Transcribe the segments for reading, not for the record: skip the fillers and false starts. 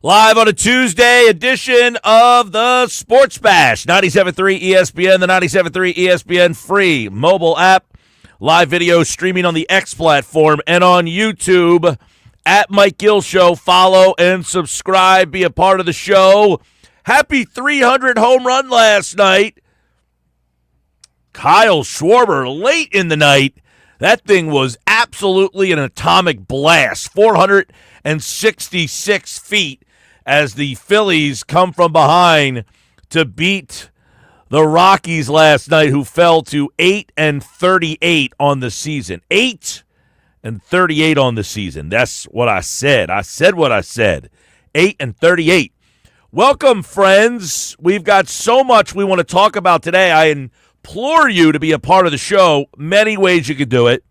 Live on a Tuesday edition of the Sports Bash. 97.3 ESPN, the 97.3 ESPN free mobile app. Live video streaming on the X platform and on YouTube. At Mike Gill Show. Follow and subscribe. Be a part of the show. Happy 300 home run last night. Kyle Schwarber late in the night. That thing was absolutely an atomic blast. 466 feet as the Phillies come from behind to beat the Rockies last night, who fell to 8-38 on the season. 8-38 on the season. That's what I said. I said what I said. 8-38. Welcome, friends. We've got so much we want to talk about today. I implore you to be a part of the show. Many ways you could do it.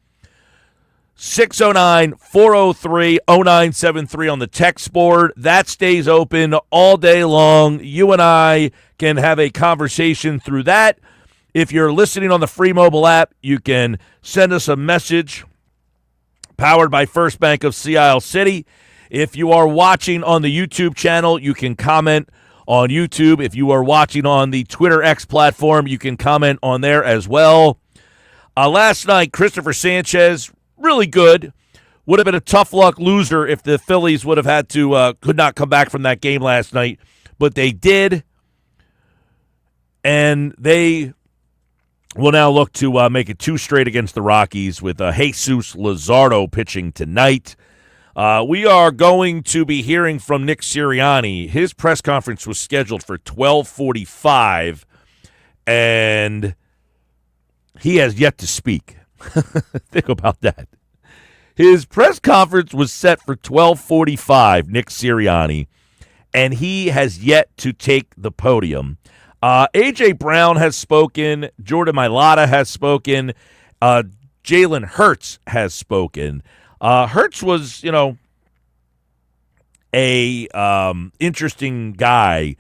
609-403-0973 on the text board. That stays open all day long. You and I can have a conversation through that. If you're listening on the free mobile app, you can send us a message powered by First Bank of Sea Isle City. If you are watching on the YouTube channel, you can comment on YouTube. If you are watching on the Twitter X platform, you can comment on there as well. Last night, Christopher Sanchez, really good. Would have been a tough luck loser if the Phillies would have had to, could not come back from that game last night. But they did. And they will now look to make it 2 straight against the Rockies with Jesus Luzardo pitching tonight. We are going to be hearing from Nick Sirianni. His press conference was scheduled for 12:45, and he has yet to speak. Think about that. His press conference was set for 12:45, Nick Sirianni, and he has yet to take the podium. A.J. Brown has spoken. Jordan Mailata has spoken. Jalen Hurts has spoken. Hurts was, a interesting guy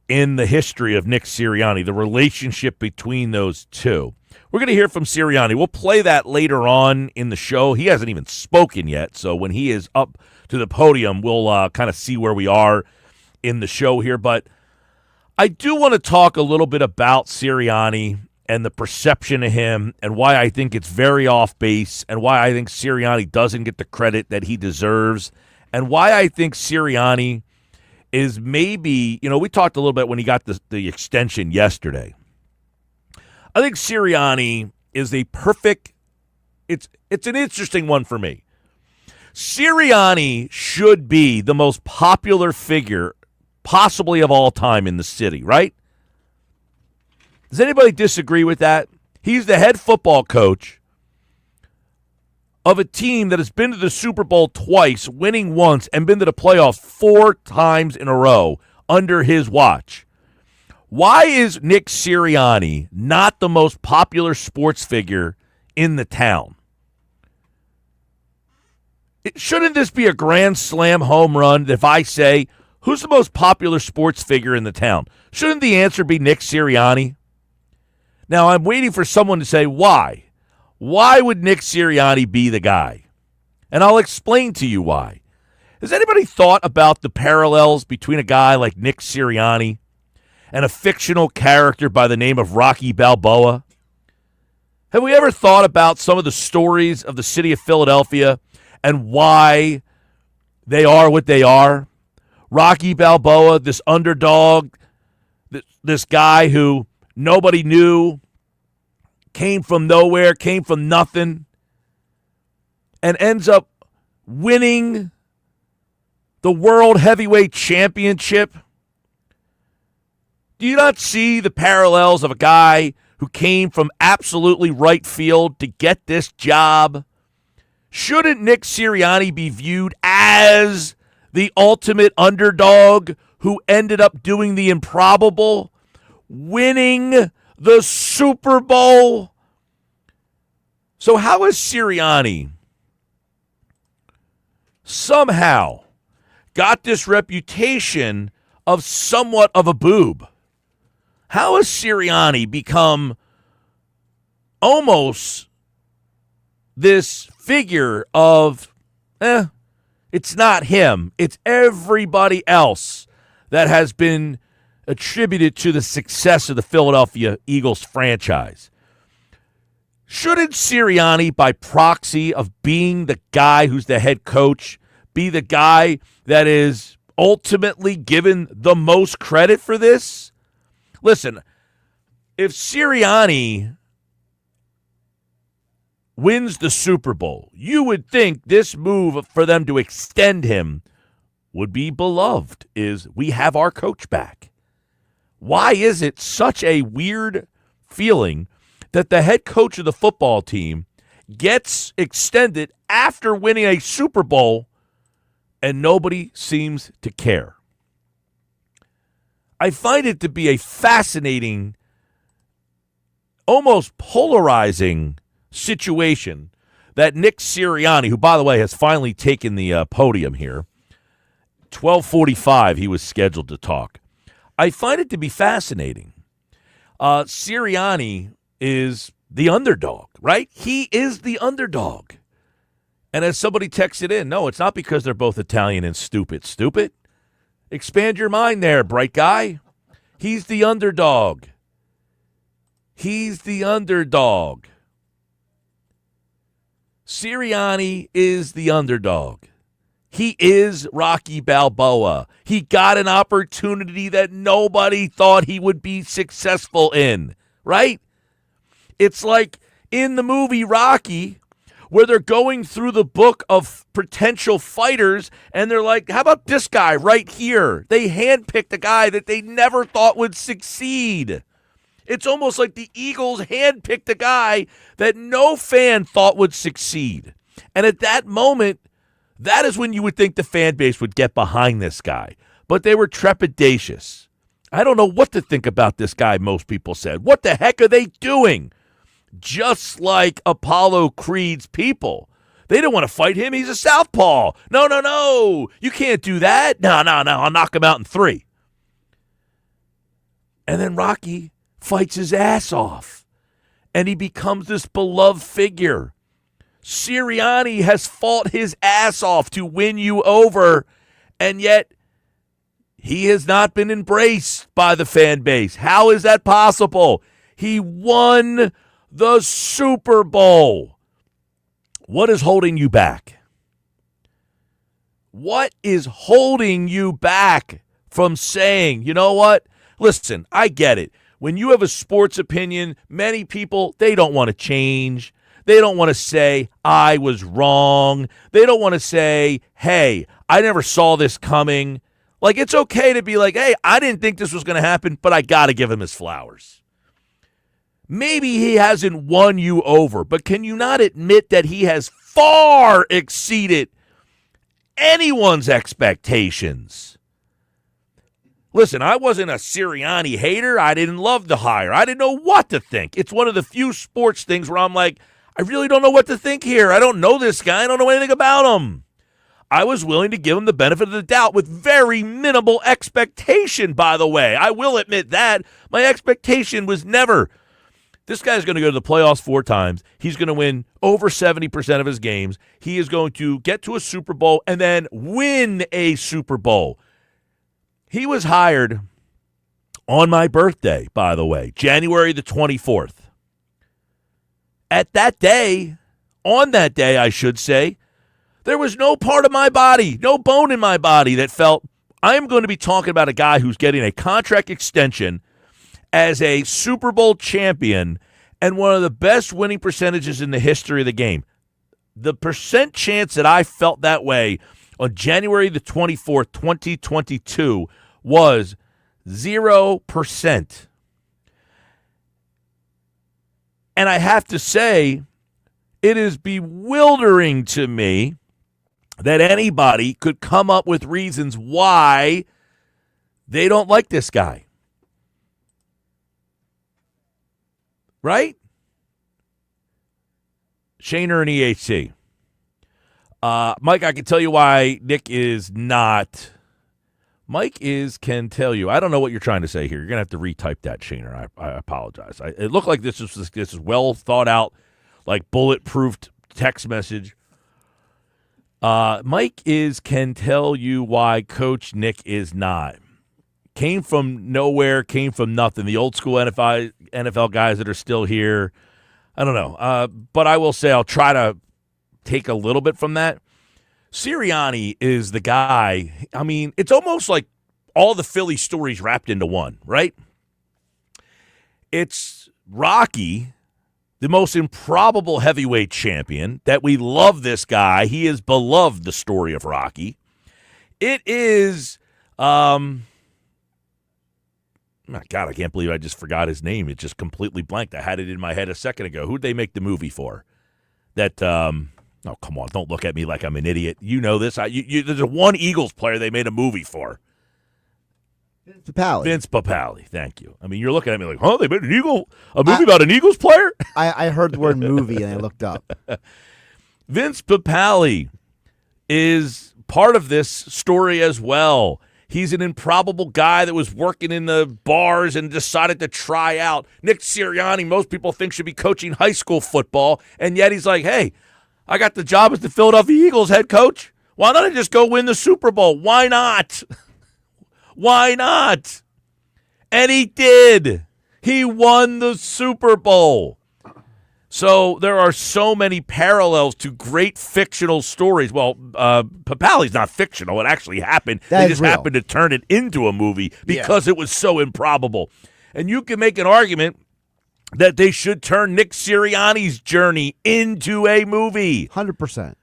in the history of Nick Sirianni, the relationship between those two. We're going to hear from Sirianni. We'll play that later on in the show. He hasn't even spoken yet, so when he is up to the podium, we'll kind of see where we are in the show here. But I do want to talk a little bit about Sirianni and the perception of him and why I think it's very off base and why I think Sirianni doesn't get the credit that he deserves and why I think Sirianni is maybe, we talked a little bit when he got the extension yesterday. I think Sirianni is a perfect – it's an interesting one for me. Sirianni should be the most popular figure possibly of all time in the city, right? Does anybody disagree with that? He's the head football coach of a team that has been to the Super Bowl twice, winning once, and been to the playoffs 4 times in a row under his watch. Why is Nick Sirianni not the most popular sports figure in the town? Shouldn't this be a grand slam home run if I say, who's the most popular sports figure in the town? Shouldn't the answer be Nick Sirianni? Now, I'm waiting for someone to say why. Why would Nick Sirianni be the guy? And I'll explain to you why. Has anybody thought about the parallels between a guy like Nick Sirianni and a fictional character by the name of Rocky Balboa? Have we ever thought about some of the stories of the city of Philadelphia and why they are what they are? Rocky Balboa, this underdog, this guy who nobody knew, came from nowhere, came from nothing, and ends up winning the World Heavyweight Championship. Do you not see the parallels of a guy who came from absolutely right field to get this job? Shouldn't Nick Sirianni be viewed as the ultimate underdog who ended up doing the improbable, winning the Super Bowl? So how has Sirianni somehow got this reputation of somewhat of a boob? How has Sirianni become almost this figure of, it's It's not him. It's everybody else that has been attributed to the success of the Philadelphia Eagles franchise. Shouldn't Sirianni, by proxy of being the guy who's the head coach, be the guy that is ultimately given the most credit for this? Listen, if Sirianni wins the Super Bowl, you would think this move for them to extend him would be beloved, is we have our coach back. Why is it such a weird feeling that the head coach of the football team gets extended after winning a Super Bowl and nobody seems to care? I find it to be a fascinating, almost polarizing situation that Nick Sirianni, who, by the way, has finally taken the podium here, 12:45 he was scheduled to talk. I find it to be fascinating. Sirianni is the underdog, right? He is the underdog. And as somebody texted in, no, it's not because they're both Italian and stupid. Stupid? Expand your mind there, bright guy. He's the underdog. He's the underdog. Sirianni is the underdog. He is Rocky Balboa. He got an opportunity that nobody thought he would be successful in, right? It's like in the movie Rocky, where they're going through the book of potential fighters, and they're like, how about this guy right here? They handpicked a guy that they never thought would succeed. It's almost like the Eagles handpicked a guy that no fan thought would succeed. And at that moment, that is when you would think the fan base would get behind this guy. But they were trepidatious. I don't know what to think about this guy, most people said. What the heck are they doing? Just like Apollo Creed's people. They didn't want to fight him. He's a southpaw. No. You can't do that. No. I'll knock him out in 3. And then Rocky fights his ass off. And he becomes this beloved figure. Sirianni has fought his ass off to win you over, and yet he has not been embraced by the fan base. How is that possible? He won the Super Bowl. What is holding you back? What is holding you back from saying, you know what? Listen, I get it. When you have a sports opinion, many people, they don't want to change. They don't want to say, I was wrong. They don't want to say, hey, I never saw this coming. Like, it's okay to be like, hey, I didn't think this was going to happen, but I got to give him his flowers. Maybe he hasn't won you over, but can you not admit that he has far exceeded anyone's expectations? Listen, I wasn't a Sirianni hater. I didn't love the hire. I didn't know what to think. It's one of the few sports things where I'm like, I really don't know what to think here. I don't know this guy. I don't know anything about him. I was willing to give him the benefit of the doubt with very minimal expectation, by the way. I will admit that. My expectation was never, this guy's going to go to the playoffs 4 times. He's going to win over 70% of his games. He is going to get to a Super Bowl and then win a Super Bowl. He was hired on my birthday, by the way, January the 24th. At that day, on that day, I should say, there was no part of my body, no bone in my body that felt, I am going to be talking about a guy who's getting a contract extension as a Super Bowl champion and one of the best winning percentages in the history of the game. The percent chance that I felt that way on January the 24th, 2022 was 0%. And I have to say, it is bewildering to me that anybody could come up with reasons why they don't like this guy. Right? Shaner and EHC. Mike, I can tell you why Nick is not. Mike can tell you. I don't know what you're trying to say here. You're going to have to retype that, Shaner. I apologize. It looked like this is well thought out, like bulletproof text message. Mike can tell you why Coach Nick is not. Came from nowhere, came from nothing. The old school NFL guys that are still here, I don't know. But I will say I'll try to take a little bit from that. Sirianni is the guy. I mean, it's almost like all the Philly stories wrapped into one, right? It's Rocky, the most improbable heavyweight champion, that we love this guy. He is beloved, the story of Rocky. It is, God, I can't believe I just forgot his name. It just completely blanked. I had it in my head a second ago. Who'd they make the movie for? That, oh, come on, don't look at me like I'm an idiot. You know this. There's one Eagles player they made a movie for. Vince Papale, thank you. I mean, you're looking at me like, oh, they made a movie about an Eagles player? I heard the word movie and I looked up. Vince Papale is part of this story as well. He's an improbable guy that was working in the bars and decided to try out. Nick Sirianni, most people think, should be coaching high school football, and yet he's like, hey, I got the job as the Philadelphia Eagles head coach. Why don't I just go win the Super Bowl? Why not? Why not? And he did. He won the Super Bowl. So there are so many parallels to great fictional stories. Well, Papale's not fictional. It actually happened. They just happened to turn it into a movie because it was so improbable. And you can make an argument that they should turn Nick Sirianni's journey into a movie. 100%.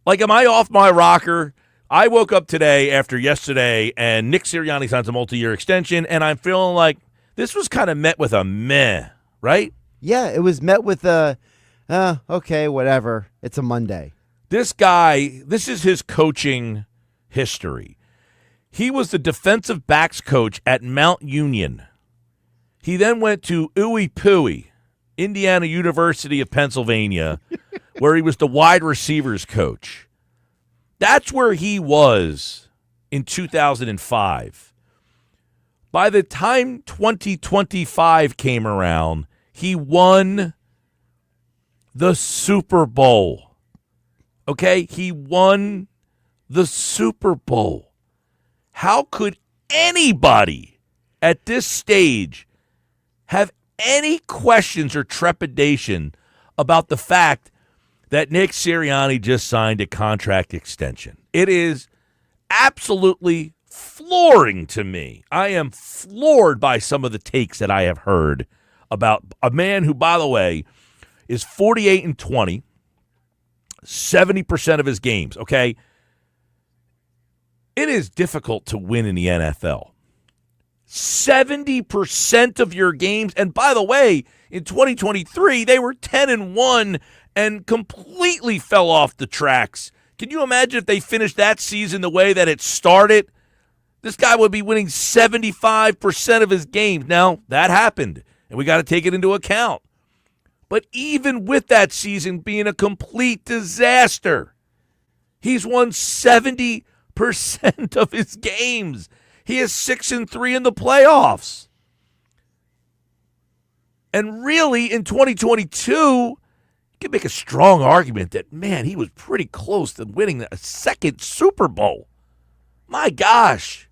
Like, am I off my rocker? I woke up today after yesterday, and Nick Sirianni signs a multi-year extension, and I'm feeling like this was kind of met with a meh, right? Yeah, it was met with a, okay, whatever. It's a Monday. This guy, this is his coaching history. He was the defensive backs coach at Mount Union. He then went to Ooey Pooey, Indiana University of Pennsylvania, where he was the wide receivers coach. That's where he was in 2005. By the time 2025 came around, he won the Super Bowl. Okay? He won the Super Bowl. How could anybody at this stage have any questions or trepidation about the fact that Nick Sirianni just signed a contract extension? It is absolutely flooring to me. I am floored by some of the takes that I have heard about a man who, by the way, is 48-20, 70% of his games, okay? It is difficult to win in the NFL. 70% of your games, and by the way, in 2023, they were 10-1 and completely fell off the tracks. Can you imagine if they finished that season the way that it started? This guy would be winning 75% of his games. Now, that happened, and we got to take it into account. But even with that season being a complete disaster, he's won 70% of his games. He is 6-3 in the playoffs. And really, in 2022, you can make a strong argument that, man, he was pretty close to winning a second Super Bowl. My gosh.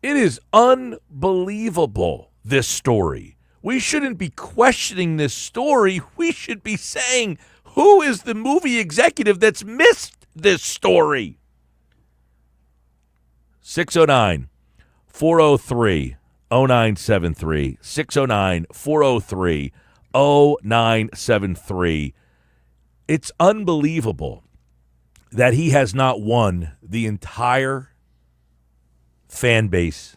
It is unbelievable, this story. We shouldn't be questioning this story. We should be saying, who is the movie executive that's missed this story? 609-403-0973. 609-403-0973. It's unbelievable that he has not won the entire fan base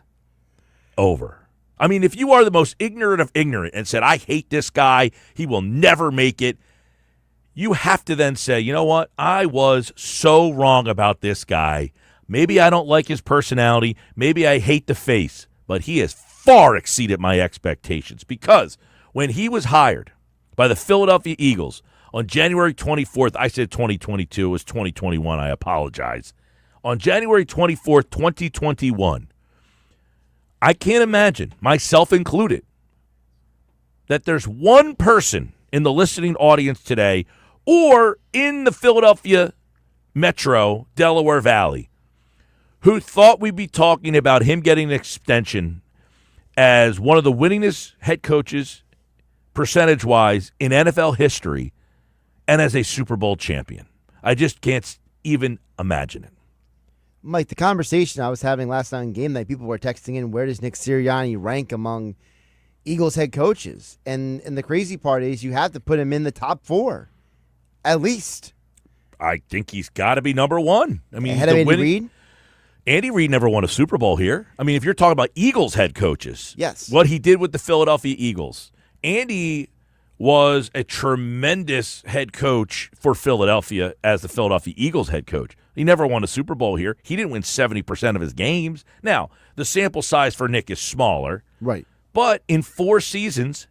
over. I mean, if you are the most ignorant of ignorant and said, I hate this guy, he will never make it, you have to then say, you know what? I was so wrong about this guy. Maybe I don't like his personality. Maybe I hate the face. But he has far exceeded my expectations, because when he was hired by the Philadelphia Eagles on January 24th, I said 2022, it was 2021, I apologize. On January 24th, 2021, I can't imagine, myself included, that there's one person in the listening audience today or in the Philadelphia Metro, Delaware Valley, who thought we'd be talking about him getting an extension as one of the winningest head coaches percentage-wise in NFL history and as a Super Bowl champion? I just can't even imagine it. Mike, the conversation I was having last night on game night, people were texting in, where does Nick Sirianni rank among Eagles head coaches? And the crazy part is you have to put him in the top 4, at least. I think he's got to be number 1. I mean, ahead of Andy Reid? Andy Reid never won a Super Bowl here. I mean, if you're talking about Eagles head coaches, yes, what he did with the Philadelphia Eagles, Andy was a tremendous head coach for Philadelphia as the Philadelphia Eagles head coach. He never won a Super Bowl here. He didn't win 70% of his games. Now, the sample size for Nick is smaller. Right. But in 4 seasons,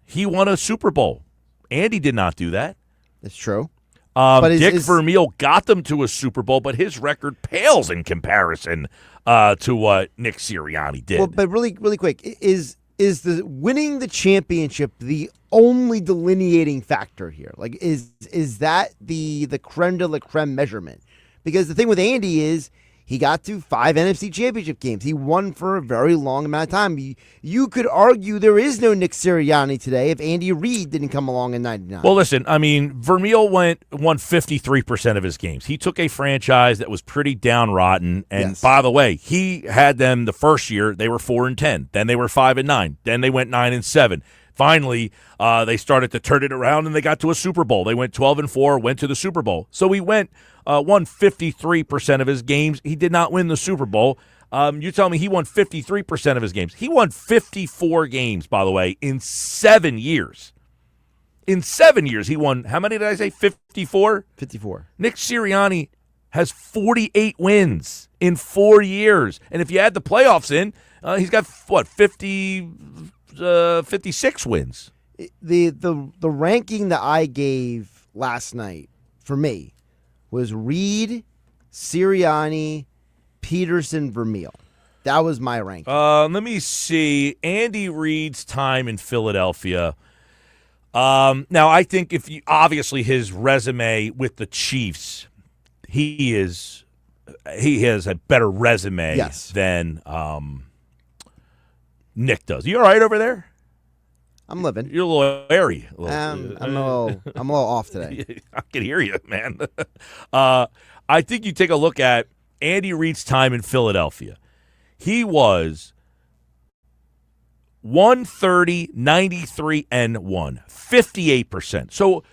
he won a Super Bowl. Andy did not do that. That's true. Dick Vermeil got them to a Super Bowl, but his record pales in comparison to what Nick Sirianni did. Well, but really quick, is the winning the championship the only delineating factor here? Like, is that the creme de la creme measurement? Because the thing with Andy is he got to 5 NFC championship games. He won for a very long amount of time. You could argue there is no Nick Sirianni today if Andy Reid didn't come along in 99. Well, listen, I mean, Vermeil won 53% of his games. He took a franchise that was pretty down rotten. And yes. By the way, he had them the first year, they were 4-10. Then they were 5-9. Then they went 9-7. Finally, they started to turn it around, and they got to a Super Bowl. They went 12-4, went to the Super Bowl. So he won 53% of his games. He did not win the Super Bowl. You tell me he won 53% of his games. He won 54 games, by the way, in 7 years. In 7 years, he won, how many did I say, 54? 54. Nick Sirianni has 48 wins in 4 years. And if you add the playoffs in, he's got, 56 wins. The ranking that I gave last night for me was Reid, Sirianni, Peterson, Vermeil. That was my ranking. Let me see. Andy Reid's time in Philadelphia. Now, I think obviously his resume with the Chiefs, he has a better resume than Nick does. You all right over there? I'm living. You're a little airy. I'm a little off today. I can hear you, man. I think you take a look at Andy Reid's time in Philadelphia. He was 130, 93, and 1, 58%. So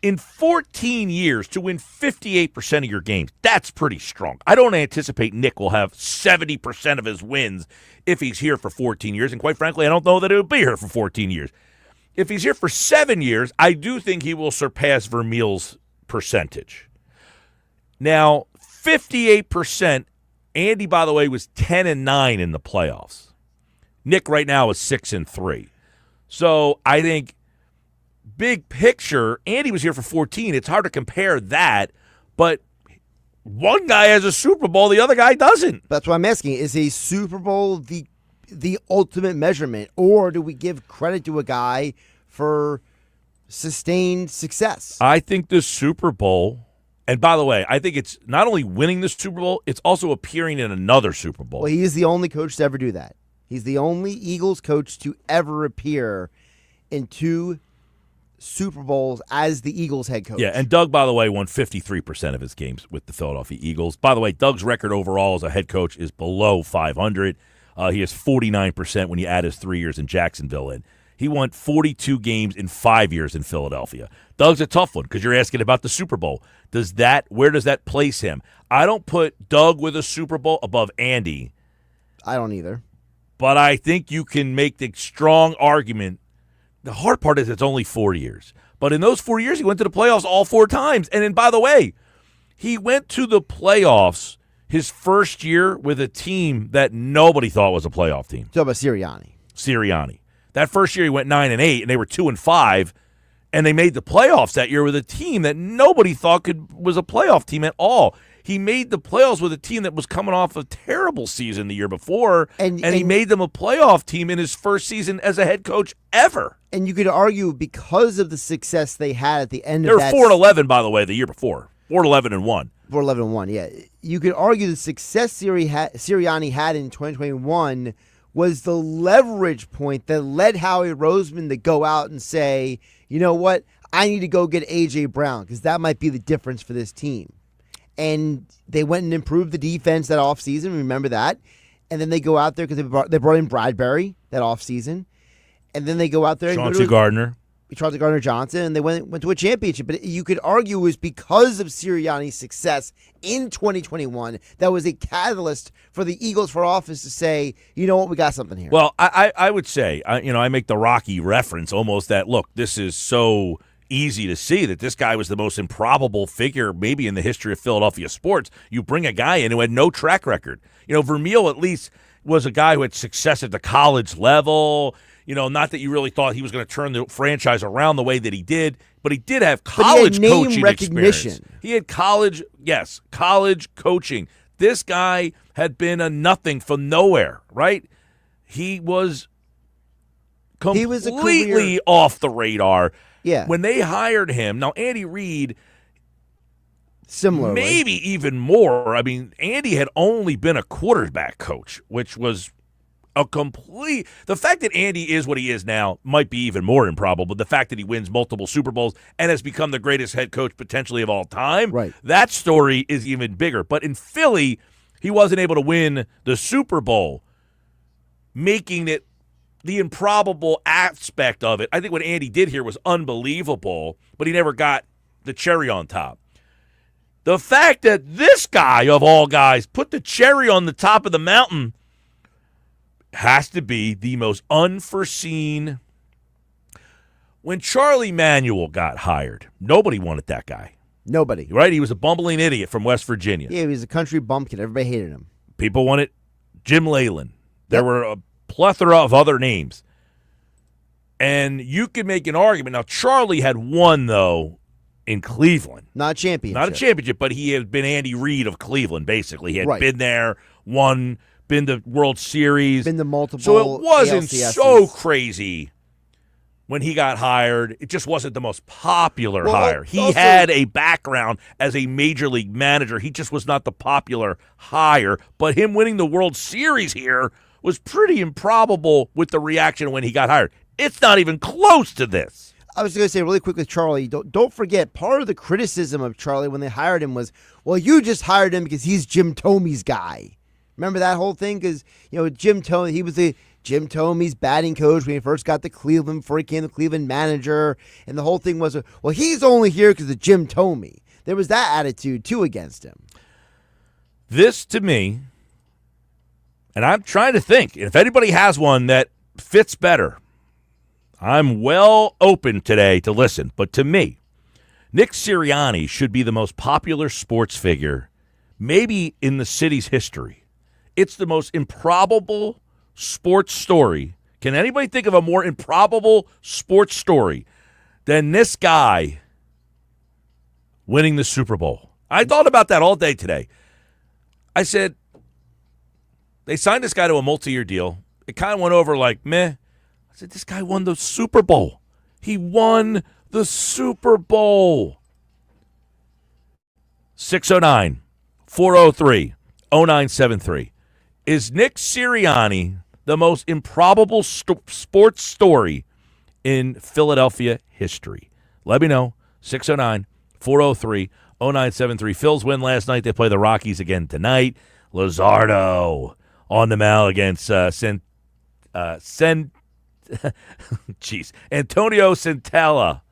in 14 years to win 58% of your games, that's pretty strong. I don't anticipate Nick will have 70% of his wins if he's here for 14 years. And quite frankly, I don't know that he'll be here for 14 years. If he's here for 7 years, I do think he will surpass Vermeil's percentage. Now, 58%, Andy, by the way, was 10-9 in the playoffs. Nick right now is 6-3. So I think big picture, Andy was here for 14. It's hard to compare that, but one guy has a Super Bowl, the other guy doesn't. That's what I'm asking. Is a Super Bowl the ultimate measurement, or do we give credit to a guy for sustained success? I think the Super Bowl, and by the way, I think it's not only winning the Super Bowl, it's also appearing in another Super Bowl. Well, he is the only coach to ever do that. He's the only Eagles coach to ever appear in 2 Super Bowls as the Eagles head coach. Yeah, and Doug, by the way, won 53% of his games with the Philadelphia Eagles. By the way, Doug's record overall as a head coach is below 500. He has 49% when you add his 3 years in Jacksonville in. He won 42 games in 5 years in Philadelphia. Doug's a tough one because you're asking about the Super Bowl. Where does that place him? I don't put Doug with a Super Bowl above Andy. I don't either. But I think you can make the strong argument. The hard part is it's only 4 years. But in those 4 years, he went to the playoffs all 4 times. And then, by the way, he went to the playoffs his first year with a team that nobody thought was a playoff team. Talk about Sirianni. That first year he went 9-8, and they were 2-5, and they made the playoffs that year with a team that nobody thought was a playoff team at all. He made the playoffs with a team that was coming off a terrible season the year before, and he made them a playoff team in his first season as a head coach ever. And you could argue because of the success they had at the end They of were that 4-11, by the way, the year before. 4-11-1. 4-11-1, yeah. You could argue the success Sirianni had in 2021 was the leverage point that led Howie Roseman to go out and say, you know what, I need to go get A.J. Brown because that might be the difference for this team. And they went and improved the defense that offseason. Remember that. And then they go out there because they brought in Bradbury that offseason. And then they go out there Chauncey Gardner. Chauncey Gardner-Johnson, and they went to a championship. But you could argue it was because of Sirianni's success in 2021 that was a catalyst for the Eagles front office to say, you know what, we got something here. Well, I would say, I make the Rocky reference almost that, look, this is so easy to see that this guy was the most improbable figure maybe in the history of Philadelphia sports. You bring a guy in who had no track record. Vermeil at least was a guy who had success at the college level. Not that you really thought he was going to turn the franchise around the way that he did, but he did have college coaching experience. He had college coaching. This guy had been a nothing from nowhere, right? He was completely off the radar. Yeah. When they hired him, now Andy Reid, similarly, maybe even more. I mean, Andy had only been a quarterback coach, which was the fact that Andy is what he is now might be even more improbable. The fact that he wins multiple Super Bowls and has become the greatest head coach potentially of all time, right? That story is even bigger. But in Philly, he wasn't able to win the Super Bowl, making it the improbable aspect of it. I think what Andy did here was unbelievable, but he never got the cherry on top. The fact that this guy, of all guys, put the cherry on the top of the mountain has to be the most unforeseen. When Charlie Manuel got hired, nobody wanted that guy. Nobody. Right? He was a bumbling idiot from West Virginia. Yeah, he was a country bumpkin. Everybody hated him. People wanted Jim Leyland. There were a plethora of other names. And you could make an argument. Now, Charlie had won, though, in Cleveland. Not a championship. Not a championship, but he had been Andy Reid of Cleveland, basically. He had been there, won, been to World Series. Been to multiple So it wasn't ALCSs. so crazy when he got hired. It just wasn't the most popular hire. He had a background as a major league manager. He just was not the popular hire. But him winning the World Series here was pretty improbable with the reaction when he got hired. It's not even close to this. I was going to say really quick with Charlie, don't forget, part of the criticism of Charlie when they hired him was, well, you just hired him because he's Jim Thome's guy. Remember that whole thing? Because, Jim Thome, he was the Jim Thome's batting coach when he first got to Cleveland before he became the Cleveland manager. And the whole thing was, well, he's only here because of Jim Thome. There was that attitude, too, against him. This, to me, and I'm trying to think, if anybody has one that fits better, I'm well open today to listen. But to me, Nick Sirianni should be the most popular sports figure maybe in the city's history. It's the most improbable sports story. Can anybody think of a more improbable sports story than this guy winning the Super Bowl? I thought about that all day today. I said, they signed this guy to a multi-year deal. It kind of went over like, meh. I said, this guy won the Super Bowl. He won the Super Bowl. 609-403-0973. Is Nick Sirianni the most improbable sports story in Philadelphia history? Let me know. 609-403-0973. Phil's win last night. They play the Rockies again tonight. Luzardo on the mound against Antonio Centella,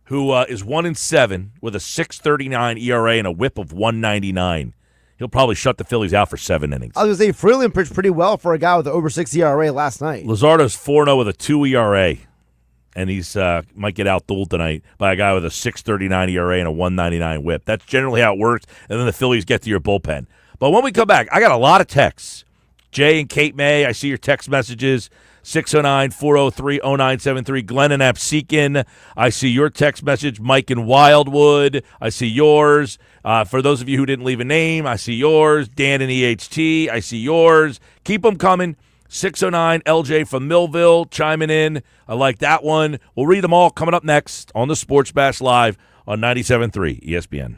who is 1-7 with a 6.39 ERA and a WHIP of 1.99. He'll probably shut the Phillies out for 7 innings. I was going to say, Freeland pitched pretty well for a guy with an over 6 ERA last night. Luzardo's 4-0 with a 2 ERA, and he's might get out-dueled tonight by a guy with a 6.39 ERA and a 1.99 WHIP. That's generally how it works, and then the Phillies get to your bullpen. But when we come back, I got a lot of texts. Jay and Kate May, I see your text messages. 609-403-0973. Glenn and Absecon, I see your text message. Mike in Wildwood, I see yours. For those of you who didn't leave a name, I see yours. Dan in EHT, I see yours. Keep them coming. 609 LJ from Millville chiming in. I like that one. We'll read them all coming up next on the Sports Bash Live on 97.3 ESPN.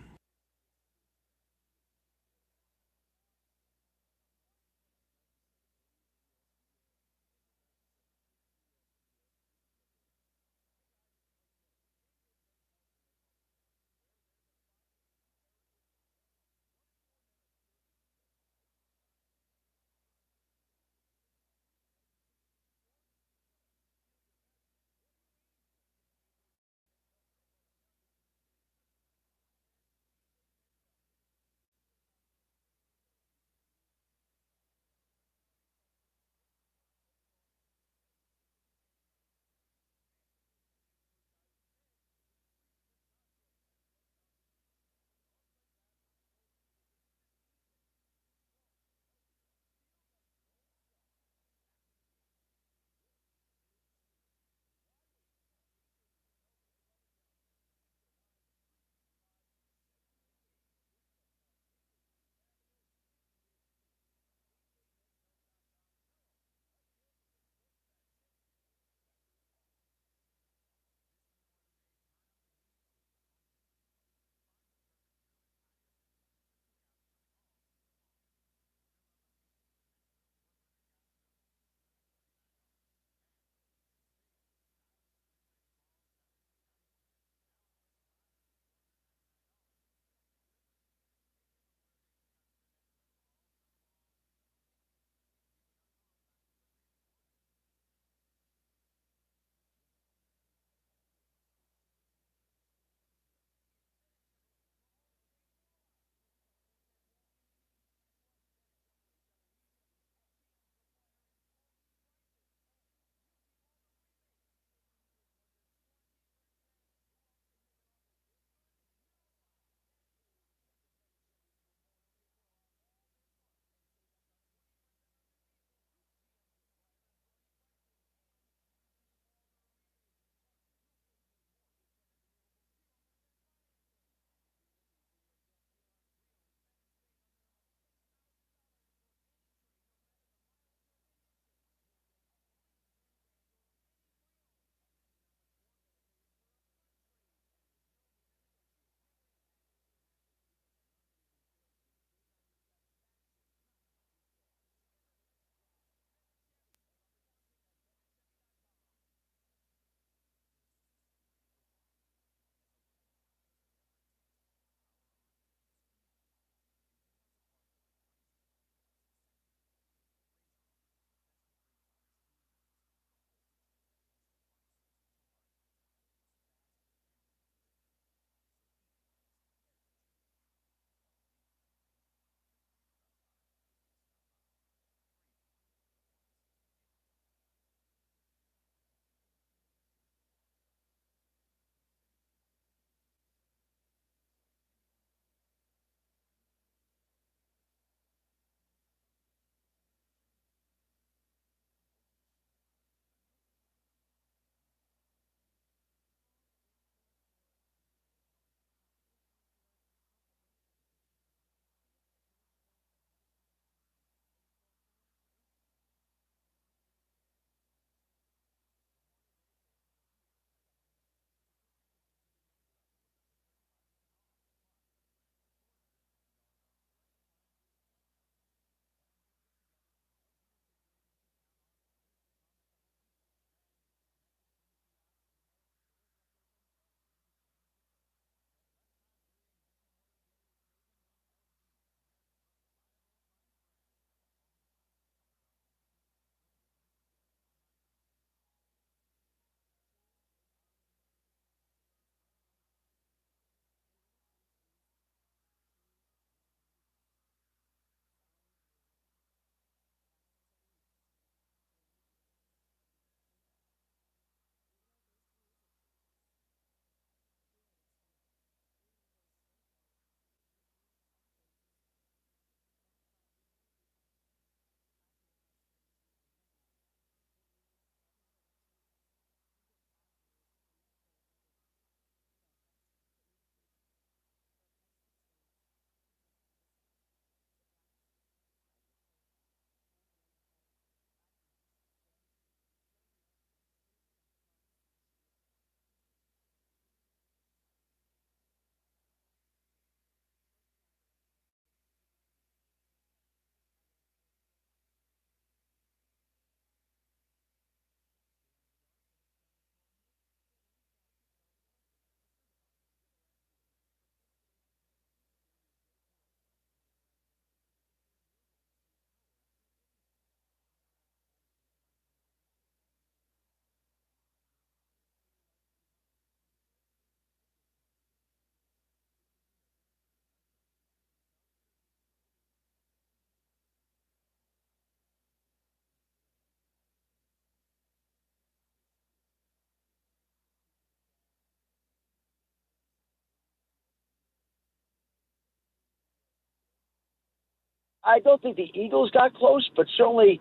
I don't think the Eagles got close, but certainly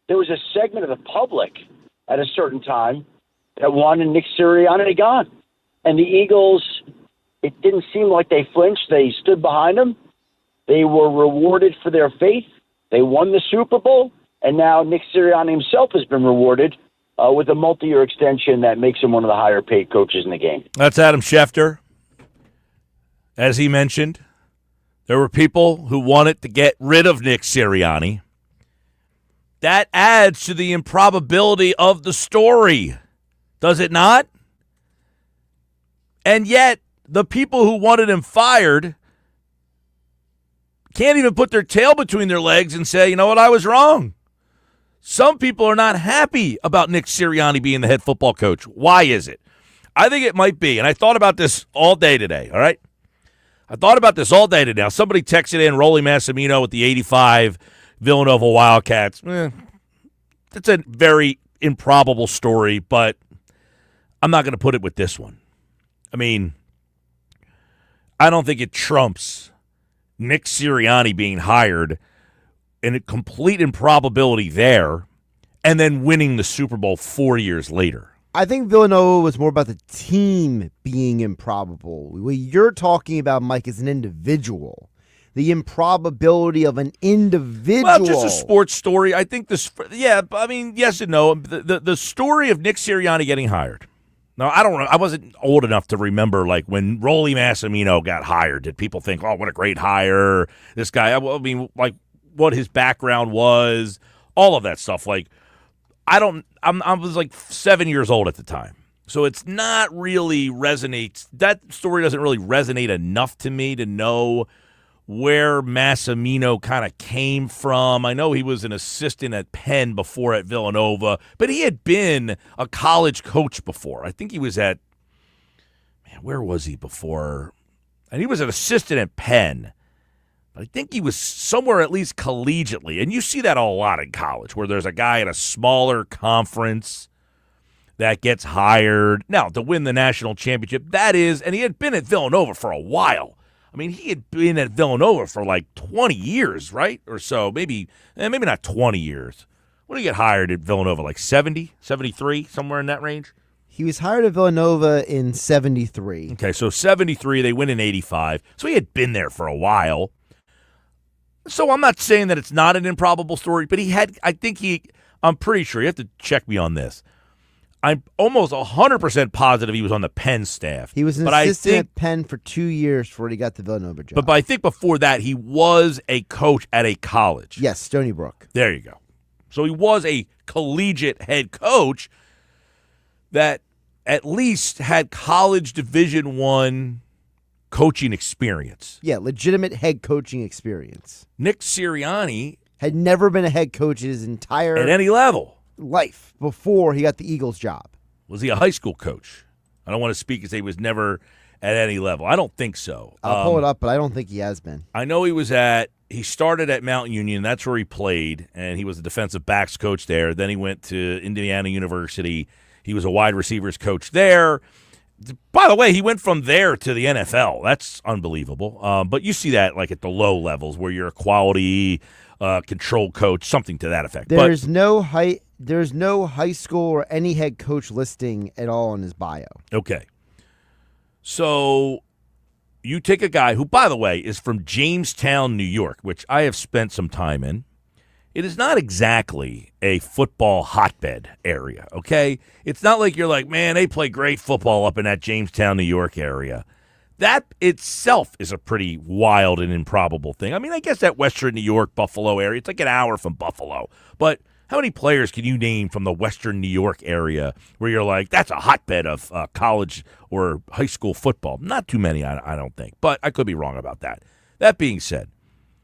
there was a segment of the public at a certain time that wanted Nick Sirianni gone. And the Eagles, it didn't seem like they flinched. They stood behind him. They were rewarded for their faith. They won the Super Bowl. And now Nick Sirianni himself has been rewarded with a multi-year extension that makes him one of the higher-paid coaches in the game. That's Adam Schefter. As he mentioned, there were people who wanted to get rid of Nick Sirianni. That adds to the improbability of the story, does it not? And yet, the people who wanted him fired can't even put their tail between their legs and say, you know what, I was wrong. Some people are not happy about Nick Sirianni being the head football coach. Why is it? I think it might be, and I thought about this all day today, all right? I thought about this all day today. Now, somebody texted in Rolly Massimino with the 85 Villanova Wildcats. That's a very improbable story, but I'm not going to put it with this one. I mean, I don't think it trumps Nick Sirianni being hired and a complete improbability there and then winning the Super Bowl 4 years later. I think Villanova was more about the team being improbable. What you're talking about, Mike, is an individual. The improbability of an individual. Well, just a sports story. I think this, yeah, I mean, yes and no. The story of Nick Sirianni getting hired. Now, I wasn't old enough to remember, like, when Rolly Massimino got hired. Did people think, oh, what a great hire, this guy? I mean, like, what his background was, all of that stuff. Like, I was like 7 years old at the time. So it's not really resonates. That story doesn't really resonate enough to me to know where Massimino kind of came from. I know he was an assistant at Penn before at Villanova, but he had been a college coach before. I think he was at, where was he before? And he was an assistant at Penn. But I think he was somewhere at least collegiately. And you see that a lot in college, where there's a guy at a smaller conference that gets hired. Now, to win the national championship, that is, and he had been at Villanova for a while. I mean, he had been at Villanova for like 20 years, right? Or so, maybe not 20 years. When did he get hired at Villanova? Like 70, 73, somewhere in that range? He was hired at Villanova in 73. Okay, so 73, they win in 85. So he had been there for a while. So I'm not saying that it's not an improbable story, but I'm pretty sure, you have to check me on this. I'm almost 100% positive he was on the Penn staff. He was an assistant at Penn for 2 years before he got the Villanova job. But I think before that, he was a coach at a college. Yes, Stony Brook. There you go. So he was a collegiate head coach that at least had college Division I coaching experience. Yeah, legitimate head coaching experience. Nick Sirianni had never been a head coach in his entire at any level life before he got the Eagles job. Was he a high school coach? I don't want to speak as he was never at any level. I don't think so. I'll pull it up, but I don't think he has been. I know he started at Mount Union. That's where he played, and he was a defensive backs coach there. Then he went to Indiana University. He was a wide receivers coach there. By the way, he went from there to the NFL. That's unbelievable. But you see that like at the low levels where you're a quality control coach, something to that effect. There's no high school or any head coach listing at all in his bio. Okay. So you take a guy who, by the way, is from Jamestown, New York, which I have spent some time in. It is not exactly a football hotbed area, okay? It's not like you're like, man, they play great football up in that Jamestown, New York area. That itself is a pretty wild and improbable thing. I mean, I guess that Western New York, Buffalo area, it's like an hour from Buffalo. But how many players can you name from the Western New York area where you're like, that's a hotbed of college or high school football? Not too many, I don't think. But I could be wrong about that. That being said,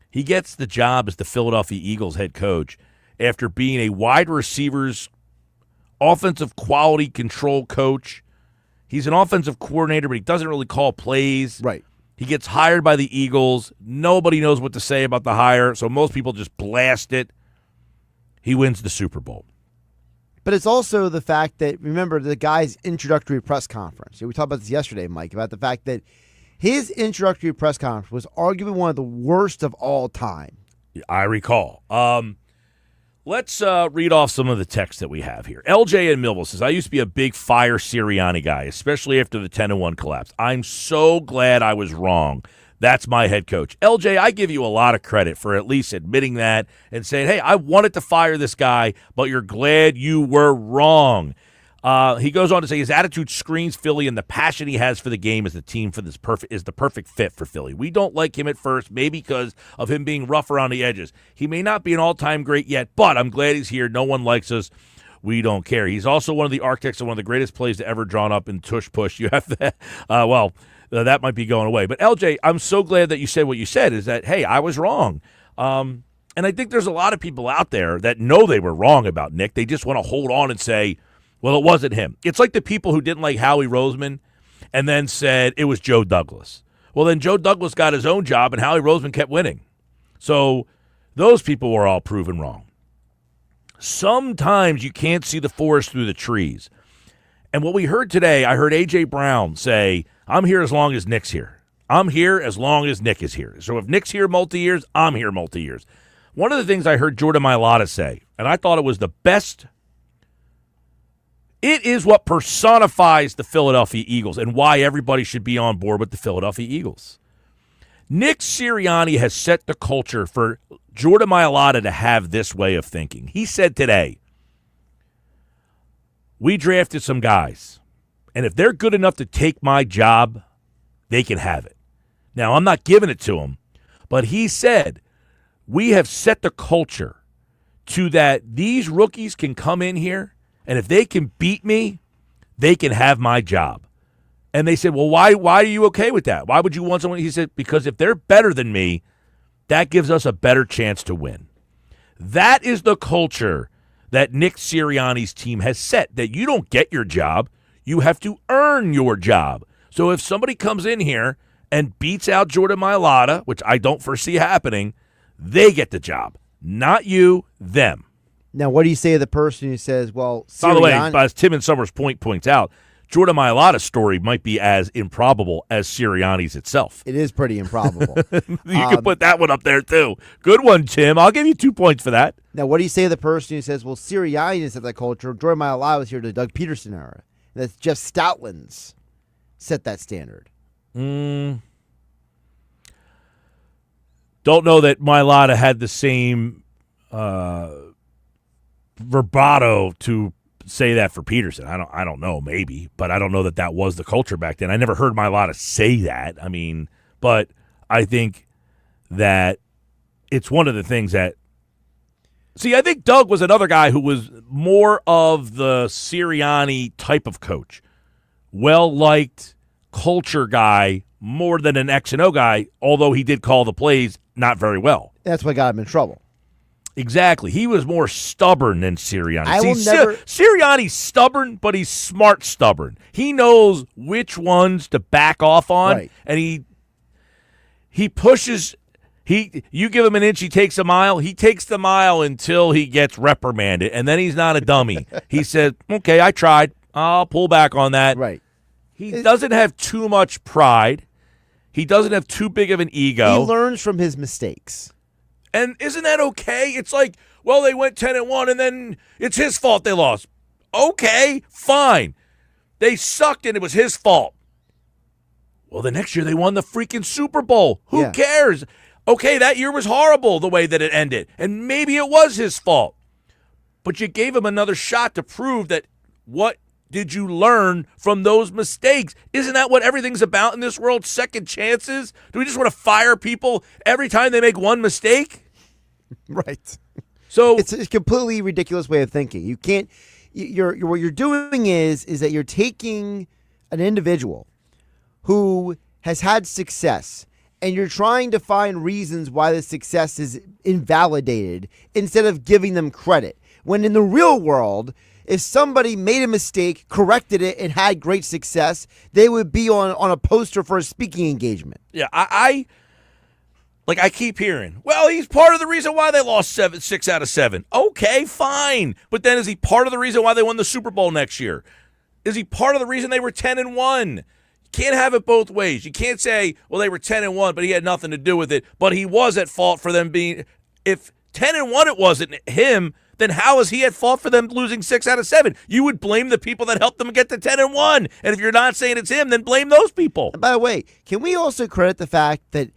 he gets the job as the Philadelphia Eagles head coach after being a wide receivers offensive quality control coach. He's an offensive coordinator, but he doesn't really call plays. Right. He gets hired by the Eagles. Nobody knows what to say about the hire, so most people just blast it. He wins the Super Bowl. But it's also the fact that, remember, the guy's introductory press conference. We talked about this yesterday, Mike, about the fact that his introductory press conference was arguably one of the worst of all time. I recall. Let's read off some of the text that we have here. LJ in Millville says, I used to be a big fire Sirianni guy, especially after the 10-1 collapse. I'm so glad I was wrong. That's my head coach. LJ, I give you a lot of credit for at least admitting that and saying, hey, I wanted to fire this guy, but you're glad you were wrong. He goes on to say his attitude screams Philly, and the passion he has for the game as the team for this is the perfect fit for Philly. We don't like him at first, maybe because of him being rough around the edges. He may not be an all-time great yet, but I'm glad he's here. No one likes us. We don't care. He's also one of the architects of one of the greatest plays to ever drawn up in tush push. You have that. That might be going away. But LJ, I'm so glad that you said what you said. Is that hey, I was wrong. And I think there's a lot of people out there that know they were wrong about Nick. They just want to hold on and say, well, it wasn't him. It's like the people who didn't like Howie Roseman and then said it was Joe Douglas. Well, then Joe Douglas got his own job and Howie Roseman kept winning. So those people were all proven wrong. Sometimes you can't see the forest through the trees. And what we heard today, I heard A.J. Brown say, I'm here as long as Nick's here. I'm here as long as Nick is here. So if Nick's here multi-years, I'm here multi-years. One of the things I heard Jordan Mailata say, and I thought it was the best. It is what personifies the Philadelphia Eagles and why everybody should be on board with the Philadelphia Eagles. Nick Sirianni has set the culture for Jordan Mailata to have this way of thinking. He said today, we drafted some guys, and if they're good enough to take my job, they can have it. Now, I'm not giving it to them, but he said, we have set the culture to that these rookies can come in here, and if they can beat me, they can have my job. And they said, well, why are you okay with that? Why would you want someone? He said, because if they're better than me, that gives us a better chance to win. That is the culture that Nick Sirianni's team has set, that you don't get your job. You have to earn your job. So if somebody comes in here and beats out Jordan Mailata, which I don't foresee happening, they get the job. Not you, them. Now, what do you say to the person who says, well, Sirianni— By the way, as Tim and Summers points out, Jordan Mailata's story might be as improbable as Sirianni's itself. It is pretty improbable. You can put that one up there, too. Good one, Tim. I'll give you 2 points for that. Now, what do you say to the person who says, well, Sirianni set that culture, Jordan Mailata was here to the Doug Peterson era. And that's Jeff Stoutland's set that standard. Don't know that Mailata had the same verbato to say that for Peterson. I don't know, maybe, but I don't know that was the culture back then. I never heard Mailata say that. I mean, but I think that it's one of the things that. See, I think Doug was another guy who was more of the Sirianni type of coach, well-liked culture guy more than an X and O guy. Although he did call the plays not very well. That's what got him in trouble. Exactly. He was more stubborn than Sirianni. Sirianni's stubborn, but he's smart stubborn. He knows which ones to back off on, right. And he pushes. You give him an inch, he takes a mile. He takes the mile until he gets reprimanded, and then he's not a dummy. He said, okay, I tried. I'll pull back on that. Right. He doesn't have too much pride. He doesn't have too big of an ego. He learns from his mistakes. And isn't that okay? It's like, well, they went 10-1, and then it's his fault they lost. Okay, fine. They sucked, and it was his fault. Well, the next year they won the freaking Super Bowl. Who cares? Okay, that year was horrible the way that it ended, and maybe it was his fault. But you gave him another shot to prove that what did you learn from those mistakes? Isn't that what everything's about in this world? Second chances? Do we just want to fire people every time they make one mistake? Right. So it's a completely ridiculous way of thinking. You can't. What you're doing is that you're taking an individual who has had success, and you're trying to find reasons why the success is invalidated instead of giving them credit. When in the real world, if somebody made a mistake, corrected it, and had great success, they would be on a poster for a speaking engagement. Yeah, I keep hearing, well, he's part of the reason why they lost 6 out of 7. Okay, fine. But then is he part of the reason why they won the Super Bowl next year? Is he part of the reason they were 10-1? You can't have it both ways. You can't say, well, they were 10-1, but he had nothing to do with it, but he was at fault for them being. If 10-1 it wasn't him, then how is he at fault for them losing 6 out of 7? You would blame the people that helped them get to 10-1. And if you're not saying it's him, then blame those people. And by the way, can we also credit the fact that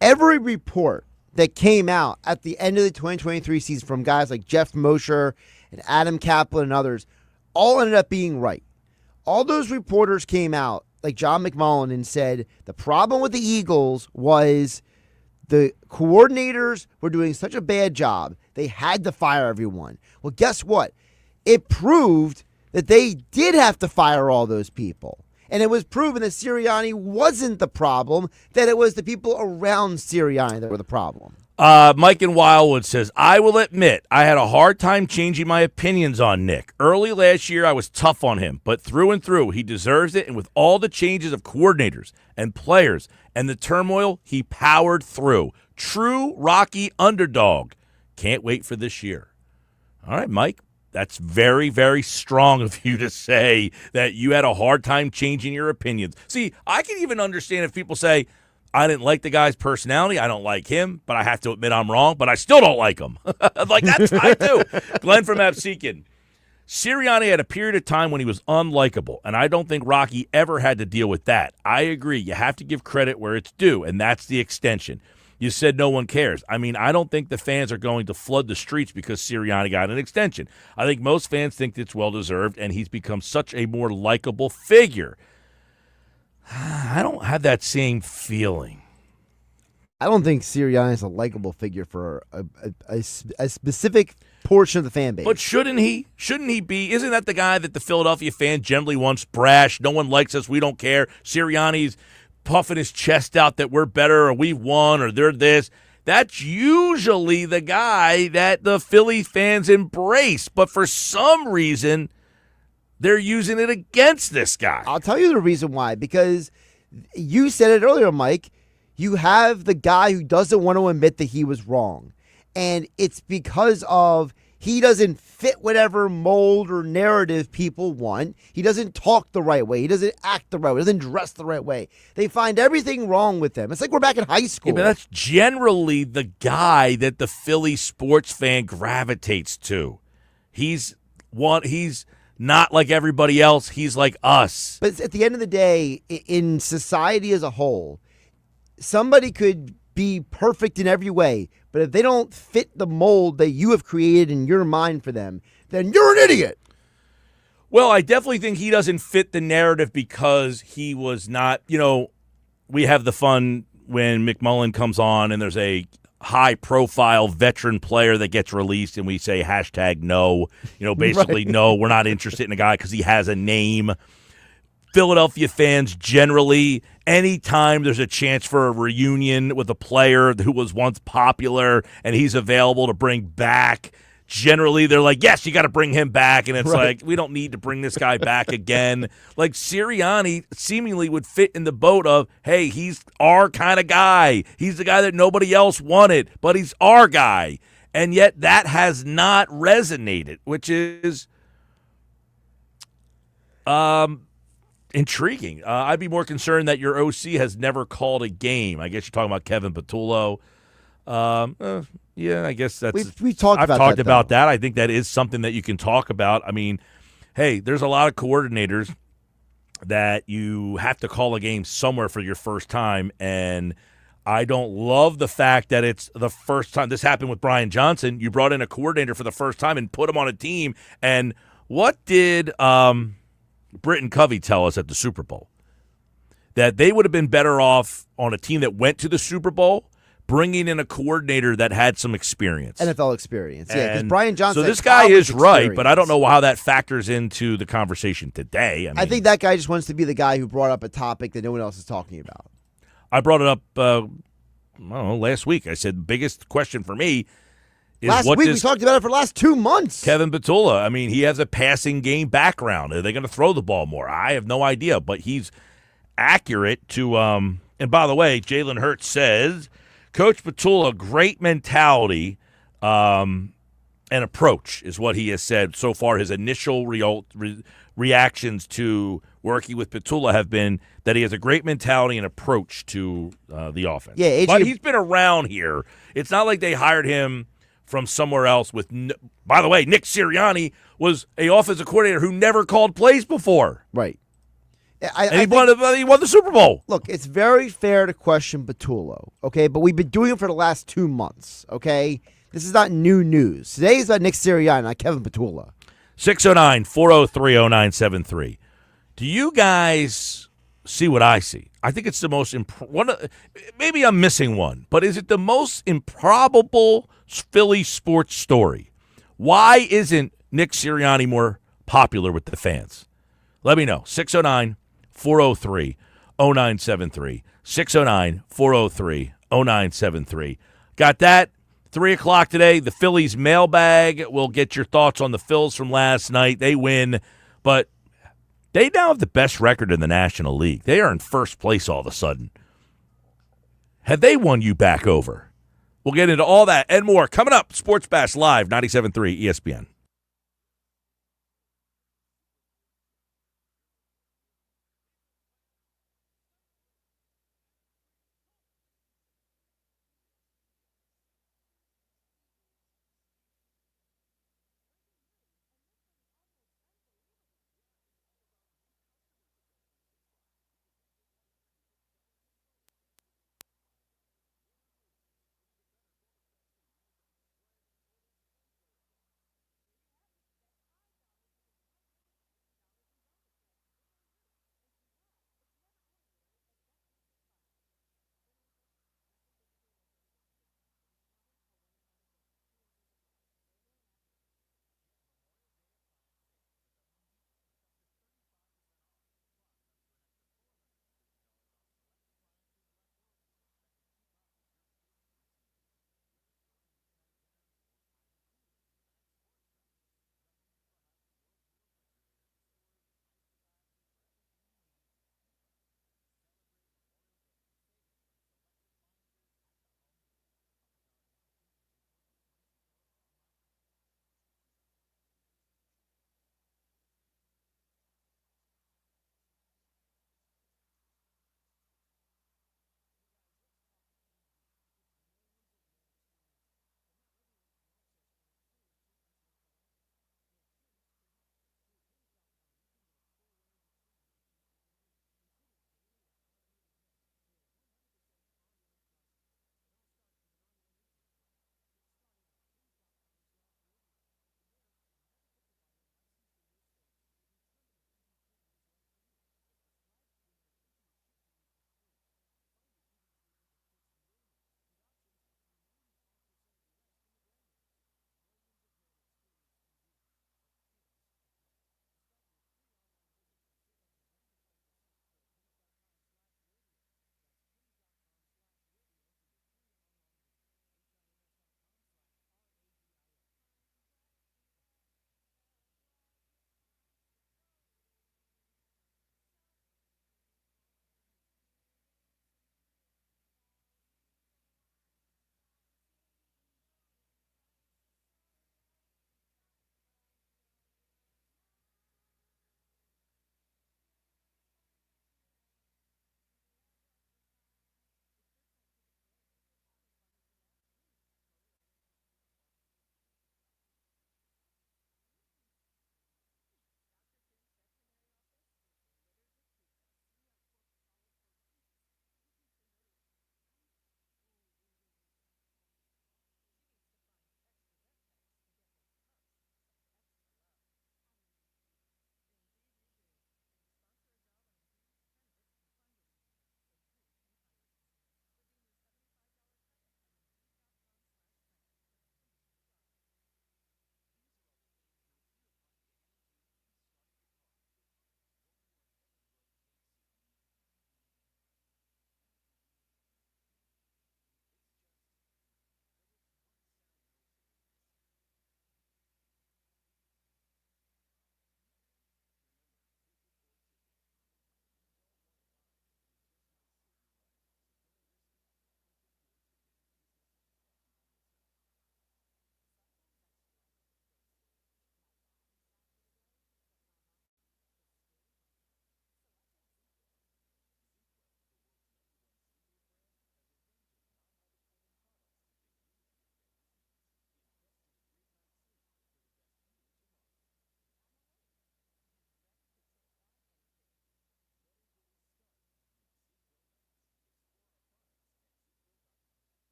every report that came out at the end of the 2023 season from guys like Jeff Mosher and Adam Kaplan and others all ended up being right? All those reporters came out, like John McMullen, and said the problem with the Eagles was the coordinators were doing such a bad job, they had to fire everyone. Well, guess what? It proved that they did have to fire all those people. And it was proven that Sirianni wasn't the problem, that it was the people around Sirianni that were the problem. Mike in Wildwood says, I will admit I had a hard time changing my opinions on Nick. Early last year, I was tough on him, but through and through, he deserves it. And with all the changes of coordinators and players and the turmoil, he powered through. True Rocky underdog. Can't wait for this year. All right, Mike. That's very, very strong of you to say that you had a hard time changing your opinions. See, I can even understand if people say, I didn't like the guy's personality, I don't like him, but I have to admit I'm wrong, but I still don't like him. Like, that's I do. Glenn from Absecon. Sirianni had a period of time when he was unlikable, and I don't think Rocky ever had to deal with that. I agree. You have to give credit where it's due, and that's the extension. You said no one cares. I mean, I don't think the fans are going to flood the streets because Sirianni got an extension. I think most fans think it's well-deserved, and he's become such a more likable figure. I don't have that same feeling. I don't think Sirianni is a likable figure for a specific portion of the fan base. But shouldn't he? Shouldn't he be? Isn't that the guy that the Philadelphia fan generally wants? Brash, no one likes us, we don't care. Sirianni's puffing his chest out that we're better or we won or they're this. That's usually the guy that the Philly fans embrace. But for some reason, they're using it against this guy. I'll tell you the reason why. Because you said it earlier, Mike. You have the guy who doesn't want to admit that he was wrong. And it's because of he doesn't fit whatever mold or narrative people want. He doesn't talk the right way. He doesn't act the right way. He doesn't dress the right way. They find everything wrong with them. It's like we're back in high school. Yeah, but that's generally the guy that the Philly sports fan gravitates to. He's not like everybody else. He's like us. But at the end of the day, in society as a whole, somebody could be perfect in every way, but if they don't fit the mold that you have created in your mind for them, then you're an idiot. Well, I definitely think he doesn't fit the narrative because he was not, we have the fun when McMullen comes on and there's a high-profile veteran player that gets released and we say #no. Basically, Right. No, we're not interested in a guy because he has a name. Philadelphia fans generally, anytime there's a chance for a reunion with a player who was once popular and he's available to bring back, generally they're like, yes, you got to bring him back. And it's Right. like, we don't need to bring this guy back again. Like Sirianni seemingly would fit in the boat of, hey, he's our kind of guy. He's the guy that nobody else wanted, but he's our guy. And yet that has not resonated, which is intriguing. I'd be more concerned that your OC has never called a game. I guess you're talking about Kevin Patullo. Yeah, I guess that's. We've talked I've about talked that, about though. that. I think that is something that you can talk about. I mean, hey, there's a lot of coordinators that you have to call a game somewhere for your first time, and I don't love the fact that it's the first time. This happened with Brian Johnson. You brought in a coordinator for the first time and put him on a team, and what did Britton Covey tell us at the Super Bowl? That they would have been better off on a team that went to the Super Bowl, bringing in a coordinator that had some experience. NFL experience. Yeah, because And Brian Johnson. So this had guy is college right, but I don't experience. know how that factors into the conversation today. I think that guy just wants to be the guy who brought up a topic that no one else is talking about. I brought it up I don't know, last week. I said the biggest question for me is Last what week, does we talked about it for the last 2 months. Kevin Patullo, I mean, he has a passing game background. Are they going to throw the ball more? I have no idea, but he's accurate to and by the way, Jalen Hurts says, Coach Patullo, great mentality. and approach is what he has said so far. His initial reactions to working with Petula have been that he has a great mentality and approach to the offense. Yeah, but he's been around here. It's not like they hired him from somewhere else. By the way, Nick Sirianni was a offensive coordinator who never called plays before. Right. He won the Super Bowl. Look, it's very fair to question Petullo, okay? But we've been doing it for the last 2 months, okay? This is not new news. Today is about Nick Sirianni, not Kevin Petullo. 609-403-0973. Do you guys see what I see? I think it's the most maybe I'm missing one, but is it the most improbable Philly sports story? Why isn't Nick Sirianni more popular with the fans? Let me know. 609-403-0973. 609-403-0973. Got that? 3 o'clock today, the Phillies mailbag. We'll get your thoughts on the Phils from last night. They win, but they now have the best record in the National League. They are in first place all of a sudden. Have they won you back over? We'll get into all that and more coming up. Sports Bash Live, 97.3 ESPN.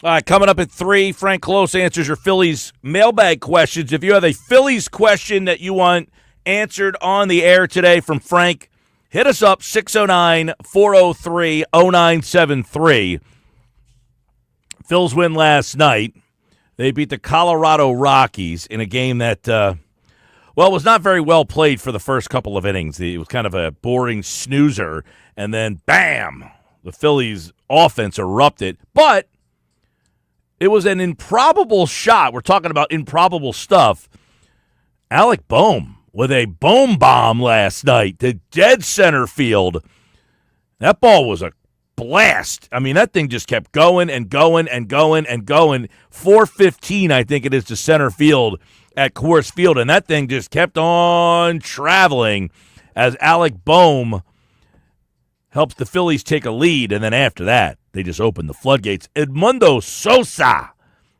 All right, coming up at 3, Frank Close answers your Phillies mailbag questions. If you have a Phillies question that you want answered on the air today from Frank, hit us up, 609-403-0973. Phils win last night. They beat the Colorado Rockies in a game that, was not very well played for the first couple of innings. It was kind of a boring snoozer, and then, bam, the Phillies' offense erupted. But it was an improbable shot. We're talking about improbable stuff. Alec Boehm with a Boehm bomb last night to dead center field. That ball was a blast. I mean, that thing just kept going and going and going and going. 415, I think it is, to center field at Coors Field, and that thing just kept on traveling as Alec Boehm helps the Phillies take a lead, and then after that, they just opened the floodgates. Edmundo Sosa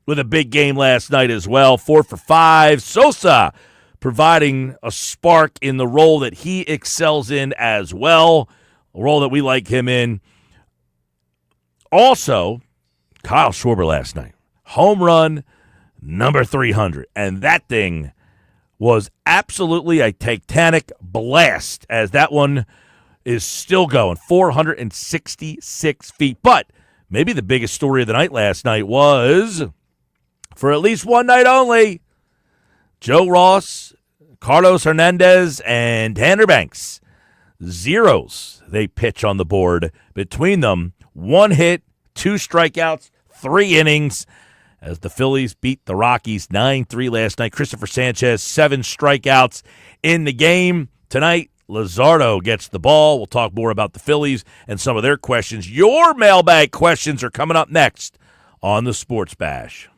with a big game last night as well, 4 for 5. Sosa providing a spark in the role that he excels in as well, a role that we like him in. Also, Kyle Schwarber last night, home run number 300, and that thing was absolutely a titanic blast as that one is still going, 466 feet. But maybe the biggest story of the night last night was, for at least one night only, Joe Ross, Carlos Hernandez, and Tanner Banks. Zeros they pitch on the board. Between them, 1 hit, 2 strikeouts, 3 innings, as the Phillies beat the Rockies 9-3 last night. Christopher Sanchez, 7 strikeouts in the game. Tonight, Luzardo gets the ball. We'll talk more about the Phillies and some of their questions. Your mailbag questions are coming up next on the Sports Bash.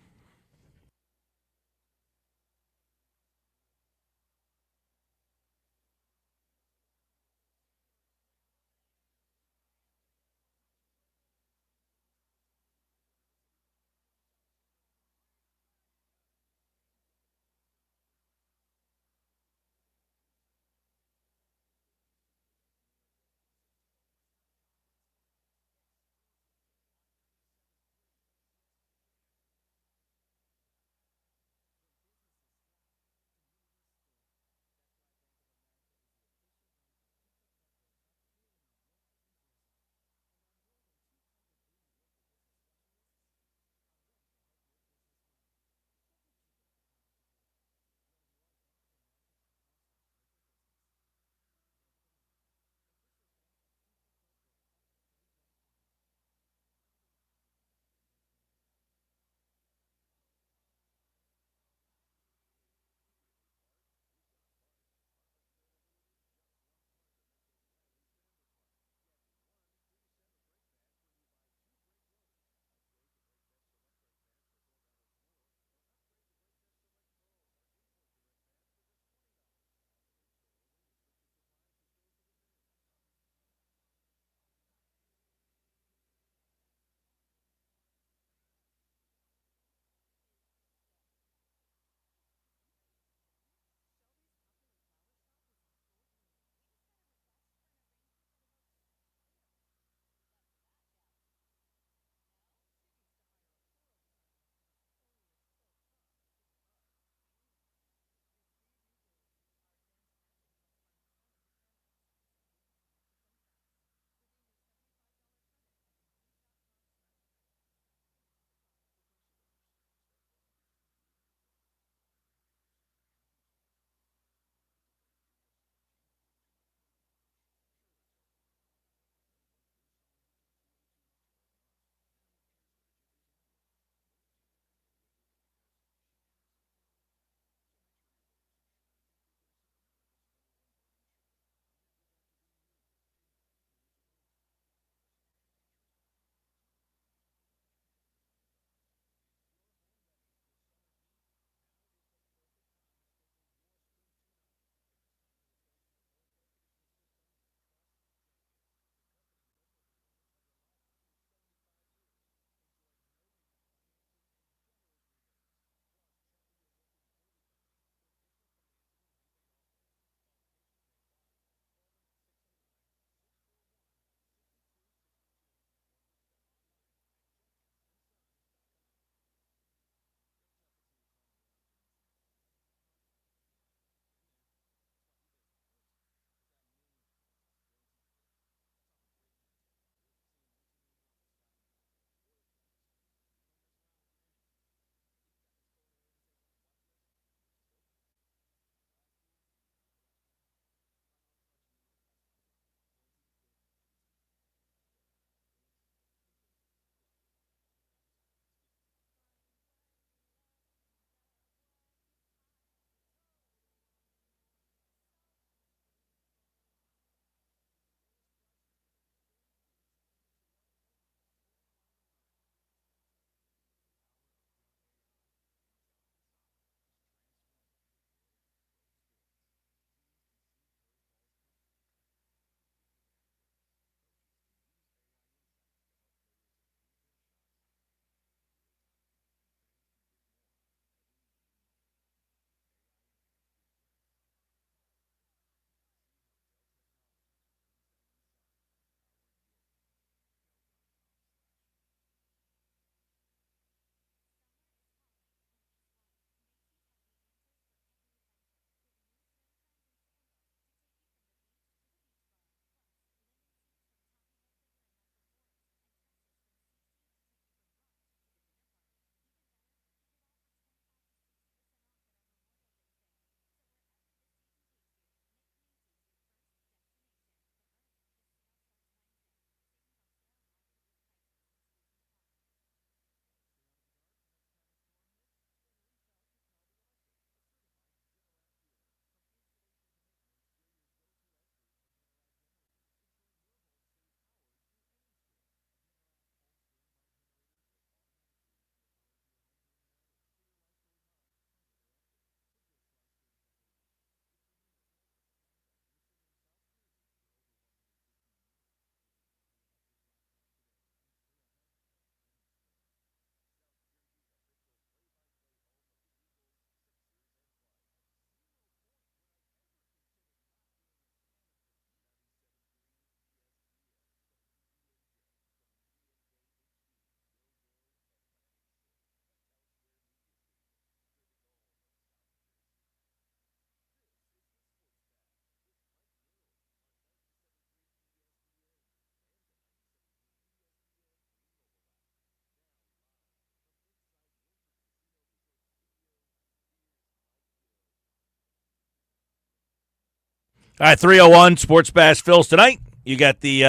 All right, 301 Sports Bash Phils tonight. You got the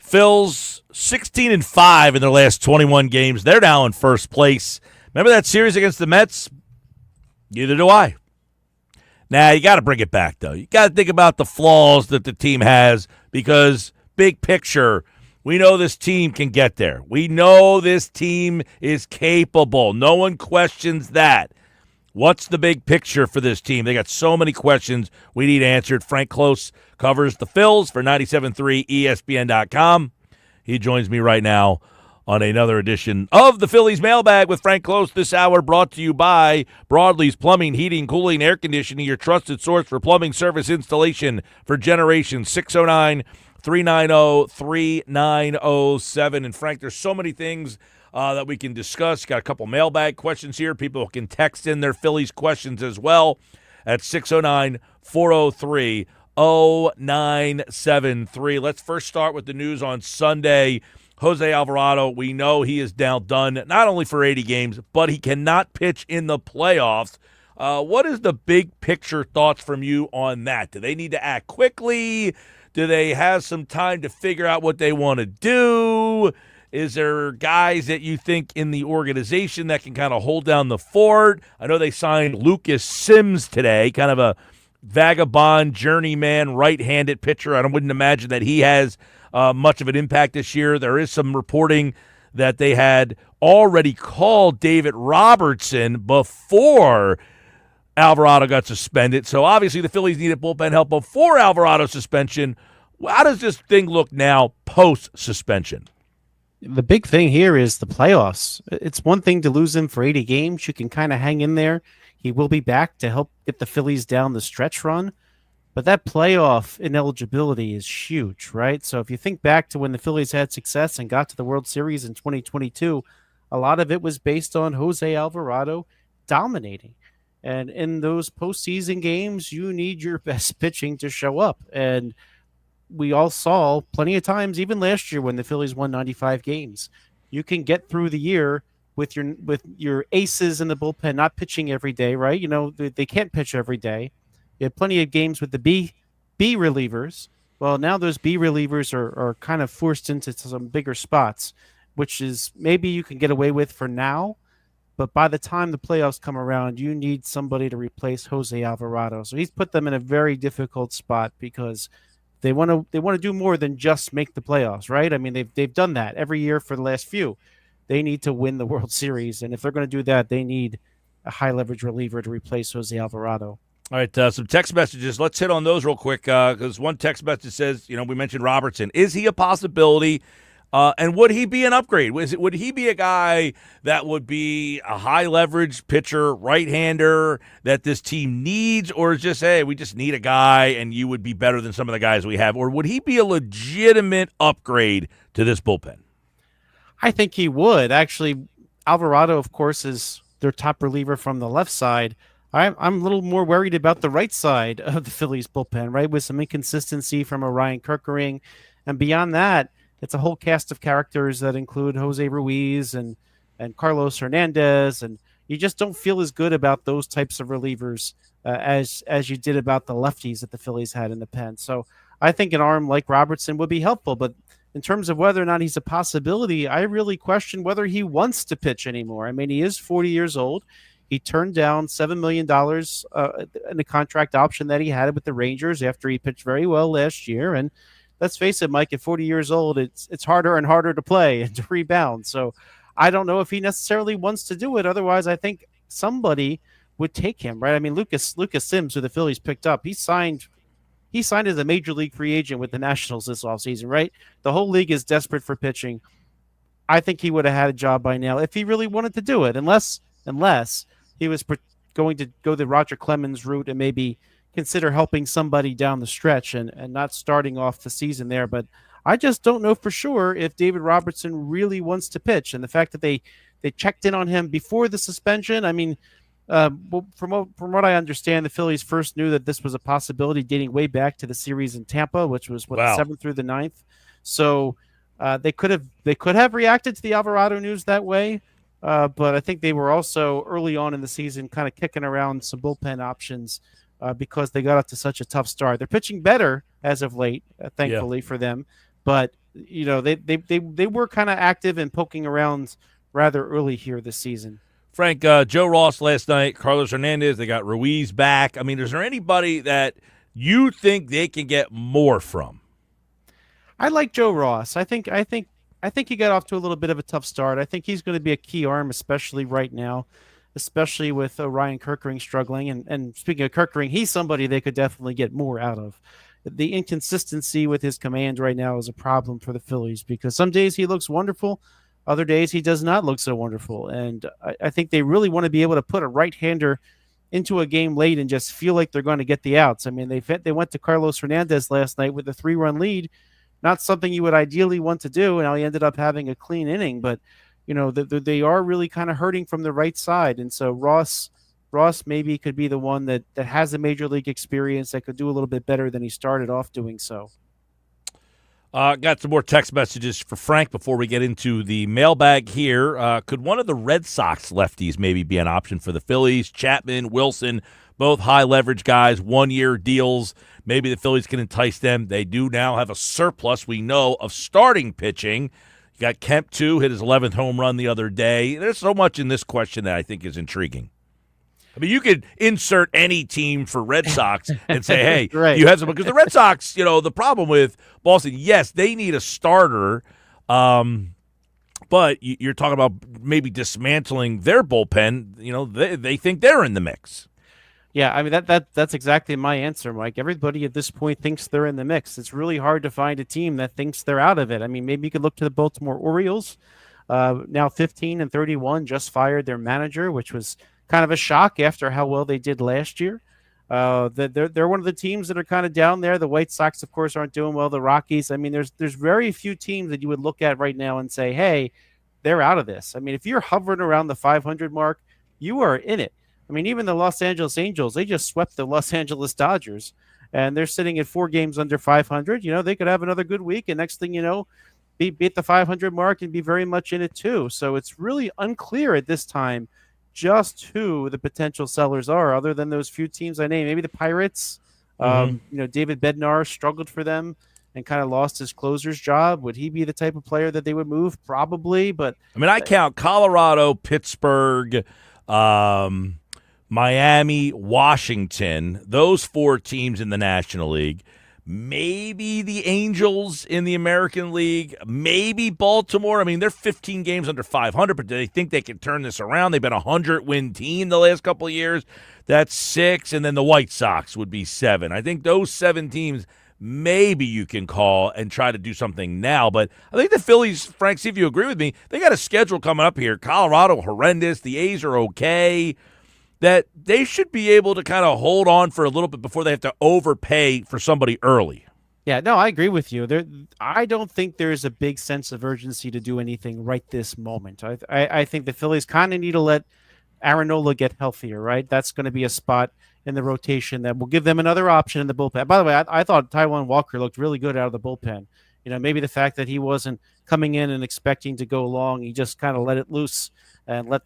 Phils 16-5 in their last 21 games. They're now in first place. Remember that series against the Mets? Neither do I. Now, you got to bring it back, though. You got to think about the flaws that the team has because big picture, we know this team can get there. We know this team is capable. No one questions that. What's the big picture for this team? They got so many questions we need answered. Frank Close covers the Phils for 97.3 ESPN.com. He joins me right now on another edition of the Phillies Mailbag with Frank Close. This hour brought to you by Broadley's Plumbing, Heating, Cooling, Air Conditioning, your trusted source for plumbing service installation for generations. 609-390-3907. And Frank, there's so many things that we can discuss. Got a couple mailbag questions here. People can text in their Phillies questions as well at 609-403-0973. Let's first start with the news on Sunday. Jose Alvarado, we know he is now done, not only for 80 games, but he cannot pitch in the playoffs. What is the big picture thoughts from you on that? Do they need to act quickly? Do they have some time to figure out what they want to do? Is there guys that you think in the organization that can kind of hold down the fort? I know they signed Lucas Sims today, kind of a vagabond, journeyman, right-handed pitcher. I wouldn't imagine that he has much of an impact this year. There is some reporting that they had already called David Robertson before Alvarado got suspended. So obviously the Phillies needed bullpen help before Alvarado's suspension. How does this thing look now post-suspension? The big thing here is the playoffs. It's one thing to lose him for 80 games. You can kind of hang in there. He will be back to help get the Phillies down the stretch run. But that playoff ineligibility is huge, right? So if you think back to when the Phillies had success and got to the World Series in 2022, a lot of it was based on Jose Alvarado dominating. And in those postseason games, you need your best pitching to show up. And we all saw plenty of times, even last year when the Phillies won 95 games, you can get through the year with your aces in the bullpen not pitching every day, right? You know, they can't pitch every day. You had plenty of games with the B relievers. Well, now those B relievers are kind of forced into some bigger spots, which is maybe you can get away with for now. But by the time the playoffs come around, you need somebody to replace Jose Alvarado. So he's put them in a very difficult spot because they want to do more than just make the playoffs, right? I mean, they've done that every year for the last few. They need to win the World Series, and if they're going to do that, they need a high leverage reliever to replace Jose Alvarado. All right, some text messages. Let's hit on those real quick because one text message says, we mentioned Robertson. Is he a possibility? And would he be an upgrade? Would he be a guy that would be a high leverage pitcher, right-hander that this team needs, or is just, hey, we just need a guy and you would be better than some of the guys we have? Or would he be a legitimate upgrade to this bullpen? I think he would. Actually, Alvarado, of course, is their top reliever from the left side. I'm a little more worried about the right side of the Phillies bullpen, right, with some inconsistency from Orion Kerkering. And beyond that, it's a whole cast of characters that include Jose Ruiz and Carlos Hernandez, and you just don't feel as good about those types of relievers as you did about the lefties that the Phillies had in the pen. So I think an arm like Robertson would be helpful, but in terms of whether or not he's a possibility, I really question whether he wants to pitch anymore. I mean, he is 40 years old. He turned down $7 million in a contract option that he had with the Rangers after he pitched very well last year. And let's face it, Mike, at 40 years old, it's harder and harder to play and to rebound. So I don't know if he necessarily wants to do it. Otherwise, I think somebody would take him, right? I mean, Lucas Sims, who the Phillies picked up, he signed as a major league free agent with the Nationals this offseason, right? The whole league is desperate for pitching. I think he would have had a job by now if he really wanted to do it, unless he was going to go the Roger Clemens route and maybe consider helping somebody down the stretch and not starting off the season there. But I just don't know for sure if David Robertson really wants to pitch. And the fact that they checked in on him before the suspension, I mean, from what I understand, the Phillies first knew that this was a possibility dating way back to the series in Tampa, which was the 7th through the 9th. So they could have reacted to the Alvarado news that way. But I think they were also early on in the season kind of kicking around some bullpen options because they got off to such a tough start. They're pitching better as of late, thankfully for them, but they were kind of active and poking around rather early here this season. Frank, Joe Ross last night, Carlos Hernandez, they got Ruiz back. I mean, is there anybody that you think they can get more from? I like Joe Ross. I think he got off to a little bit of a tough start. I think he's going to be a key arm, especially right now, especially with Ryan Kerkering struggling. And speaking of Kerkering, he's somebody they could definitely get more out of. The inconsistency with his command right now is a problem for the Phillies because some days he looks wonderful, other days he does not look so wonderful. And I think they really want to be able to put a right-hander into a game late and just feel like they're going to get the outs. I mean, they went to Carlos Hernandez last night with a 3-run lead, not something you would ideally want to do. Now he ended up having a clean inning, but they are really kind of hurting from the right side. And so Ross maybe could be the one that has a major league experience that could do a little bit better than he started off doing so. Got some more text messages for Frank before we get into the mailbag here. Could one of the Red Sox lefties maybe be an option for the Phillies? Chapman, Wilson, both high leverage guys, 1-year deals. Maybe the Phillies can entice them. They do now have a surplus, we know, of starting pitching. You got Kemp, too, hit his 11th home run the other day. There's so much in this question that I think is intriguing. I mean, you could insert any team for Red Sox and say, hey, right. You have some. Because the Red Sox, the problem with Boston, yes, they need a starter, but you're talking about maybe dismantling their bullpen. They think they're in the mix. Yeah, I mean, that's exactly my answer, Mike. Everybody at this point thinks they're in the mix. It's really hard to find a team that thinks they're out of it. I mean, maybe you could look to the Baltimore Orioles, now 15-31, just fired their manager, which was kind of a shock after how well they did last year. They're one of the teams that are kind of down there. The White Sox, of course, aren't doing well. The Rockies. I mean, there's very few teams that you would look at right now and say, hey, they're out of this. I mean, if you're hovering around the 500 mark, you are in it. I mean, even the Los Angeles Angels, they just swept the Los Angeles Dodgers, and they're sitting at 4 games under 500. They could have another good week, and next thing you know, beat the 500 mark and be very much in it too. So it's really unclear at this time just who the potential sellers are, other than those few teams I named. Maybe the Pirates. David Bednar struggled for them and kind of lost his closer's job. Would he be the type of player that they would move? Probably, but I mean, I count Colorado, Pittsburgh, Miami, Washington, those 4 teams in the National League. Maybe the Angels in the American League, maybe Baltimore. I mean, they're 15 games under 500, but do they think they can turn this around? They've been a 100-win team the last couple of years. That's 6, and then the White Sox would be 7. I think those 7 teams maybe you can call and try to do something now. But I think the Phillies, Frank, see if you agree with me, they got a schedule coming up here. Colorado, horrendous. The A's are okay. That they should be able to kind of hold on for a little bit before they have to overpay for somebody early. Yeah, no, I agree with you. I don't think there's a big sense of urgency to do anything right this moment. I think the Phillies kind of need to let Aaron Nola get healthier, right? That's going to be a spot in the rotation that will give them another option in the bullpen. By the way, I thought Taijuan Walker looked really good out of the bullpen. Maybe the fact that he wasn't coming in and expecting to go long, he just kind of let it loose and let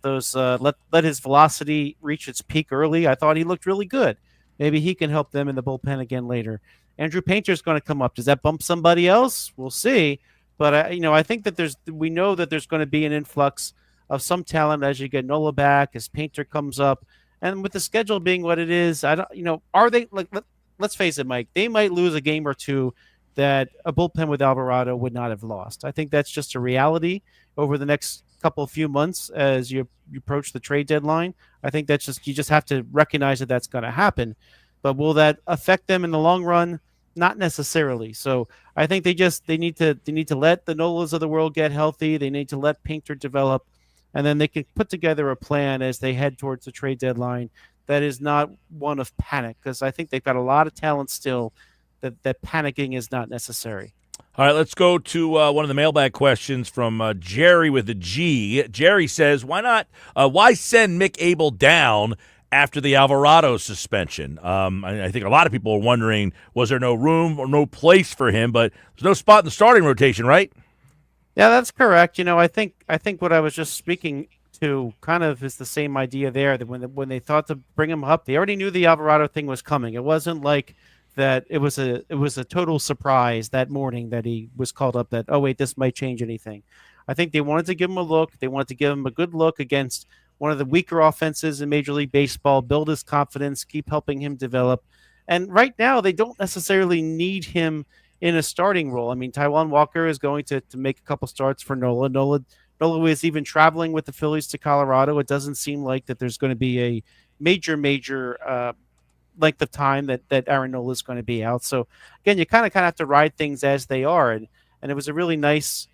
his velocity reach its peak early. I thought he looked really good. Maybe he can help them in the bullpen again later. Andrew Painter's going to come up. Does that bump somebody else? We'll see. But I think that we know that there's going to be an influx of some talent as you get Nola back, as Painter comes up, and with the schedule being what it is, are they like? Let's face it, Mike. They might lose a game or two that a bullpen with Alvarado would not have lost. I think that's just a reality over the next few months as you approach the trade deadline. I think you just have to recognize that that's going to happen. But will that affect them in the long run? Not necessarily. So I think they need to let the Nolas of the world get healthy. They need to let Painter develop, and then they can put together a plan as they head towards the trade deadline that is not one of panic, because I think they've got a lot of talent still that panicking is not necessary. All right, let's go to one of the mailbag questions from Jerry with a G. Jerry says, why send Mick Abel down after the Alvarado suspension? I think a lot of people are wondering, was there no room or no place for him? But there's no spot in the starting rotation, right? Yeah, that's correct. I think what I was just speaking too, kind of is the same idea there, that when they thought to bring him up, they already knew the Alvarado thing was coming. It wasn't like that it was a total surprise that morning that he was called up, that, oh wait, this might change anything. I think they wanted to give him a look. They wanted to give him a good look against one of the weaker offenses in Major League Baseball, build his confidence, keep helping him develop. And right now, they don't necessarily need him in a starting role. I mean, Taijuan Walker is going to make a couple starts for Nola. Nola is even traveling with the Phillies to Colorado. It doesn't seem like that there's going to be a major length of time that Aaron Nola is going to be out. So again, you kind of have to ride things as they are, and it was a really nice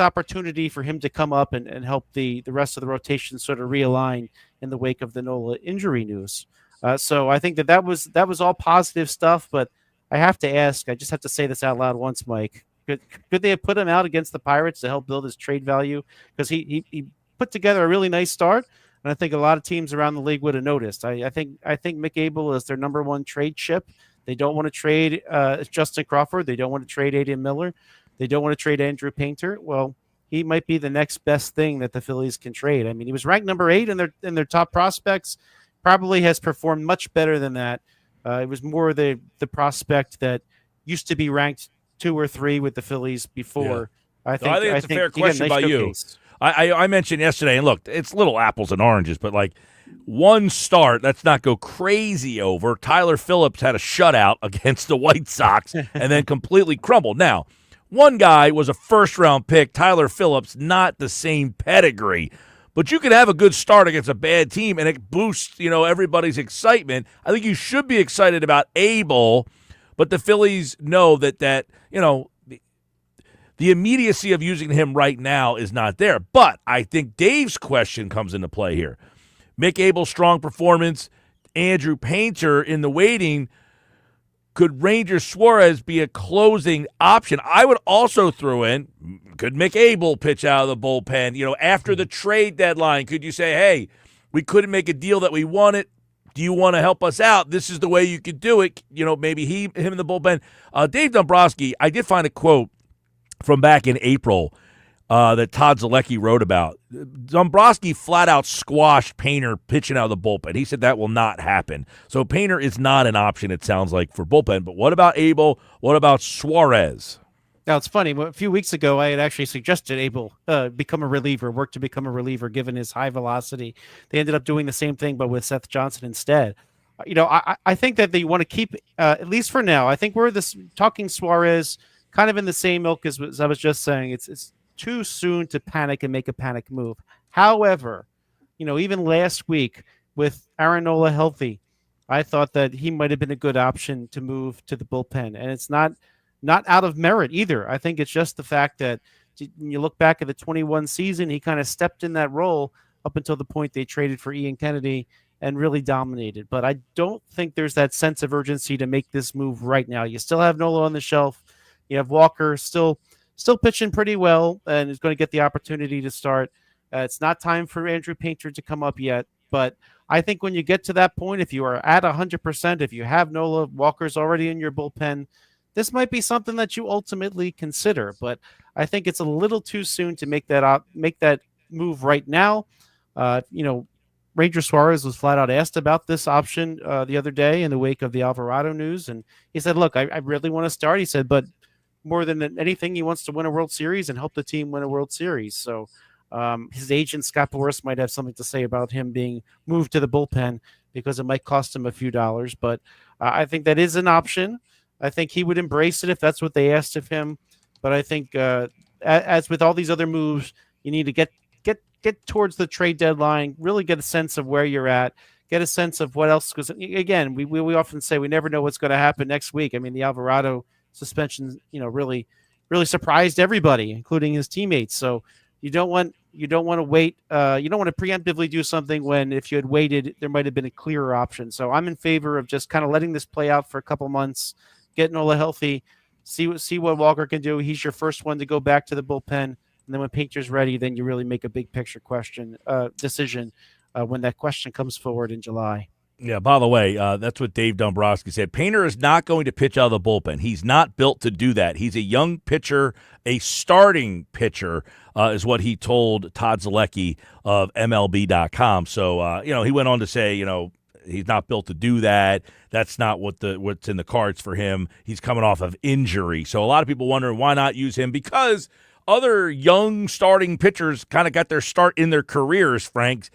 opportunity for him to come up and help the rest of the rotation sort of realign in the wake of the Nola injury news. So I think that was all positive stuff, but I have to ask, I just have to say this out loud once, Mike. Could they have put him out against the Pirates to help build his trade value? Because he put together a really nice start, and I think a lot of teams around the league would have noticed. I think Mick Abel is their number one trade chip. They don't want to trade Justin Crawford. They don't want to trade Adrian Miller. They don't want to trade Andrew Painter. Well, he might be the next best thing that the Phillies can trade. I mean, he was ranked number 8 in their top prospects. Probably has performed much better than that. It was more the prospect that used to be ranked 2 or 3 with the Phillies before. Yeah. I think it's a fair question by you. I mentioned yesterday, and look, it's little apples and oranges, but like one start, let's not go crazy over. Tyler Phillips had a shutout against the White Sox and then completely crumbled. Now, one guy was a first-round pick, Tyler Phillips, not the same pedigree. But you could have a good start against a bad team, and it boosts, everybody's excitement. I think you should be excited about Abel, but the Phillies know that the immediacy of using him right now is not there. But I think Dave's question comes into play here. Mick Abel's strong performance, Andrew Painter in the waiting. Could Ranger Suarez be a closing option? I would also throw in, could Mick Abel pitch out of the bullpen? After the trade deadline, could you say, hey, we couldn't make a deal that we wanted. Do you want to help us out? This is the way you could do it. Maybe him in the bullpen. Dave Dombrowski, I did find a quote from back in April that Todd Zalecki wrote about. Dombrowski flat out squashed Painter pitching out of the bullpen. He said that will not happen. So Painter is not an option, it sounds like, for bullpen. But what about Abel? What about Suarez? Now, it's funny. A few weeks ago, I had actually suggested Abel become a reliever, work to become a reliever, given his high velocity. They ended up doing the same thing, but with Seth Johnson instead. I think that they want to keep, at least for now, I think we're talking Suarez kind of in the same ilk as I was just saying. It's too soon to panic and make a panic move. However, even last week with Aaron Nola healthy, I thought that he might have been a good option to move to the bullpen. And it's not out of merit either. I think it's just the fact that when you look back at the 21 season, he kind of stepped in that role up until the point they traded for Ian Kennedy and really dominated. But I don't think there's that sense of urgency to make this move right now. You still have Nola on the shelf. You have Walker still pitching pretty well and is going to get the opportunity to start. It's not time for Andrew Painter to come up yet, but I think when you get to that point, if you are at 100%, if you have Nola, Walker's already in your bullpen, this might be something that you ultimately consider. But I think it's a little too soon to make that move right now. Ranger Suarez was flat out asked about this option the other day in the wake of the Alvarado news, and he said, "Look, I really want to start." He said, "But more than anything, he wants to win a World Series and help the team win a World Series." So his agent, Scott Boras, might have something to say about him being moved to the bullpen because it might cost him a few dollars. But I think that is an option. I think he would embrace it if that's what they asked of him. But I think as with all these other moves, you need to get towards the trade deadline, really get a sense of where you're at, get a sense of what else. Because, again, we often say we never know what's going to happen next week. I mean, the Alvarado suspension, really surprised everybody, including his teammates. So you don't want to wait. You don't want to preemptively do something when, if you had waited, there might have been a clearer option. So I'm in favor of just kind of letting this play out for a couple months, getting Nola healthy, see what Walker can do. He's your first one to go back to the bullpen, and then when Painter's ready, then you really make a big picture decision when that question comes forward in July. Yeah, by the way, that's what Dave Dombrowski said. Painter is not going to pitch out of the bullpen. He's not built to do that. He's a young pitcher, a starting pitcher, is what he told Todd Zalecki of MLB.com. So, he went on to say, he's not built to do that. That's not what's in the cards for him. He's coming off of injury. So a lot of people wondering why not use him, because other young starting pitchers kind of got their start in their careers, Frank,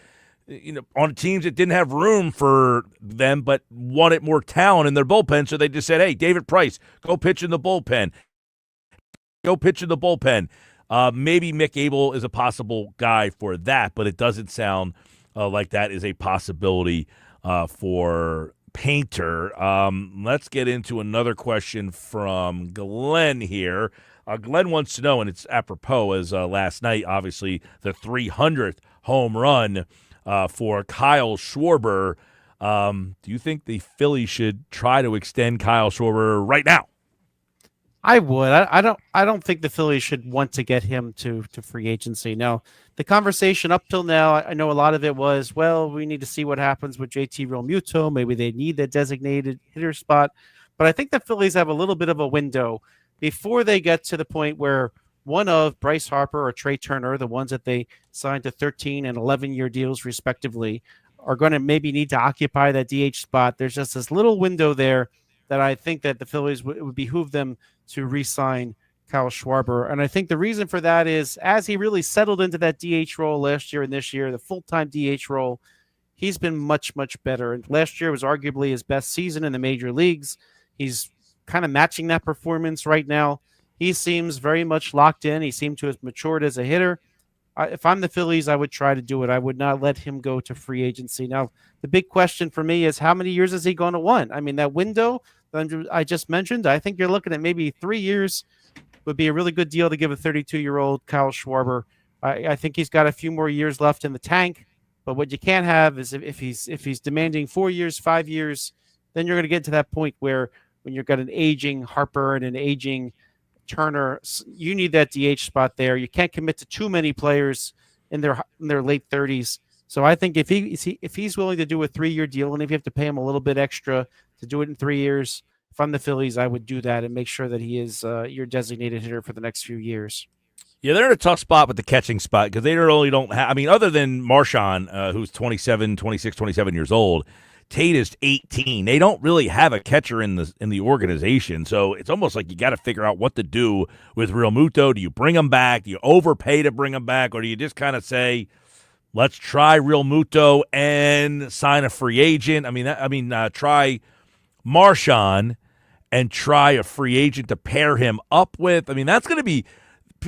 on teams that didn't have room for them but wanted more talent in their bullpen. So they just said, hey, David Price, go pitch in the bullpen. Maybe Mick Abel is a possible guy for that, but it doesn't sound like that is a possibility for Painter. Let's get into another question from Glenn here. Glenn wants to know, and it's apropos as last night, obviously, the 300th home run for Kyle Schwarber. Do you think the Phillies should try to extend Kyle Schwarber right now? I would. I don't think the Phillies should want to get him to free agency. No, the conversation up till now, I know a lot of it was, well, we need to see what happens with JT Realmuto. Maybe they need that designated hitter spot. But I think the Phillies have a little bit of a window before they get to the point where one of Bryce Harper or Trey Turner, the ones that they signed to 13 and 11-year deals respectively, are going to maybe need to occupy that DH spot. There's just this little window there that I think that the Phillies would behoove them to re-sign Kyle Schwarber. And I think the reason for that is, as he really settled into that DH role last year and this year, the full-time DH role, he's been much, much better. And last year was arguably his best season in the major leagues. He's kind of matching that performance right now. He seems very much locked in. He seemed to have matured as a hitter. If I'm the Phillies, I would try to do it. I would not let him go to free agency. Now, the big question for me is, how many years is he going to want? I mean, that window that I just mentioned, I think you're looking at maybe 3 years would be a really good deal to give a 32-year-old Kyle Schwarber. I think he's got a few more years left in the tank. But what you can't have is if he's demanding 4 years, 5 years, then you're going to get to that point where when you've got an aging Harper and an aging Turner, you need that DH spot there. You can't commit to too many players in their late 30s. So I think if he's willing to do a 3-year deal, and if you have to pay him a little bit extra to do it in 3 years, if I'm the Phillies, I would do that and make sure that he is your designated hitter for the next few years. Yeah, they're in a tough spot with the catching spot because they really don't have – I mean, other than Marchand, who's 27 years old, Tate is 18. They don't really have a catcher in the organization, so it's almost like you got to figure out what to do with Realmuto. Do you bring him back? Do you overpay to bring him back, or do you just kind of say, let's try Realmuto and sign a free agent? Try Marchand and try a free agent to pair him up with. I mean, that's going to be.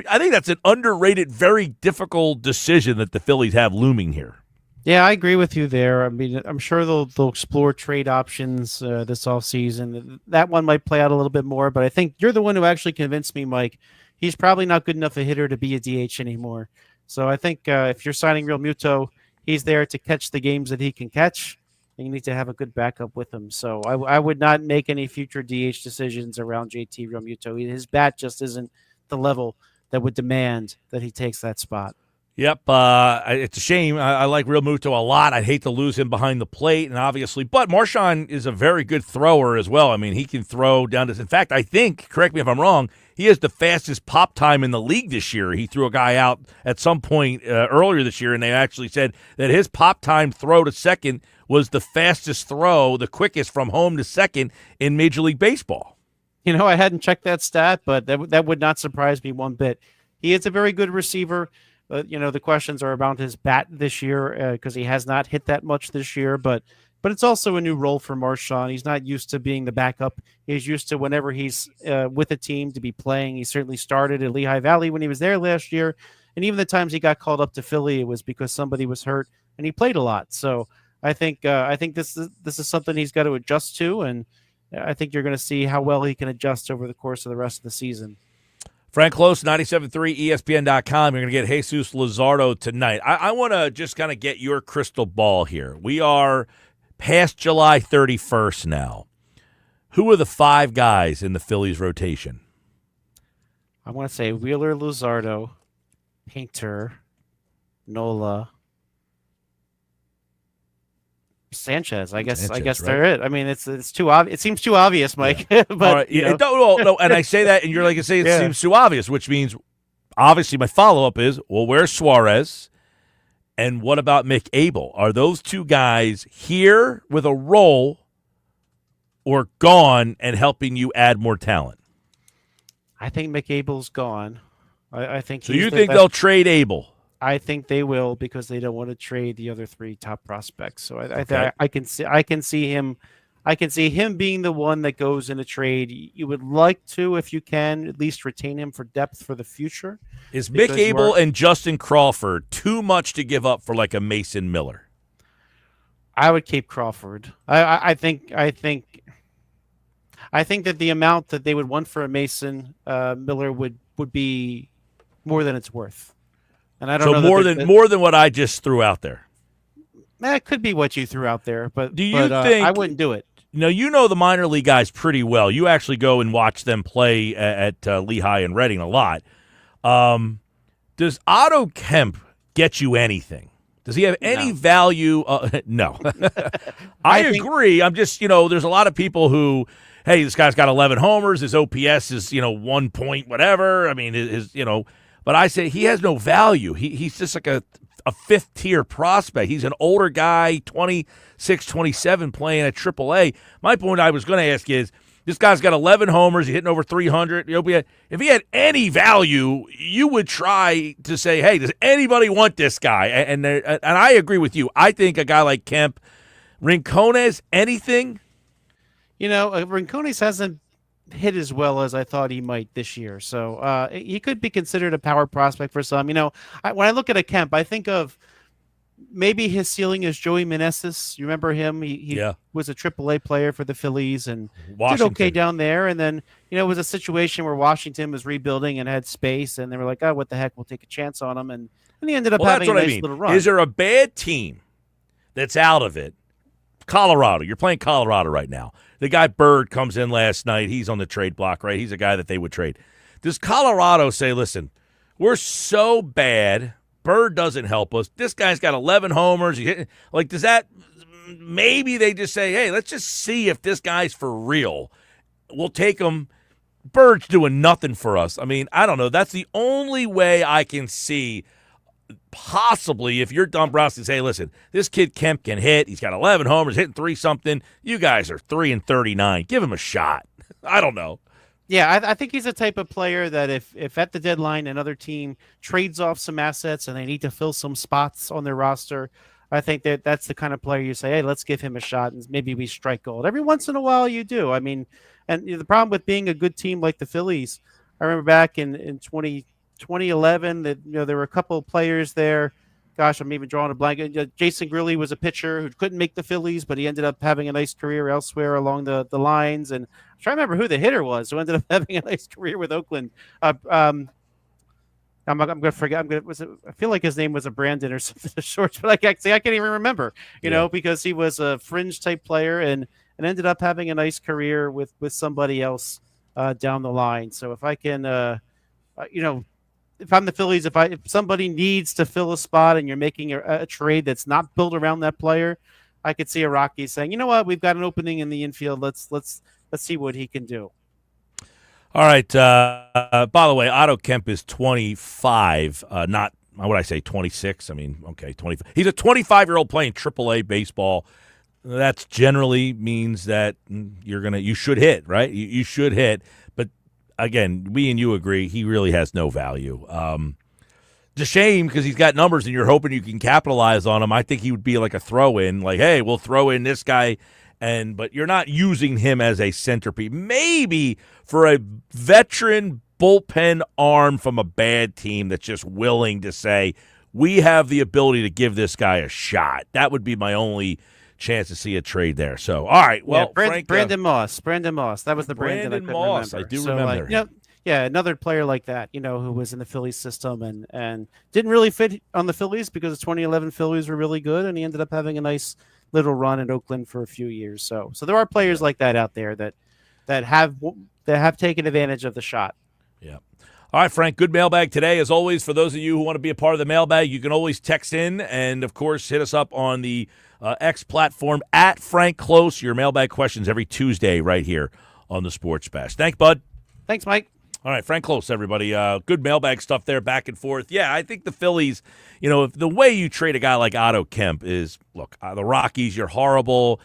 I think that's an underrated, very difficult decision that the Phillies have looming here. Yeah, I agree with you there. I mean, I'm sure they'll explore trade options this offseason. That one might play out a little bit more, but I think you're the one who actually convinced me, Mike. He's probably not good enough a hitter to be a DH anymore. So I think if you're signing Realmuto, he's there to catch the games that he can catch, and you need to have a good backup with him. So I would not make any future DH decisions around JT Realmuto. His bat just isn't the level that would demand that he takes that spot. Yep, it's a shame. I like Realmuto a lot. I'd hate to lose him behind the plate, and obviously, but Marchand is a very good thrower as well. I mean, he can throw down to. In fact, I think, correct me if I'm wrong, he has the fastest pop time in the league this year. He threw a guy out at some point earlier this year, and they actually said that his pop time throw to second was the fastest throw, the quickest from home to second in Major League Baseball. You know, I hadn't checked that stat, but that would not surprise me one bit. He is a very good receiver. The questions are about his bat this year because he has not hit that much this year. But it's also a new role for Marchand. He's not used to being the backup. He's used to whenever he's with a team to be playing. He certainly started at Lehigh Valley when he was there last year. And even the times he got called up to Philly, it was because somebody was hurt and he played a lot. So I think this is something he's got to adjust to. And I think you're going to see how well he can adjust over the course of the rest of the season. Frank Close, 97.3 ESPN.com. You're going to get Jesus Luzardo tonight. I want to just kind of get your crystal ball here. We are past July 31st now. Who are the 5 guys in the Phillies rotation? I want to say Wheeler, Luzardo, Painter, Nola, Sanchez. I guess Sanchez, they're it. I mean, it's too obvious. It seems too obvious, Mike. Yeah. But All right. No, and I say that, and you're like, I say it seems too obvious, which means obviously my follow-up is, well, where's Suarez? And what about Mick Abel? Are those two guys here with a role or gone and helping you add more talent? I think McAble's gone. I think. So you think they'll trade Abel? I think they will because they don't want to trade the other three top prospects. So Okay. I can see him being the one that goes in a trade. You would like to, if you can, at least retain him for depth for the future. Is Mick Abel and Justin Crawford too much to give up for like a Mason Miller? I would keep Crawford. I think that the amount that they would want for a Mason Miller would be more than it's worth. And I don't know more than what I just threw out there. That could be what you threw out there, but do you think I wouldn't do it? No, you know the minor league guys pretty well. You actually go and watch them play at Lehigh and Reading a lot. Does Otto Kemp get you anything? Does he have any value? No. I agree. I'm just, there's a lot of people who, hey, this guy's got 11 homers. His OPS is, 1 point whatever. I mean, but I say he has no value. He's just like a fifth-tier prospect. He's an older guy, 26, 27, playing at AAA. My point I was going to ask is, this guy's got 11 homers. He's hitting over 300. If he had any value, you would try to say, hey, does anybody want this guy? And I agree with you. I think a guy like Kemp, Rincones, anything? Rincones hasn't hit as well as I thought he might this year. So he could be considered a power prospect for some. When I look at a Kemp, I think of maybe his ceiling is Joey Meneses. You remember him? He was a AAA player for the Phillies and did okay down there. And then, it was a situation where Washington was rebuilding and had space, and they were like, oh, what the heck, we'll take a chance on him. And he ended up having a nice little run. Is there a bad team that's out of it? Colorado. You're playing Colorado right now. The guy Bird comes in last night. He's on the trade block, right? He's a guy that they would trade. Does Colorado say, listen, we're so bad, Bird doesn't help us. This guy's got 11 homers. Does that – maybe they just say, hey, let's just see if this guy's for real. We'll take him. Bird's doing nothing for us. I mean, I don't know. That's the only way I can see possibly if you're Dombrowski, say, listen, this kid Kemp can hit. He's got 11 homers, hitting 3-something. You guys are 3-39. Give him a shot. I don't know. Yeah, I think he's a type of player that if at the deadline another team trades off some assets and they need to fill some spots on their roster, I think that's the kind of player you say, hey, let's give him a shot and maybe we strike gold. Every once in a while you do. I mean, and the problem with being a good team like the Phillies, I remember back in 2011 that there were a couple of players there. Gosh, I'm even drawing a blank. Jason Grilli was a pitcher who couldn't make the Phillies, but he ended up having a nice career elsewhere along the lines. And I'm trying to remember who the hitter was who ended up having a nice career with Oakland. I'm going to forget. I feel like his name was a Brandon or something of sorts, but I can't even remember. Because he was a fringe type player and ended up having a nice career with somebody else down the line. So if I can, if I'm the Phillies, if somebody needs to fill a spot and you're making a trade that's not built around that player, I could see a Rockies saying, you know what, we've got an opening in the infield. Let's see what he can do. All right. By the way, Otto Kemp is 25, not, what would I say, 26? I mean, okay, 25. He's a 25-year-old playing AAA baseball. That generally means that you should hit, right? You should hit. But again, we and you agree he really has no value. It's a shame because he's got numbers and you're hoping you can capitalize on him. I think he would be like a throw-in, like, hey, we'll throw in this guy. But you're not using him as a centerpiece. Maybe for a veteran bullpen arm from a bad team that's just willing to say, we have the ability to give this guy a shot. That would be my only chance to see a trade there. So, all right. Well, Frank, Brandon Moss. That was the Brandon Moss. Remember. I do remember. Another player like that, who was in the Phillies system and didn't really fit on the Phillies because the 2011 Phillies were really good, and he ended up having a nice little run in Oakland for a few years. So there are players like that out there that have taken advantage of the shot. Yeah. All right, Frank, good mailbag today. As always, for those of you who want to be a part of the mailbag, you can always text in and, of course, hit us up on the X platform at Frank Close. Your mailbag questions every Tuesday right here on the Sports Bash. Thanks, bud. Thanks, Mike. All right, Frank Close, everybody. Good mailbag stuff there, back and forth. Yeah, I think the Phillies, if the way you trade a guy like Otto Kemp is, look, the Rockies, you're horrible.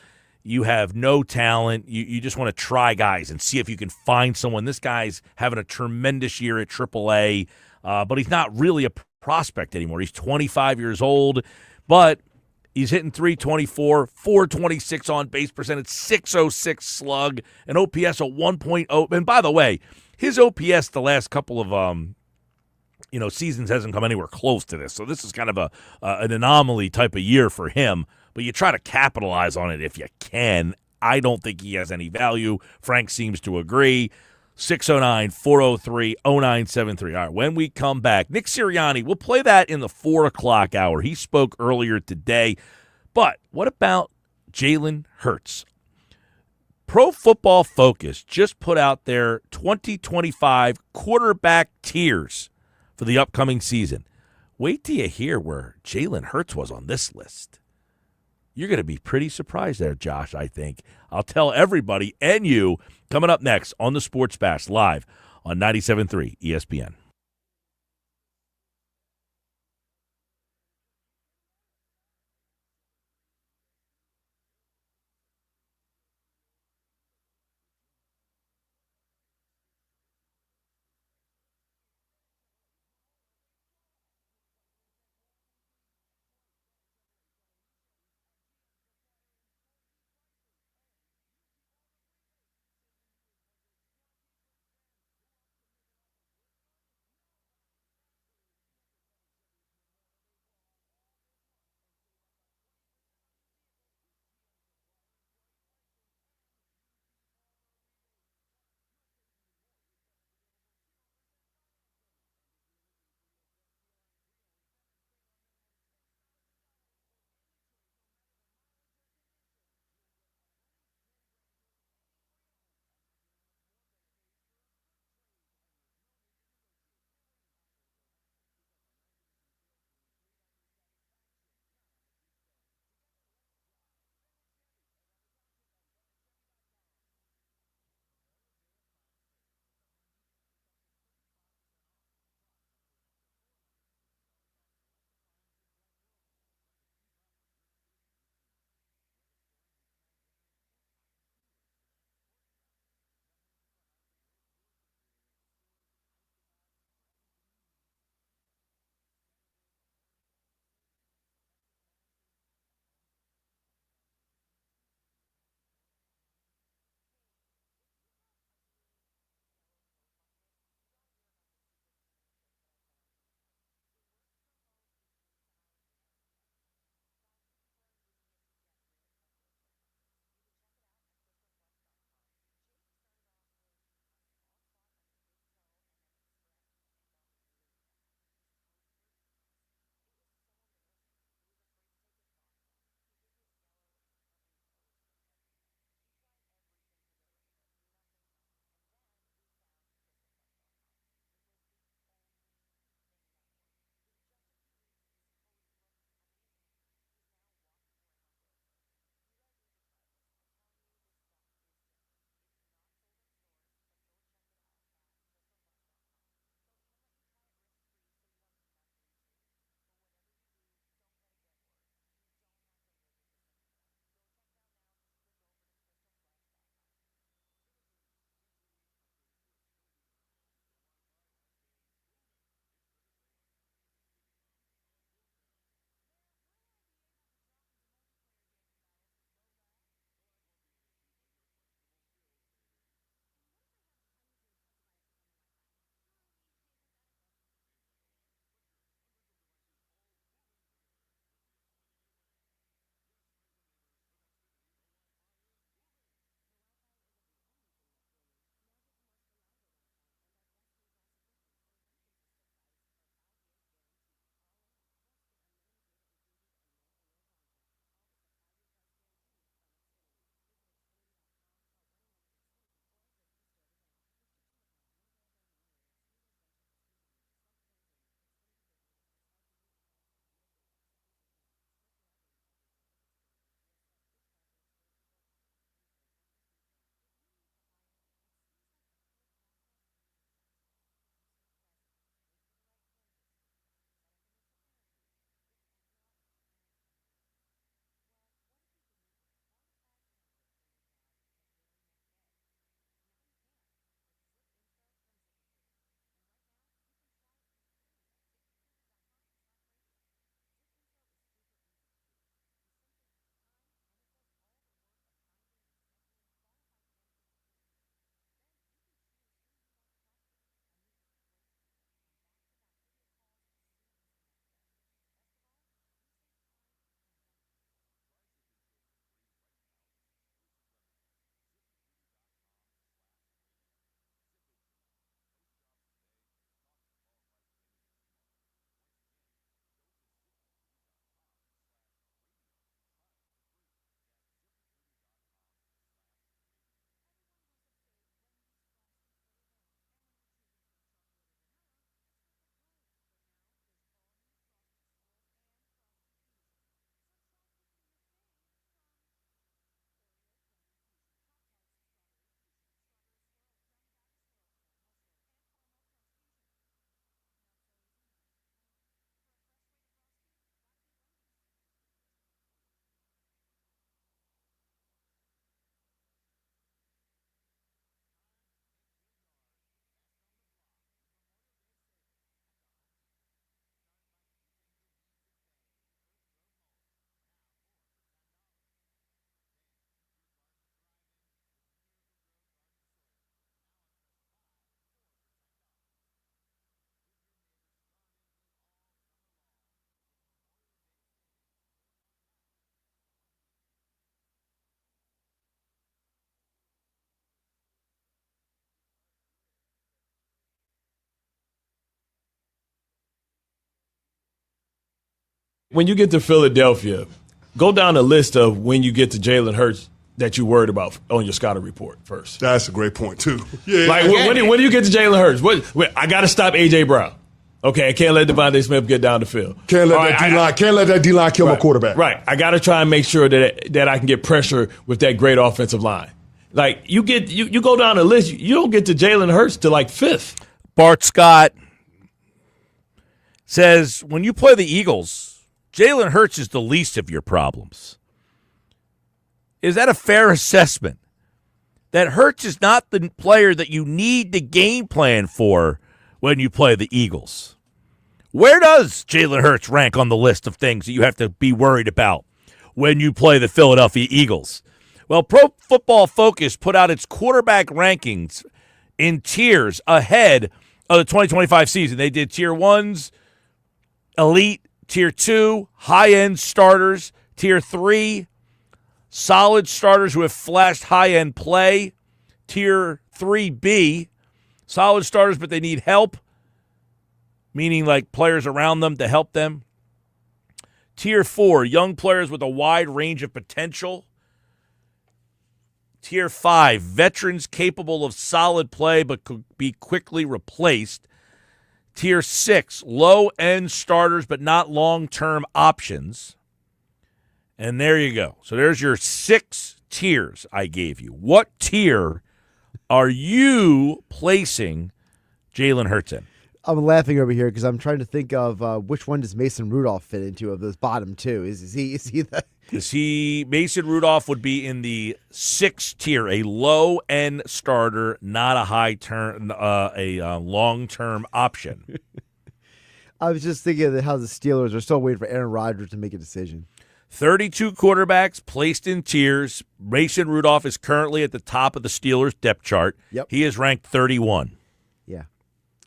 You have no talent. You just want to try guys and see if you can find someone. This guy's having a tremendous year at AAA, but he's not really a prospect anymore. He's 25 years old, but he's hitting 324, 426 on base percentage, 606 slug, an OPS of 1.0. And by the way, his OPS the last couple of seasons hasn't come anywhere close to this. So this is kind of an anomaly type of year for him. But you try to capitalize on it if you can. I don't think he has any value. Frank seems to agree. 609-403-0973. All right, when we come back, Nick Sirianni, we'll play that in the 4 o'clock hour. He spoke earlier today. But what about Jalen Hurts? Pro Football Focus just put out their 2025 quarterback tiers for the upcoming season. Wait till you hear where Jalen Hurts was on this list. You're going to be pretty surprised there, Josh, I think. I'll tell everybody and you coming up next on the Sports Bash live on 97.3 ESPN. When you get to Philadelphia, go down the list of when you get to Jalen Hurts that you worried about on your scouting report first. That's a great point, too. Yeah. Like, when do you get to Jalen Hurts? I got to stop A.J. Brown. Okay, I can't let Devontae Smith get down the field. Can't let that D-line kill my quarterback. Right. I got to try and make sure that I can get pressure with that great offensive line. Like, you go down the list, you don't get to Jalen Hurts to like 5th. Bart Scott says, when you play the Eagles, Jalen Hurts is the least of your problems. Is that a fair assessment? That Hurts is not the player that you need to game plan for when you play the Eagles. Where does Jalen Hurts rank on the list of things that you have to be worried about when you play the Philadelphia Eagles? Well, Pro Football Focus put out its quarterback rankings in tiers ahead of the 2025 season. They did Tier 1s, Elite, Tier 2, high-end starters, Tier 3, solid starters who have flashed high-end play, Tier 3B, solid starters but they need help, meaning like players around them to help them. Tier 4, young players with a wide range of potential. Tier 5, veterans capable of solid play but could be quickly replaced. Tier 6, low-end starters but not long-term options. And there you go. So there's your 6 tiers I gave you. What tier are you placing Jalen Hurts in? I'm laughing over here because I'm trying to think of which one does Mason Rudolph fit into of those bottom two. Is he Mason Rudolph would be in the 6th tier, a low-end starter, not a long-term option. I was just thinking of how the Steelers are still waiting for Aaron Rodgers to make a decision. 32 quarterbacks placed in tiers. Mason Rudolph is currently at the top of the Steelers depth chart. Yep. He is ranked 31. Yeah.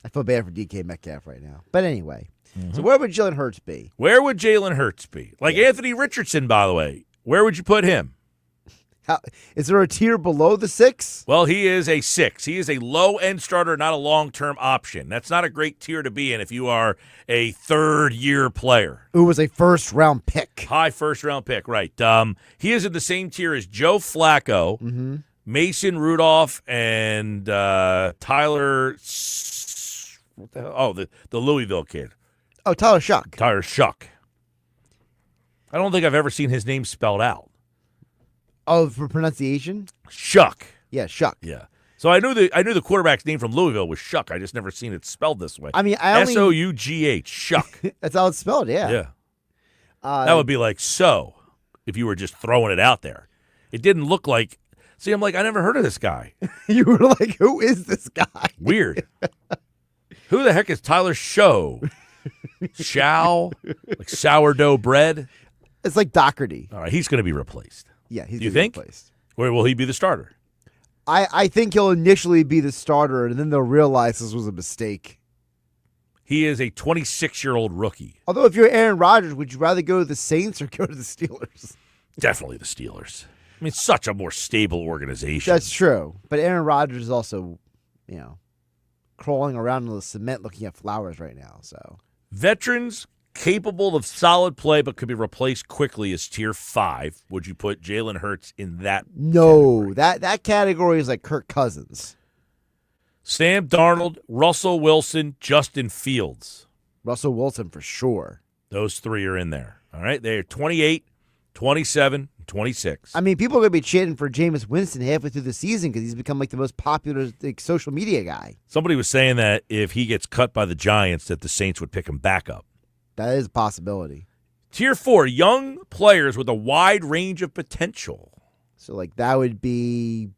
I feel bad for DK Metcalf right now. But anyway, so where would Jalen Hurts be? Where would Jalen Hurts be? Like Anthony Richardson, by the way. Where would you put him? Is there a tier below the 6? Well, he is a 6. He is a low-end starter, not a long-term option. That's not a great tier to be in if you are a third-year player. Who was a first-round pick. High first-round pick, right. He is in the same tier as Joe Flacco, Mason Rudolph, and Tyler – the Louisville kid. Oh, Tyler Shuck. Tyler Shuck. I don't think I've ever seen his name spelled out. Oh, for pronunciation? Shuck. Yeah, Shuck. Yeah. So I knew the quarterback's name from Louisville was Shuck. I just never seen it spelled this way. I mean, Sough, Shuck. That's how it's spelled, yeah. Yeah. That would be like so if you were just throwing it out there. It didn't look like. See, I'm like, I never heard of this guy. You were like, who is this guy? Weird. Who the heck is Tyler Show? Chow? Like sourdough bread? It's like Doherty. All right, he's going to be replaced. Yeah, he's Do you gonna be think? replaced. Where will he be the starter? I think he'll initially be the starter, and then they'll realize this was a mistake. He is a 26-year-old rookie. Although if you're Aaron Rodgers, would you rather go to the Saints or go to the Steelers? Definitely the Steelers. I mean, such a more stable organization. That's true. But Aaron Rodgers is also, crawling around in the cement looking at flowers right now. So Veterans capable of solid play but could be replaced quickly is tier 5. Would you put Jalen Hurts in that No, category? that category is like Kirk Cousins. Sam Darnold, Russell Wilson, Justin Fields. Russell Wilson for sure. Those 3 are in there. All right, they are 28, 27, and 26. I mean, people are going to be chanting for Jameis Winston halfway through the season because he's become like the most popular social media guy. Somebody was saying that if he gets cut by the Giants, that the Saints would pick him back up. That is a possibility. Tier 4, young players with a wide range of potential. So, like, that would be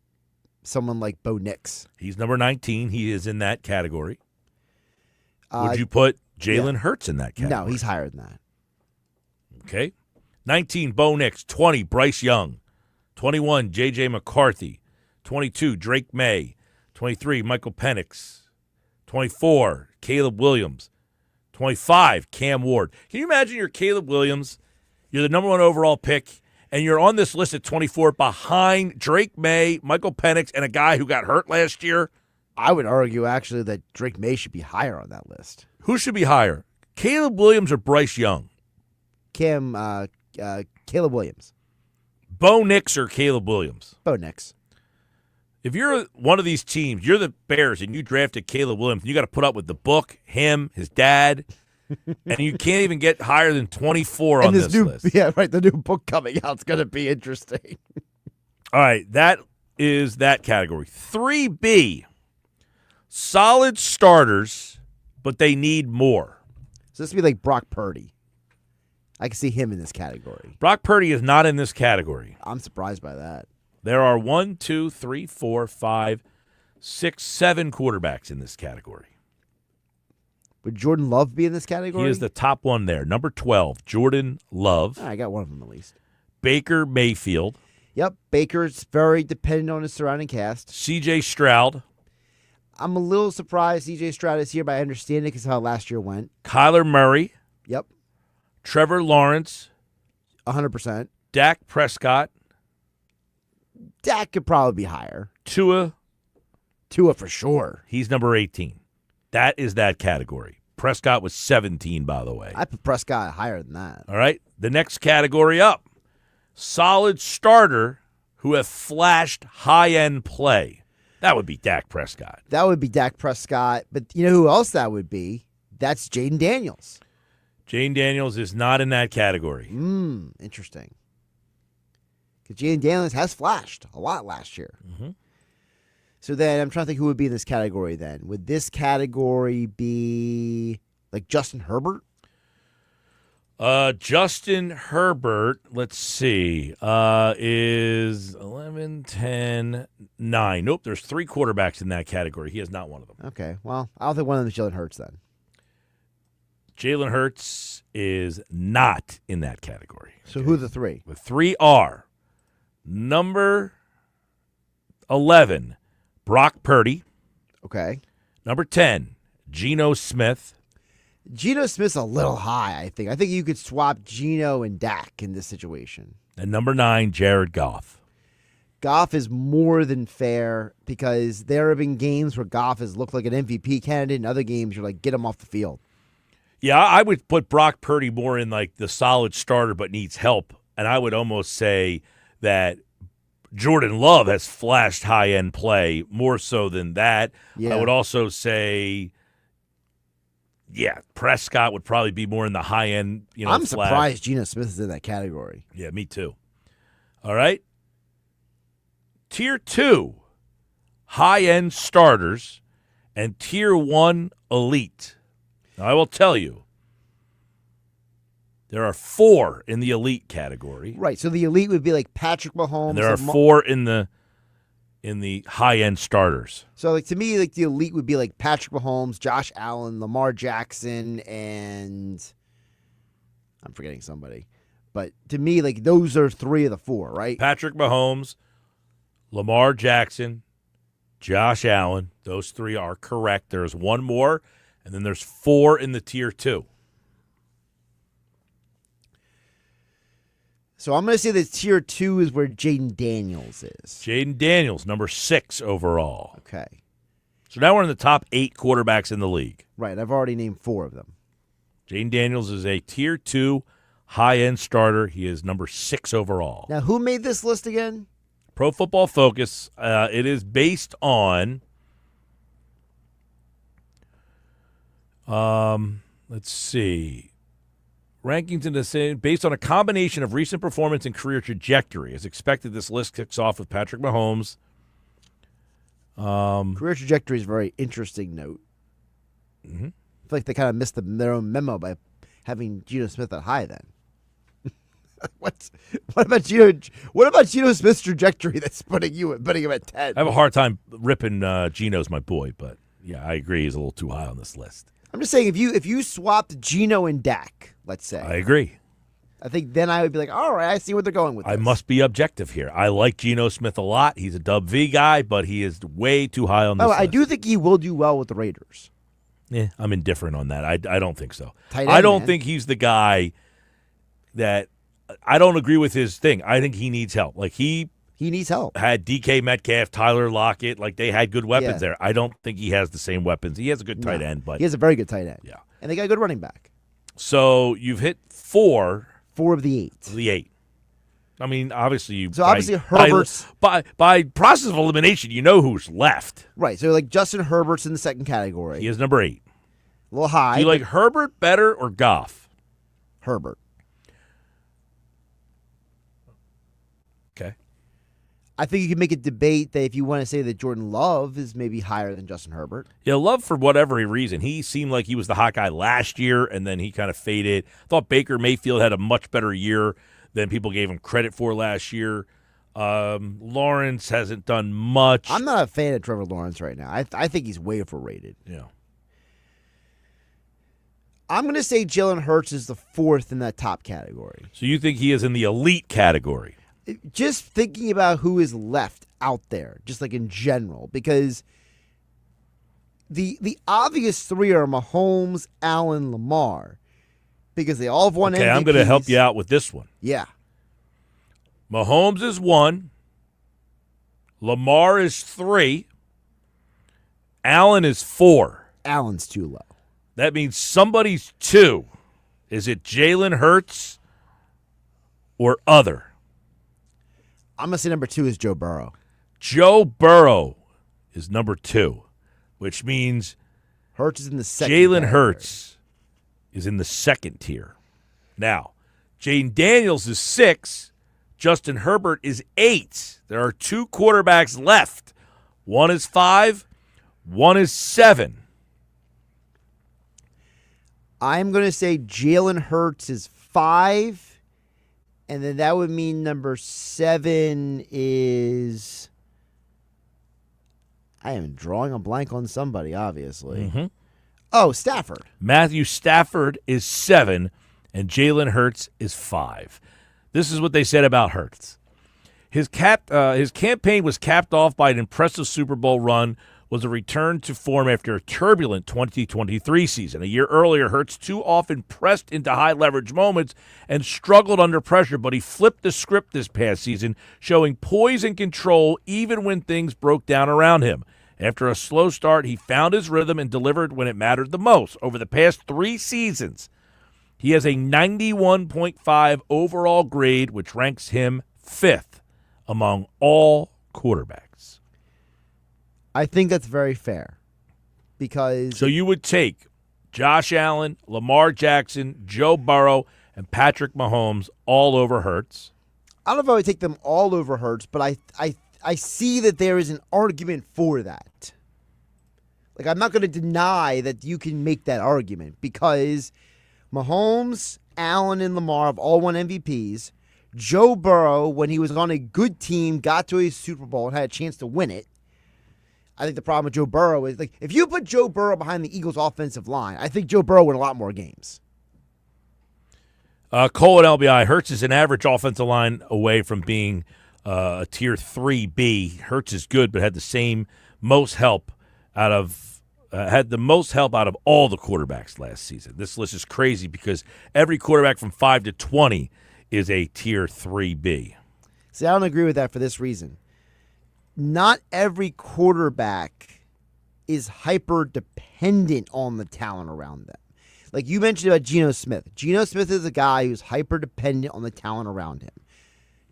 someone like Bo Nix. He's number 19. He is in that category. Would you put Jalen Hurts in that category? No, he's higher than that. Okay. 19, Bo Nix. 20, Bryce Young. 21, J.J. McCarthy. 22, Drake May. 23, Michael Penix. 24, Caleb Williams. 25, Cam Ward. Can you imagine you're Caleb Williams, you're the number 1 overall pick, and you're on this list at 24 behind Drake May, Michael Penix, and a guy who got hurt last year? I would argue, actually, that Drake May should be higher on that list. Who should be higher, Caleb Williams or Bryce Young? Caleb Williams. Bo Nix or Caleb Williams? Bo Nix. If you're one of these teams, you're the Bears, and you drafted Caleb Williams, and you got to put up with the book, him, his dad, and you can't even get higher than 24 on this list. Yeah, right. The new book coming out is going to be interesting. All right, that is that category. 3B, solid starters, but they need more. So this would be like Brock Purdy. I can see him in this category. Brock Purdy is not in this category. I'm surprised by that. There are 1, 2, 3, 4, 5, 6, 7 quarterbacks in this category. Would Jordan Love be in this category? He is the top one there. Number 12, Jordan Love. I got one of them at least. Baker Mayfield. Yep, Baker's very dependent on his surrounding cast. C.J. Stroud. I'm a little surprised C.J. Stroud is here, but I understand it because how last year went. Kyler Murray. Yep, Trevor Lawrence. 100%. Dak Prescott. Dak could probably be higher. Tua. Tua for sure. He's number 18. That is that category. Prescott was 17, by the way. I put Prescott higher than that. All right. The next category up. Solid starter who have flashed high-end play. That would be Dak Prescott. That would be Dak Prescott. But you know who else that would be? That's Jaden Daniels. Jaden Daniels is not in that category. Interesting. Because Jaden Daniels has flashed a lot last year. Mm-hmm. So then I'm trying to think who would be in this category then. Would this category be like Justin Herbert? Justin Herbert, let's see, is 11, 10, 9. Nope, there's 3 quarterbacks in that category. He is not one of them. Okay, well, I don't think one of them is Jalen Hurts then. Jalen Hurts is not in that category. So who are the 3? The 3 are number 11, Brock Purdy. Okay. Number 10, Geno Smith. Geno Smith's a little high, I think. I think you could swap Geno and Dak in this situation. And number 9, Jared Goff. Goff is more than fair because there have been games where Goff has looked like an MVP candidate, and other games you're like, get him off the field. Yeah, I would put Brock Purdy more in like the solid starter but needs help. And I would almost say that Jordan Love has flashed high-end play more so than that. Yeah. I would also say, yeah, Prescott would probably be more in the high-end, I'm flash. surprised Geno Smith is in that category. Yeah, me too. All right. Tier 2, high-end starters, and Tier 1, elite. Now, I will tell you, there are 4 in the elite category. Right, so the elite would be like Patrick Mahomes. And there are 4 in the high-end starters. So, like to me, like the elite would be like Patrick Mahomes, Josh Allen, Lamar Jackson, and I'm forgetting somebody. But to me, like those are 3 of the 4, right? Patrick Mahomes, Lamar Jackson, Josh Allen. Those 3 are correct. There's 1 more, and then there's 4 in the Tier 2. So I'm going to say that Tier 2 is where Jaden Daniels is. Jaden Daniels, number 6 overall. Okay. So now we're in the top 8 quarterbacks in the league. Right, I've already named 4 of them. Jaden Daniels is a Tier 2 high-end starter. He is number 6 overall. Now, who made this list again? Pro Football Focus. It is based on, let's see, rankings in the same, based on a combination of recent performance and career trajectory. As expected, this list kicks off with Patrick Mahomes. Career trajectory is a very interesting note. Mm-hmm. I feel like they kind of missed their own memo by having Geno Smith that high then. What about Geno Smith's trajectory that's putting him at 10? I have a hard time ripping Geno's my boy, but yeah, I agree he's a little too high on this list. I'm just saying if you swapped Geno and Dak, let's say. I agree. I think then I would be like, all right, I see where they're going with this. I must be objective here. I like Geno Smith a lot. He's a Dub V guy, but he is way too high on this list. I do think he will do well with the Raiders. Yeah, I'm indifferent on that. I don't think so. Tight end, I don't man. think he's the guy that – I don't agree with his thing. I think he needs help. Like he needs help. had DK Metcalf, Tyler Lockett. Like they had good weapons Yeah. there. I don't think he has the same weapons. He has a good tight end, but He has a very good tight end. yeah. And they got a good running back. So you've hit 4, 4 of the 8. The 8. I mean, obviously, Herbert's by process of elimination, you know who's left. right. So like Justin Herbert's in the second category. He is number 8. A little high. Do you like Herbert better or Goff? Herbert? Okay. I think you can make a debate that if you want to say that Jordan Love is maybe higher than Justin Herbert. Yeah, Love, for whatever reason, he seemed like he was the hot guy last year, and then he kind of faded. Thought Baker Mayfield had a much better year than people gave him credit for last year. Lawrence hasn't done much. I'm not a fan of Trevor Lawrence right now. I think he's way overrated. Yeah. I'm going to say Jalen Hurts is the 4th in that top category. So you think he is in the elite category? Just thinking about who is left out there, just like in general, because the obvious 3 are Mahomes, Allen, Lamar, because they all have won Okay, MVPs. I'm going to help you out with this one. Yeah. Mahomes is 1. Lamar is 3. Allen is 4. Allen's too low. That means somebody's 2. Is it Jalen Hurts or other? I'm going to say number 2 is Joe Burrow. Joe Burrow is number 2, which means Hurts is in the second Jalen category. Hurts is in the second tier. Now, Jaden Daniels is 6. Justin Herbert is 8. There are 2 quarterbacks left. One is 5. One is 7. I'm going to say Jalen Hurts is 5, and then that would mean number 7 is... I am drawing a blank on somebody, obviously. Mm-hmm. Oh, Stafford. Matthew Stafford is 7, and Jalen Hurts is 5. This is what they said about Hurts. His campaign was capped off by an impressive Super Bowl run, was a return to form after a turbulent 2023 season. A year earlier, Hurts too often pressed into high-leverage moments and struggled under pressure, but he flipped the script this past season, showing poise and control even when things broke down around him. After a slow start, he found his rhythm and delivered when it mattered the most. Over the past 3 seasons, he has a 91.5 overall grade, which ranks him 5th among all quarterbacks. I think that's very fair because... So you would take Josh Allen, Lamar Jackson, Joe Burrow, and Patrick Mahomes all over Hurts. I don't know if I would take them all over Hurts, but I see that there is an argument for that. Like, I'm not going to deny that you can make that argument because Mahomes, Allen, and Lamar have all won MVPs. Joe Burrow, when he was on a good team, got to a Super Bowl and had a chance to win it. I think the problem with Joe Burrow is, like, if you put Joe Burrow behind the Eagles' offensive line, I think Joe Burrow would win a lot more games. Cole and LBI, Hurts is an average offensive line away from being a tier 3B. Hurts is good, but had the most help out of all the quarterbacks last season. This list is crazy because every quarterback from 5 to 20 is a tier 3B. See, I don't agree with that for this reason. Not every quarterback is hyper-dependent on the talent around them. Like you mentioned about Geno Smith. Geno Smith is a guy who's hyper-dependent on the talent around him.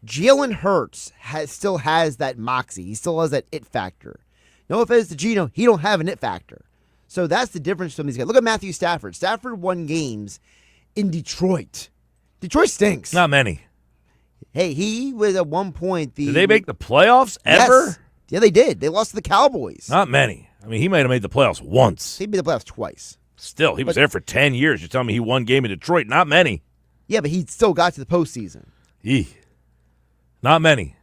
Jalen Hurts still has that moxie. He still has that it factor. No offense to Geno, he don't have an it factor. So that's the difference from these guys. Look at Matthew Stafford. Stafford won games in Detroit. Detroit stinks. Not many. Hey, he was at one point Did they make the playoffs ever? Yes. Yeah, they did. They lost to the Cowboys. Not many. I mean, he might have made the playoffs once. They made the playoffs twice. Still, he was there for 10 years. You're telling me he won game in Detroit? Not many. Yeah, but he still got to the postseason. Not many.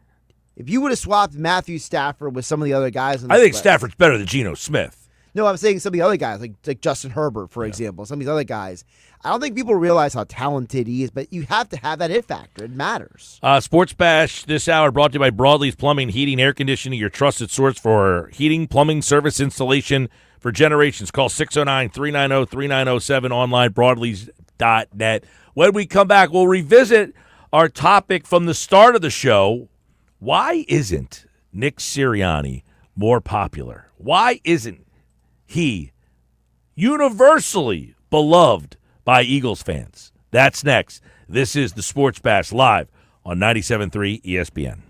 If you would have swapped Matthew Stafford with some of the other guys, I think Stafford's better than Geno Smith. No, I'm saying some of the other guys, like Justin Herbert, for example, some of these other guys. I don't think people realize how talented he is, but you have to have that it factor. It matters. Sports Bash this hour brought to you by Broadleaf Plumbing, Heating, Air Conditioning, your trusted source for heating, plumbing, service installation for generations. Call 609-390-3907, online, broadleaf.net. When we come back, we'll revisit our topic from the start of the show. Why isn't Nick Sirianni more popular? Why isn't he universally beloved by Eagles fans? That's next. This is the Sports Bash live on 97.3 ESPN.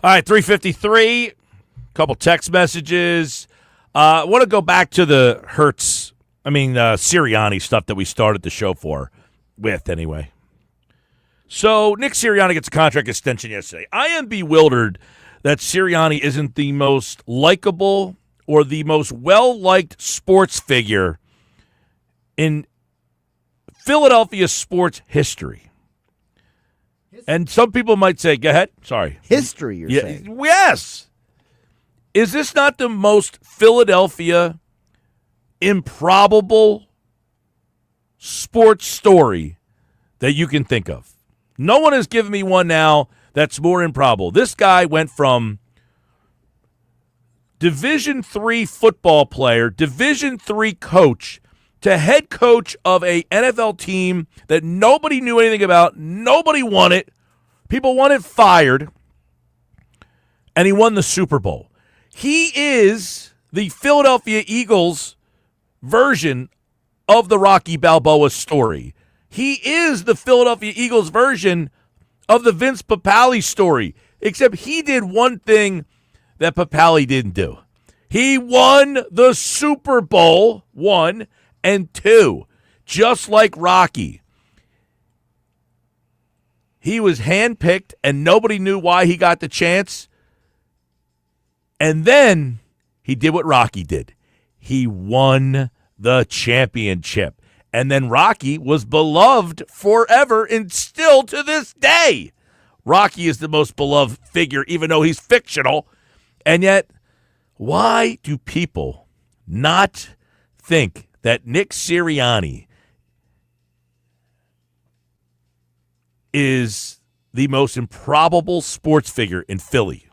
All right, 3:53. Couple text messages. I want to go back to the Sirianni stuff that we started the show with anyway. So Nick Sirianni gets a contract extension yesterday. I am bewildered that Sirianni isn't the most likable or the most well-liked sports figure in Philadelphia sports history. And some people might say, go ahead. Sorry. History, you're saying? Yes. Is this not the most Philadelphia improbable sports story that you can think of? No one has given me one now that's more improbable. This guy went from Division III football player, Division III coach, to head coach of a NFL team that nobody knew anything about, nobody won it, people wanted fired, and he won the Super Bowl. He is the Philadelphia Eagles version of the Rocky Balboa story. He is the Philadelphia Eagles version of the Vince Papale story, except he did one thing that Papale didn't do. He won the Super Bowl, 1 and 2, just like Rocky. He was handpicked, and nobody knew why he got the chance. And then he did what Rocky did. He won the championship. And then Rocky was beloved forever and still to this day. Rocky is the most beloved figure, even though he's fictional. And yet, why do people not think that Nick Sirianni is the most improbable sports figure in Philly?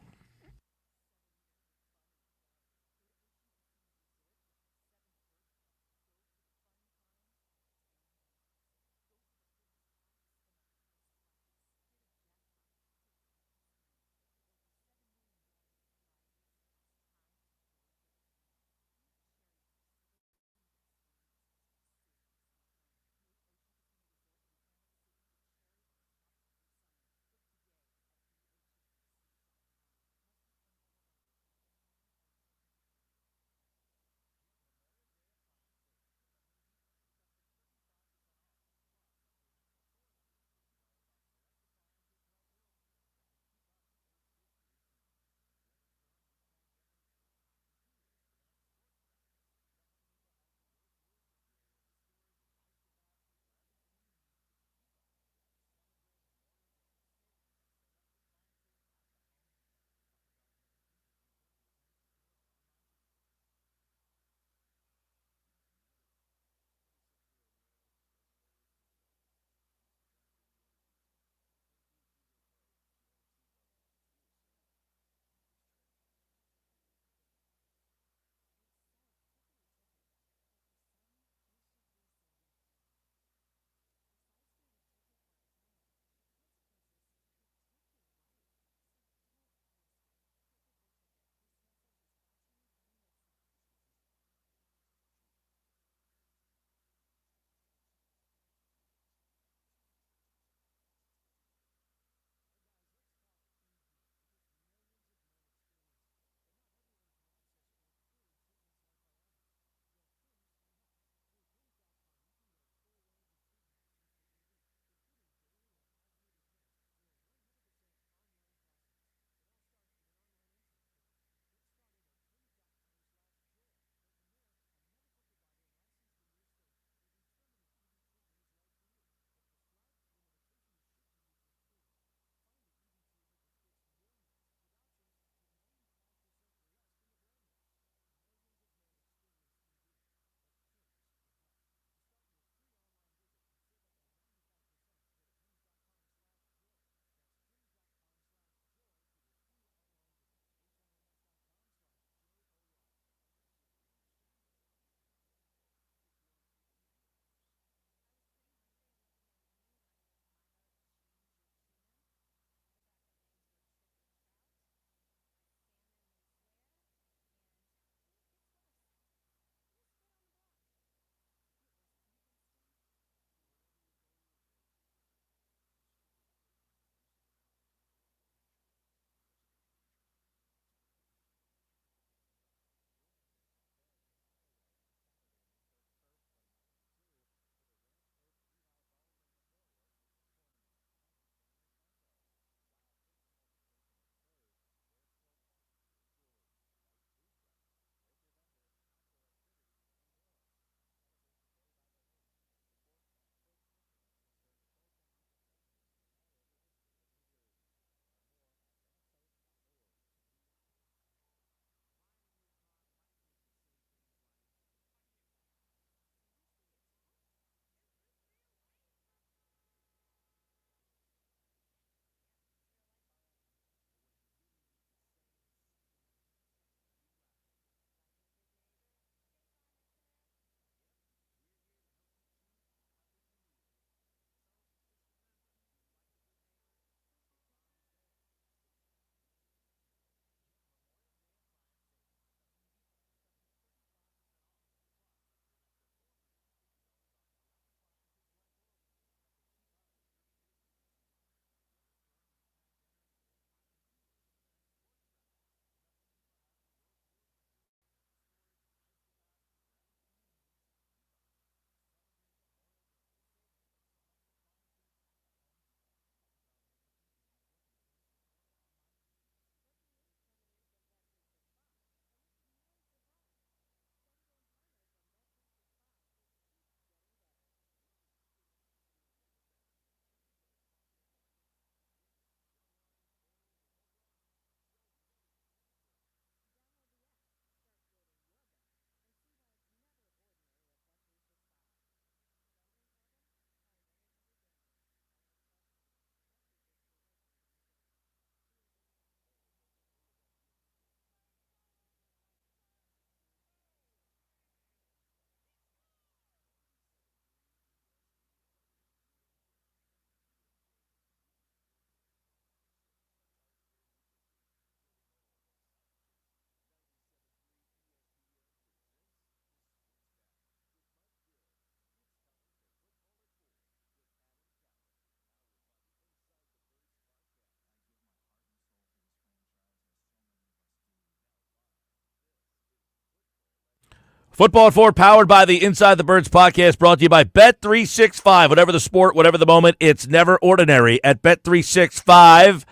Football at 4, powered by the Inside the Birds podcast, brought to you by Bet365. Whatever the sport, whatever the moment, it's never ordinary at Bet365.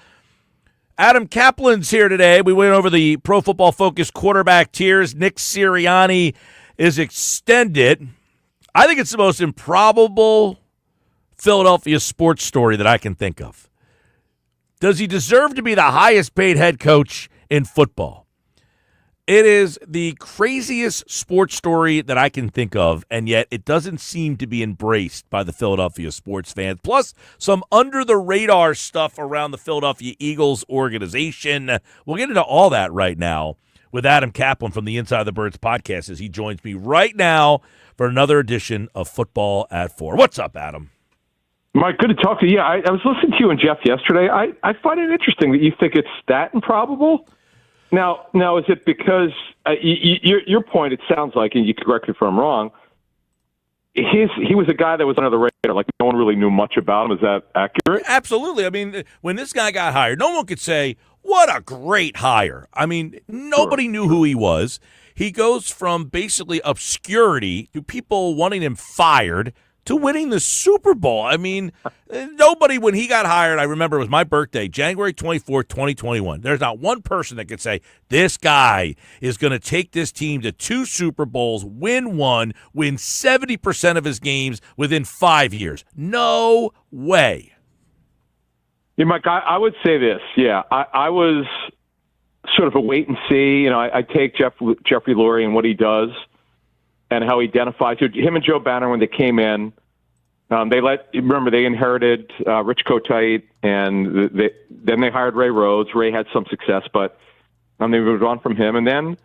Adam Kaplan's here today. We went over the Pro Football Focus quarterback tiers. Nick Sirianni is extended. I think it's the most improbable Philadelphia sports story that I can think of. Does he deserve to be the highest paid head coach in football? It is the craziest sports story that I can think of, and yet it doesn't seem to be embraced by the Philadelphia sports fans. Plus, some under-the-radar stuff around the Philadelphia Eagles organization. We'll get into all that right now with Adam Kaplan from the Inside the Birds podcast as he joins me right now for another edition of Football at 4. What's up, Adam? Mike, good to talk to you. Yeah, I was listening to you and Jeff yesterday. I find it interesting that you think it's that improbable. Now, is it because your point? It sounds like, and you can correct me if I'm wrong. He was a guy that was under the radar, like no one really knew much about him. Is that accurate? Absolutely. I mean, when this guy got hired, no one could say what a great hire. I mean, nobody knew who he was. He goes from basically obscurity to people wanting him fired to winning the Super Bowl. I mean, nobody, when he got hired, I remember it was my birthday, January 24th, 2021. There's not one person that could say, this guy is going to take this team to 2 Super Bowls, win 1, win 70% of his games within 5 years. No way. Yeah, Mike, I would say this. Yeah, I was sort of a wait and see. You know, I take Jeffrey Lurie and what he does and how he identifies him and Joe Banner when they came in. They inherited Rich Kotite, and then they hired Ray Rhodes. Ray had some success, but they moved on from him. And then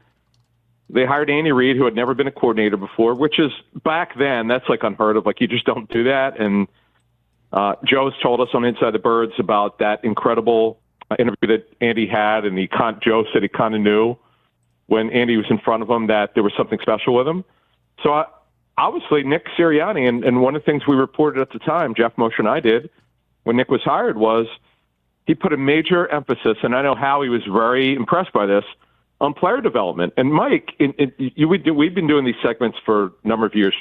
they hired Andy Reid, who had never been a coordinator before, which is back then, that's like unheard of. Like, you just don't do that. And Joe's told us on Inside the Birds about that incredible interview that Andy had, and Joe said he kind of knew when Andy was in front of him that there was something special with him. So obviously Nick Sirianni, and one of the things we reported at the time, Jeff Mosher and I did, when Nick was hired, was he put a major emphasis, and I know Howie was very impressed by this, on player development. And Mike, we've been doing these segments for a number of years,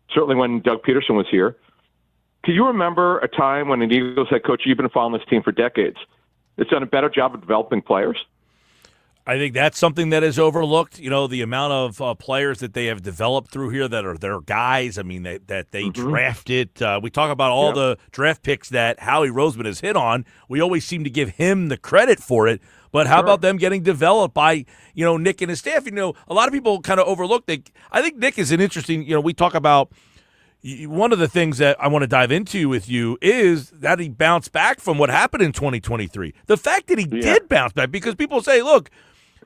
certainly when Doug Peterson was here. Can you remember a time when an Eagles head coach, you've been following this team for decades, has done a better job of developing players? I think that's something that is overlooked. You know, the amount of players that they have developed through here that are their guys. I mean, that they drafted. We talk about all the draft picks that Howie Roseman has hit on. We always seem to give him the credit for it. But how about them getting developed by, Nick and his staff? A lot of people kind of overlook. I think Nick is an interesting, we talk about one of the things that I want to dive into with you is that he bounced back from what happened in 2023. The fact that he did bounce back, because people say, look,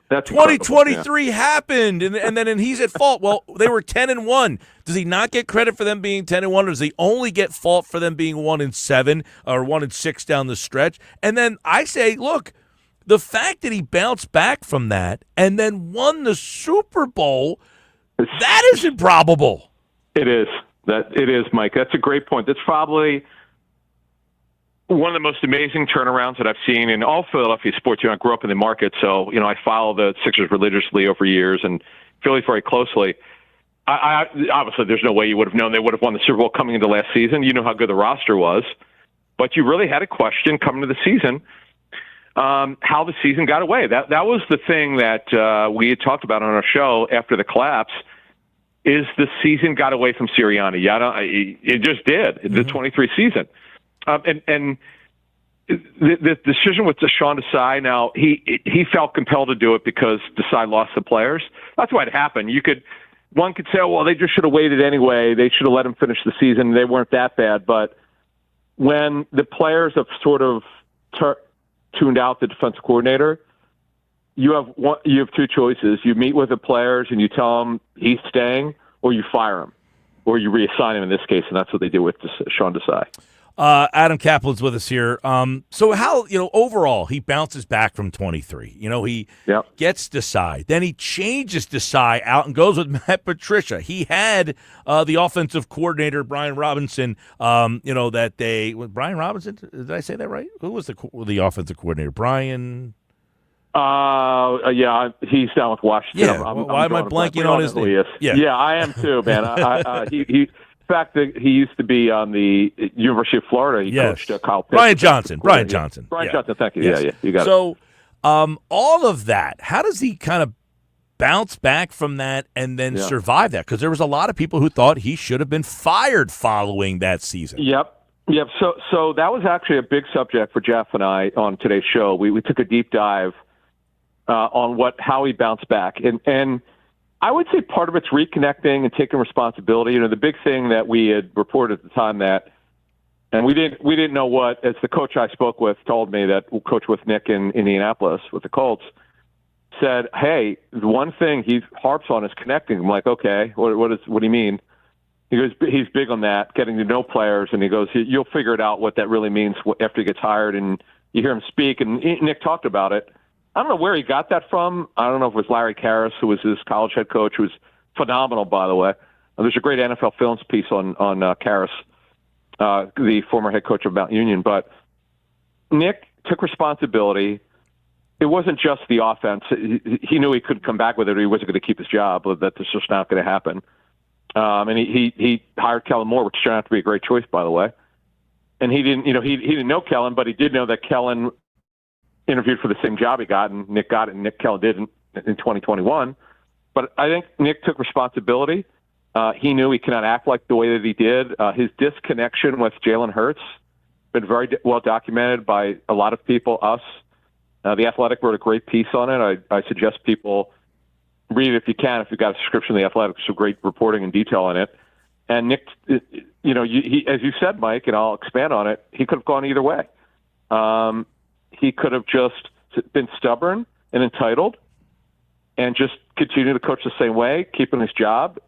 that's 2023 happened, and then he's at fault. Well, they were 10-1. Does he not get credit for them being 10-1, or does he only get fault for them being 1-7 or 1-6 down the stretch? And then I say, look, the fact that he bounced back from that and then won the Super Bowl, that is improbable. It is. It is, Mike. That's a great point. That's probably one of the most amazing turnarounds that I've seen in all Philadelphia sports. I grew up in the market, so I follow the Sixers religiously over years and Philly very closely. I obviously, there's no way you would have known they would have won the Super Bowl coming into last season. You know how good the roster was, but you really had a question coming to the season how the season got away. That was the thing that we had talked about on our show after the collapse. Is the season got away from Sirianni? It just did. The 23 season. And the decision with Sean Desai, now he felt compelled to do it because Desai lost the players. That's why it happened. One could say, well, they just should have waited anyway. They should have let him finish the season. They weren't that bad. But when the players have sort of tuned out the defensive coordinator, you have 2 choices. You meet with the players and you tell them he's staying, or you fire him, or you reassign him in this case, and that's what they did with Sean Desai. Adam Kaplan's with us here. So how, overall, he bounces back from 23. He gets Desai. Then he changes Desai out and goes with Matt Patricia. He had the offensive coordinator, Brian Robinson, Brian Robinson? Did I say that right? Who was the offensive coordinator? Brian Yeah, he's down with Washington. Yeah, why am I blanking on his name? Yeah, I am too, man. In fact, he used to be on the University of Florida. He coached Kyle Pitts. Brian Johnson. Brian Johnson. Thank you. Yes. Yeah, you got it. So, all of that, how does he kind of bounce back from that and then survive that? Because there was a lot of people who thought he should have been fired following that season. Yep. So that was actually a big subject for Jeff and I on today's show. We took a deep dive on how he bounced back, and I would say part of it's reconnecting and taking responsibility. The big thing that we had reported at the time and we didn't know what, as the coach I spoke with told me, that coach with Nick in Indianapolis with the Colts, said, hey, the one thing he harps on is connecting. I'm like, okay, what do you mean? He goes, he's big on that, getting to know players, and he goes, you'll figure it out what that really means after he gets hired, and you hear him speak, and Nick talked about it. I don't know where he got that from. I don't know if it was Larry Karras, who was his college head coach, who was phenomenal, by the way. There's a great NFL Films piece on Karras, the former head coach of Mount Union. But Nick took responsibility. It wasn't just the offense. He knew he couldn't come back with it, or he wasn't going to keep his job. That this was not going to happen. And he hired Kellen Moore, which turned out to be a great choice, by the way. And he didn't know Kellen, but he did know that Kellen interviewed for the same job he got, and Nick got it, and Kellen didn't in 2021. But I think Nick took responsibility. He knew he cannot act like the way that he did. His disconnection with Jalen Hurts been very well documented by a lot of people, us. The Athletic wrote a great piece on it. I suggest people read it if you can, if you've got a subscription to The Athletic. Some great reporting and detail on it. And Nick, he, as you said, Mike, and I'll expand on it, he could have gone either way. He could have just been stubborn and entitled and just continued to coach the same way, keeping his job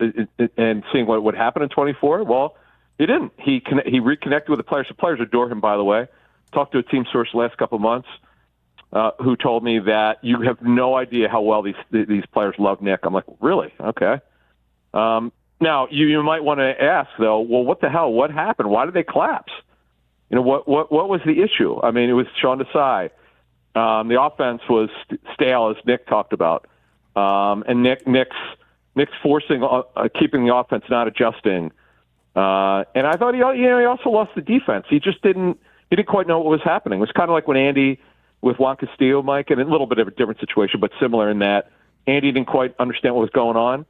and seeing what would happen in 24. Well, he didn't. He reconnected with the players. The players adore him, by the way. Talked to a team source the last couple of months who told me that you have no idea how well these players love Nick. I'm like, really? Okay. Now, you might want to ask, though, well, what the hell? What happened? Why did they collapse? What was the issue? I mean, it was Sean Desai. The offense was stale, as Nick talked about, and Nick's forcing, keeping the offense, not adjusting. And I thought he also lost the defense. He just didn't quite know what was happening. It was kind of like when Andy with Juan Castillo, Mike, and a little bit of a different situation, but similar in that Andy didn't quite understand what was going on.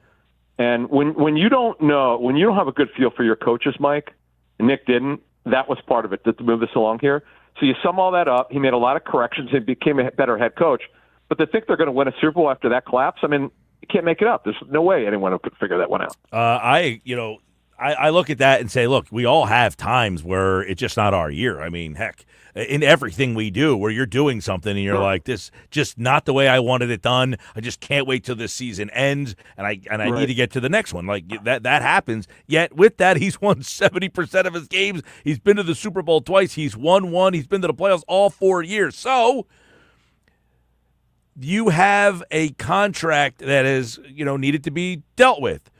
And when you don't know, when you don't have a good feel for your coaches, Mike, and Nick didn't. That was part of it to move this along here. So you sum all that up. He made a lot of corrections and became a better head coach. But to think they're going to win a Super Bowl after that collapse, I mean, you can't make it up. There's no way anyone could figure that one out. I look at that and say, look, we all have times where it's just not our year. I mean, heck, in everything we do, where you're doing something and you're like, this just not the way I wanted it done. I just can't wait till this season ends, and I need to get to the next one. Like that happens. Yet with that, he's won 70% of his games. He's been to the Super Bowl twice. He's won one. He's been to the playoffs all 4 years. So you have a contract that is, needed to be dealt with.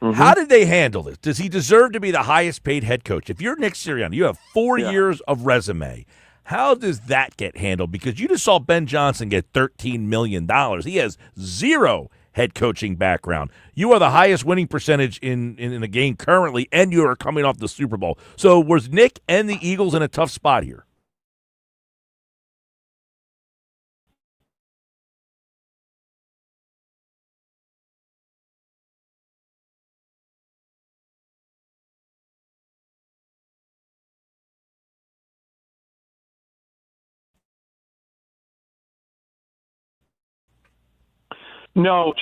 Mm-hmm. How did they handle this? Does he deserve to be the highest paid head coach? If you're Nick Sirianni, you have 4 years of resume. How does that get handled? Because you just saw Ben Johnson get $13 million. He has zero head coaching background. You are the highest winning percentage in the game currently, and you are coming off the Super Bowl. So was Nick and the Eagles in a tough spot here? No,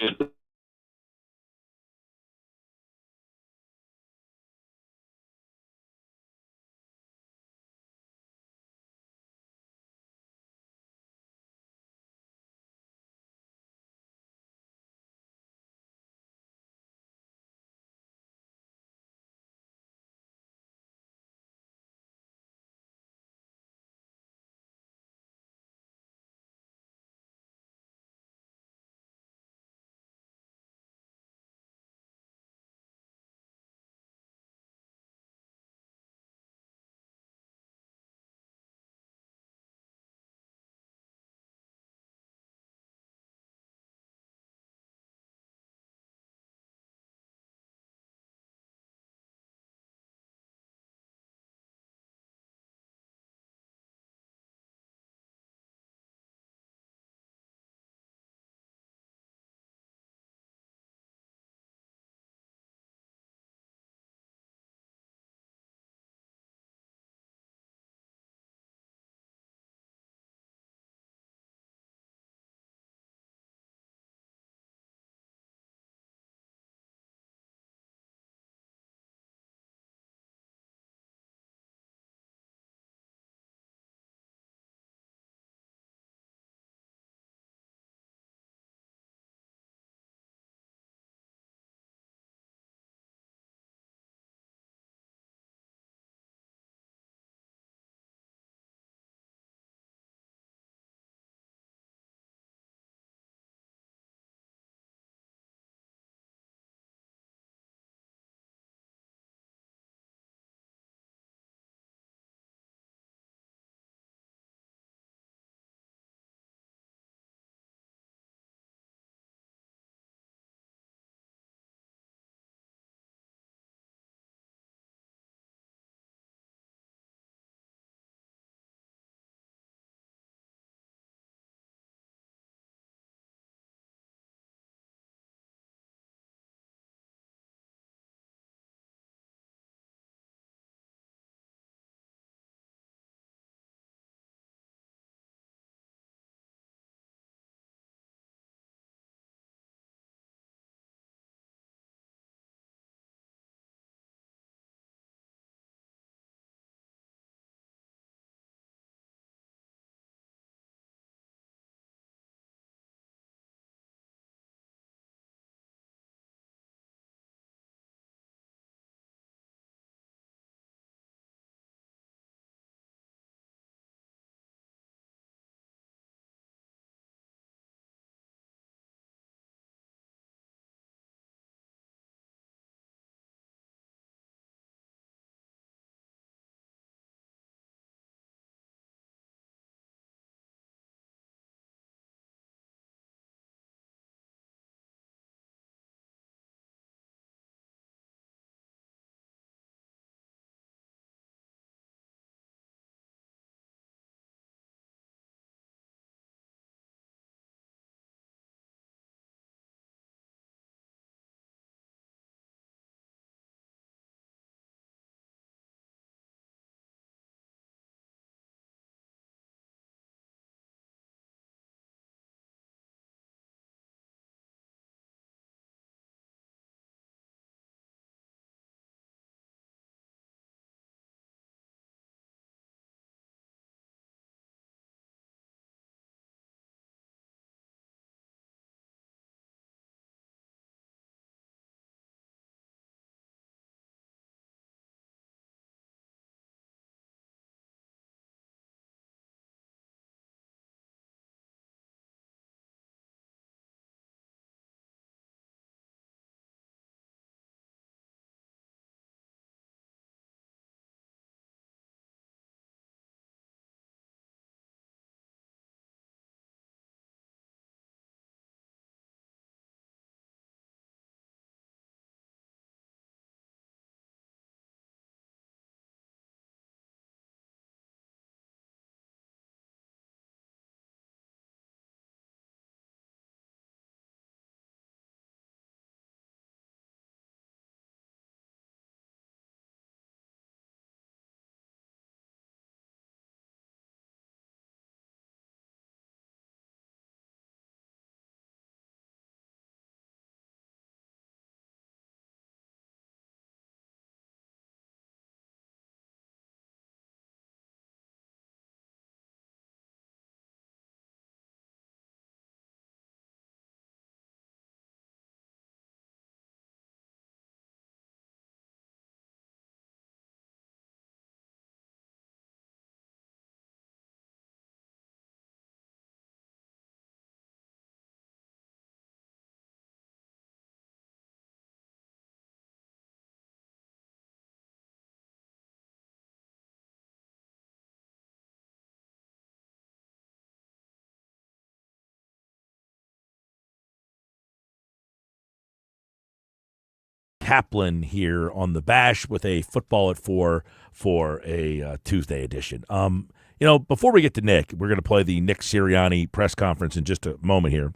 Kaplan here on the Bash with a Football at 4 for a Tuesday edition. Before we get to Nick, we're going to play the Nick Sirianni press conference in just a moment here.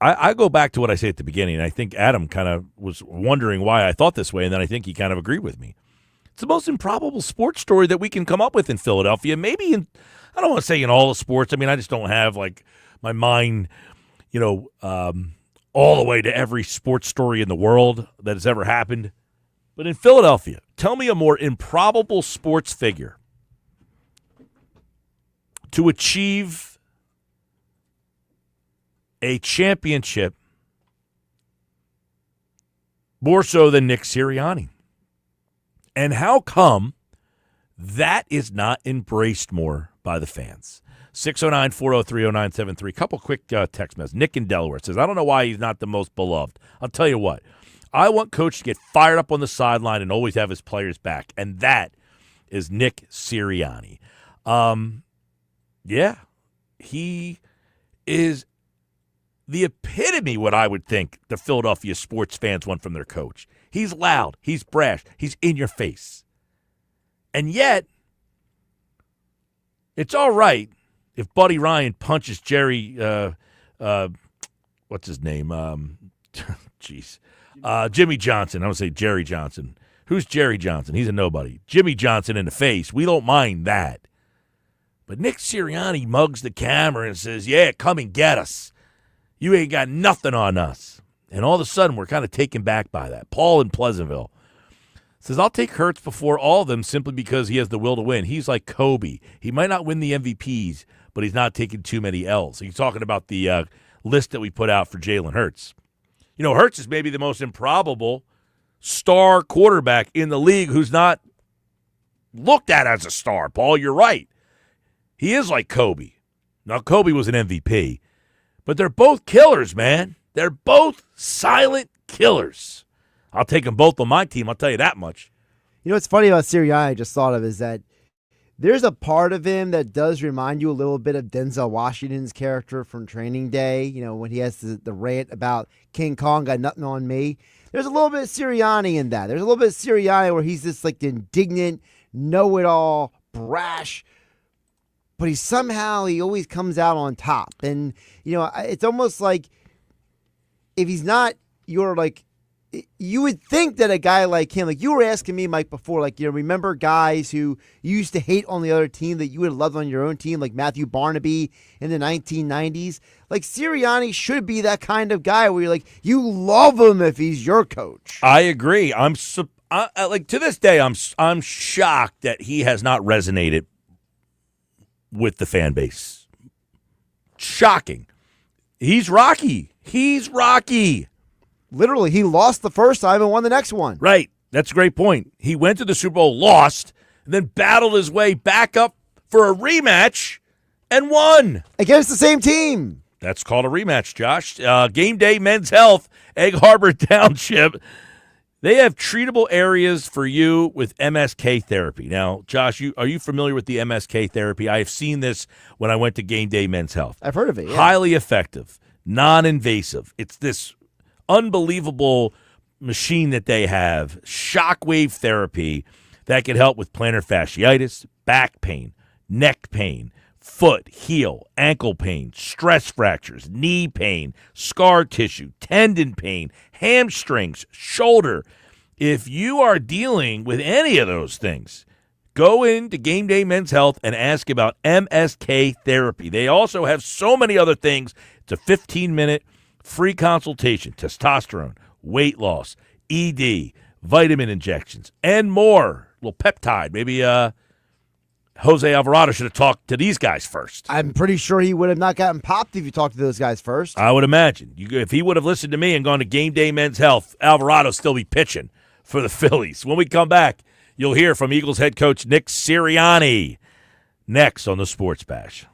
I go back to what I said at the beginning. I think Adam kind of was wondering why I thought this way, and then I think he kind of agreed with me. It's the most improbable sports story that we can come up with in Philadelphia. Maybe I don't want to say in all the sports. I mean, I just don't have like my mind, all the way to every sports story in the world that has ever happened. But in Philadelphia, tell me a more improbable sports figure to achieve a championship more so than Nick Sirianni. And how come that is not embraced more by the fans? 609-403-0973. Couple quick text messages. Nick in Delaware says, I don't know why he's not the most beloved. I'll tell you what. I want Coach to get fired up on the sideline and always have his players back. And that is Nick Sirianni. Yeah, he is the epitome, what I would think the Philadelphia sports fans want from their coach. He's loud. He's brash. He's in your face. And yet, it's all right if Buddy Ryan punches Jerry, what's his name? Jimmy Johnson. I would say Jerry Johnson. Who's Jerry Johnson? He's a nobody. Jimmy Johnson in the face. We don't mind that. But Nick Sirianni mugs the camera and says, yeah, come and get us. You ain't got nothing on us. And all of a sudden, we're kind of taken back by that. Paul in Pleasantville says, I'll take Hurts before all of them simply because he has the will to win. He's like Kobe. He might not win the MVPs, but he's not taking too many L's. He's talking about the list that we put out for Jalen Hurts. Hurts is maybe the most improbable star quarterback in the league who's not looked at as a star. Paul, you're right. He is like Kobe. Now, Kobe was an MVP. But they're both killers, man. They're both silent killers. I'll take them both on my team. I'll tell you that much. What's funny about Sirianni, I just thought of, is that there's a part of him that does remind you a little bit of Denzel Washington's character from Training Day, when he has the rant about King Kong got nothing on me. There's a little bit of Sirianni in that. There's a little bit of Sirianni where he's this like indignant, know-it-all, brash, but he always comes out on top. And, it's almost like if he's not you would think that a guy like him, like you were asking me, Mike, before, remember guys who you used to hate on the other team that you would have loved on your own team, like Matthew Barnaby in the 1990s? Like Sirianni should be that kind of guy where you're like, you love him if he's your coach. I agree. To this day, I'm shocked that he has not resonated with the fan base. Shocking. He's Rocky. Literally, he lost the first time and won the next one. Right. That's a great point. He went to the Super Bowl, lost, and then battled his way back up for a rematch and won. Against the same team. That's called a rematch, Josh. Game Day Men's Health, Egg Harbor Township. They have treatable areas for you with MSK therapy. Now, Josh, are you familiar with the MSK therapy? I have seen this when I went to Game Day Men's Health. I've heard of it, yeah. Highly effective, non-invasive. It's this unbelievable machine that they have, shockwave therapy, that can help with plantar fasciitis, back pain, neck pain, foot, heel, ankle pain, stress fractures, knee pain, scar tissue, tendon pain, hamstrings, shoulder. If you are dealing with any of those things, go into Game Day Men's Health and ask about MSK therapy. They also have so many other things. It's a 15-minute free consultation, testosterone, weight loss, ED, vitamin injections, and more. A little peptide. Maybe Jose Alvarado should have talked to these guys first. I'm pretty sure he would have not gotten popped if you talked to those guys first. I would imagine. If he would have listened to me and gone to Game Day Men's Health, Alvarado would still be pitching for the Phillies. When we come back, you'll hear from Eagles head coach Nick Sirianni next on the Sports Bash.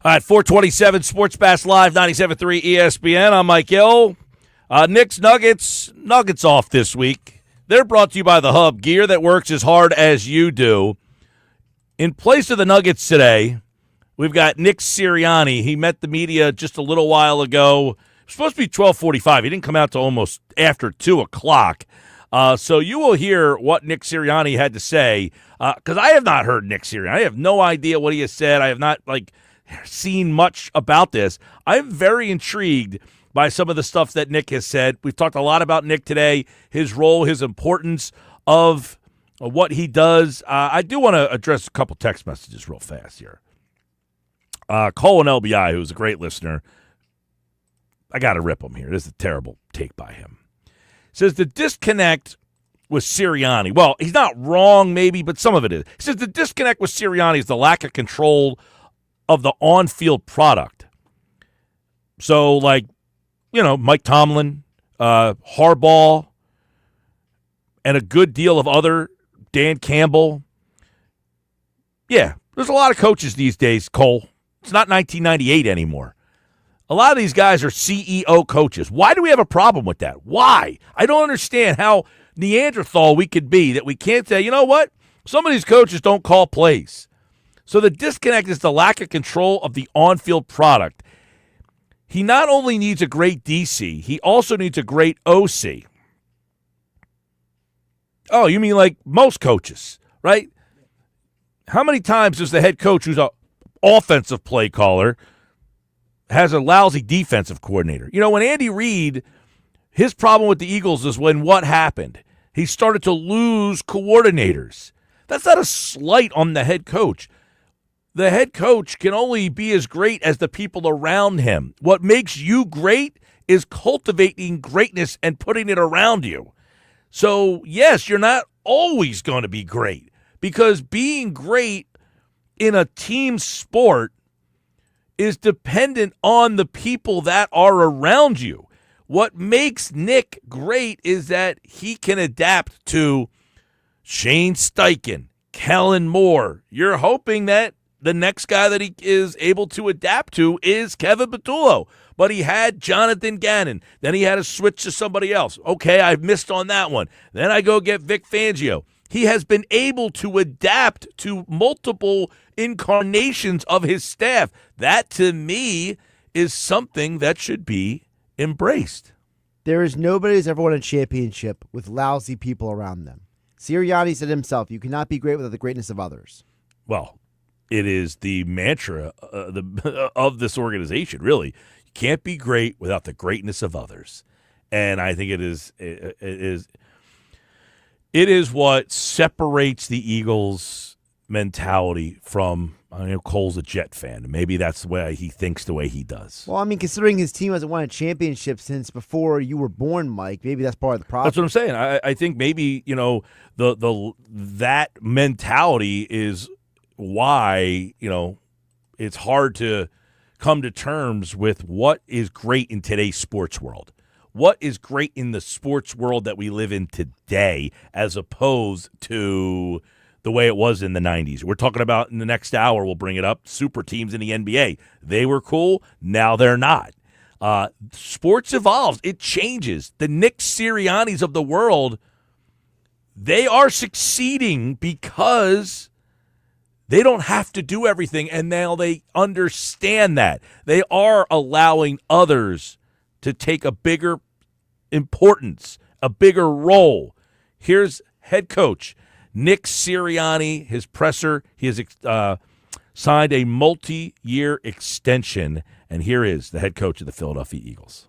All right, 427 Sports Bash Live, 97.3 ESPN. I'm Mike Gill. Knicks Nuggets off this week. They're brought to you by The Hub, gear that works as hard as you do. In place of the Nuggets today, we've got Nick Sirianni. He met the media just a little while ago. It was supposed to be 12:45. He didn't come out till almost after 2 o'clock. So you will hear what Nick Sirianni had to say, because I have not heard Nick Sirianni. I have no idea what he has said. I have not seen much about this. I'm very intrigued by some of the stuff that Nick has said. We've talked a lot about Nick today, his role, his importance of what he does. I do want to address a couple text messages real fast here. Colin LBI, who's a great listener, I got to rip him here. This is a terrible take by him. Says the disconnect with Sirianni. Well, he's not wrong, maybe, but some of it is. He says the disconnect with Sirianni is the lack of control of the on-field product. So, Mike Tomlin, Harbaugh, and a good deal of other, Dan Campbell. Yeah, there's a lot of coaches these days, Cole. It's not 1998 anymore. A lot of these guys are CEO coaches. Why do we have a problem with that? Why? I don't understand how Neanderthal we could be that we can't say, you know what? Some of these coaches don't call plays. So the disconnect is the lack of control of the on-field product. He not only needs a great DC, he also needs a great OC. Oh, you mean like most coaches, right? How many times does the head coach, who's an offensive play caller, has a lousy defensive coordinator? You know, when Andy Reid, his problem with the Eagles is when what happened? He started to lose coordinators. That's not a slight on the head coach. The head coach can only be as great as the people around him. What makes you great is cultivating greatness and putting it around you. So, yes, you're not always going to be great, because being great in a team sport is dependent on the people that are around you. What makes Nick great is that he can adapt to Shane Steichen, Kellen Moore. You're hoping that the next guy that he is able to adapt to is Kevin Patullo. But he had Jonathan Gannon. Then he had to switch to somebody else. Okay, I missed on that one. Then I go get Vic Fangio. He has been able to adapt to multiple incarnations of his staff. That, to me, is something that should be embraced. There is nobody who's ever won a championship with lousy people around them. Sirianni said himself, you cannot be great without the greatness of others. Well, it is the mantra of this organization, really. You can't be great without the greatness of others. And I think it is what separates the Eagles' mentality from, I know Cole's a Jet fan. Maybe that's the way he thinks the way he does. Well, I mean, considering his team hasn't won a championship since before you were born, Mike, maybe that's part of the problem. That's what I'm saying. I think maybe, that mentality is why, it's hard to come to terms with what is great in today's sports world. What is great in the sports world that we live in today as opposed to the way it was in the 90s. We're talking about in the next hour, we'll bring it up, super teams in the NBA. They were cool. Now they're not. Sports evolves. It changes. The Nick Siriannis of the world, they are succeeding because they don't have to do everything, and now they understand that. They are allowing others to take a bigger importance, a bigger role. Here's head coach Nick Sirianni, his presser. He has signed a multi-year extension, and here is the head coach of the Philadelphia Eagles.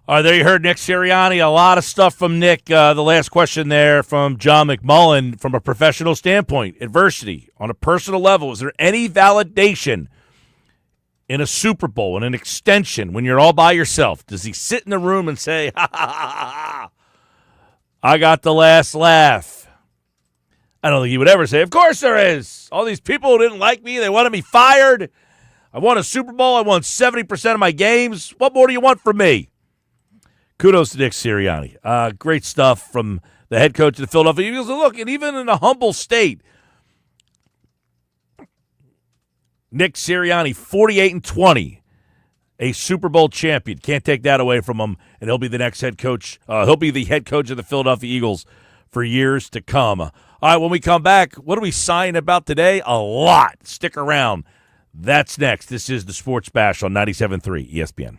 All right, there you heard Nick Sirianni. A lot of stuff from Nick. The last question there from John McMullen. From a professional standpoint, adversity on a personal level, is there any validation in a Super Bowl, in an extension, when you're all by yourself? Does he sit in the room and say, ha, ha, ha, ha, ha, I got the last laugh? I don't think he would ever say, of course there is. All these people who didn't like me, they wanted me fired. I won a Super Bowl. I won 70% of my games. What more do you want from me? Kudos to Nick Sirianni. Great stuff from the head coach of the Philadelphia Eagles. And look, and even in a humble state, Nick Sirianni, 48-20, a Super Bowl champion. Can't take that away from him, and he'll be the next head coach. He'll be the head coach of the Philadelphia Eagles for years to come. All right, when we come back, what are we sighing about today? A lot. Stick around. That's next. This is the Sports Bash on 97.3 ESPN.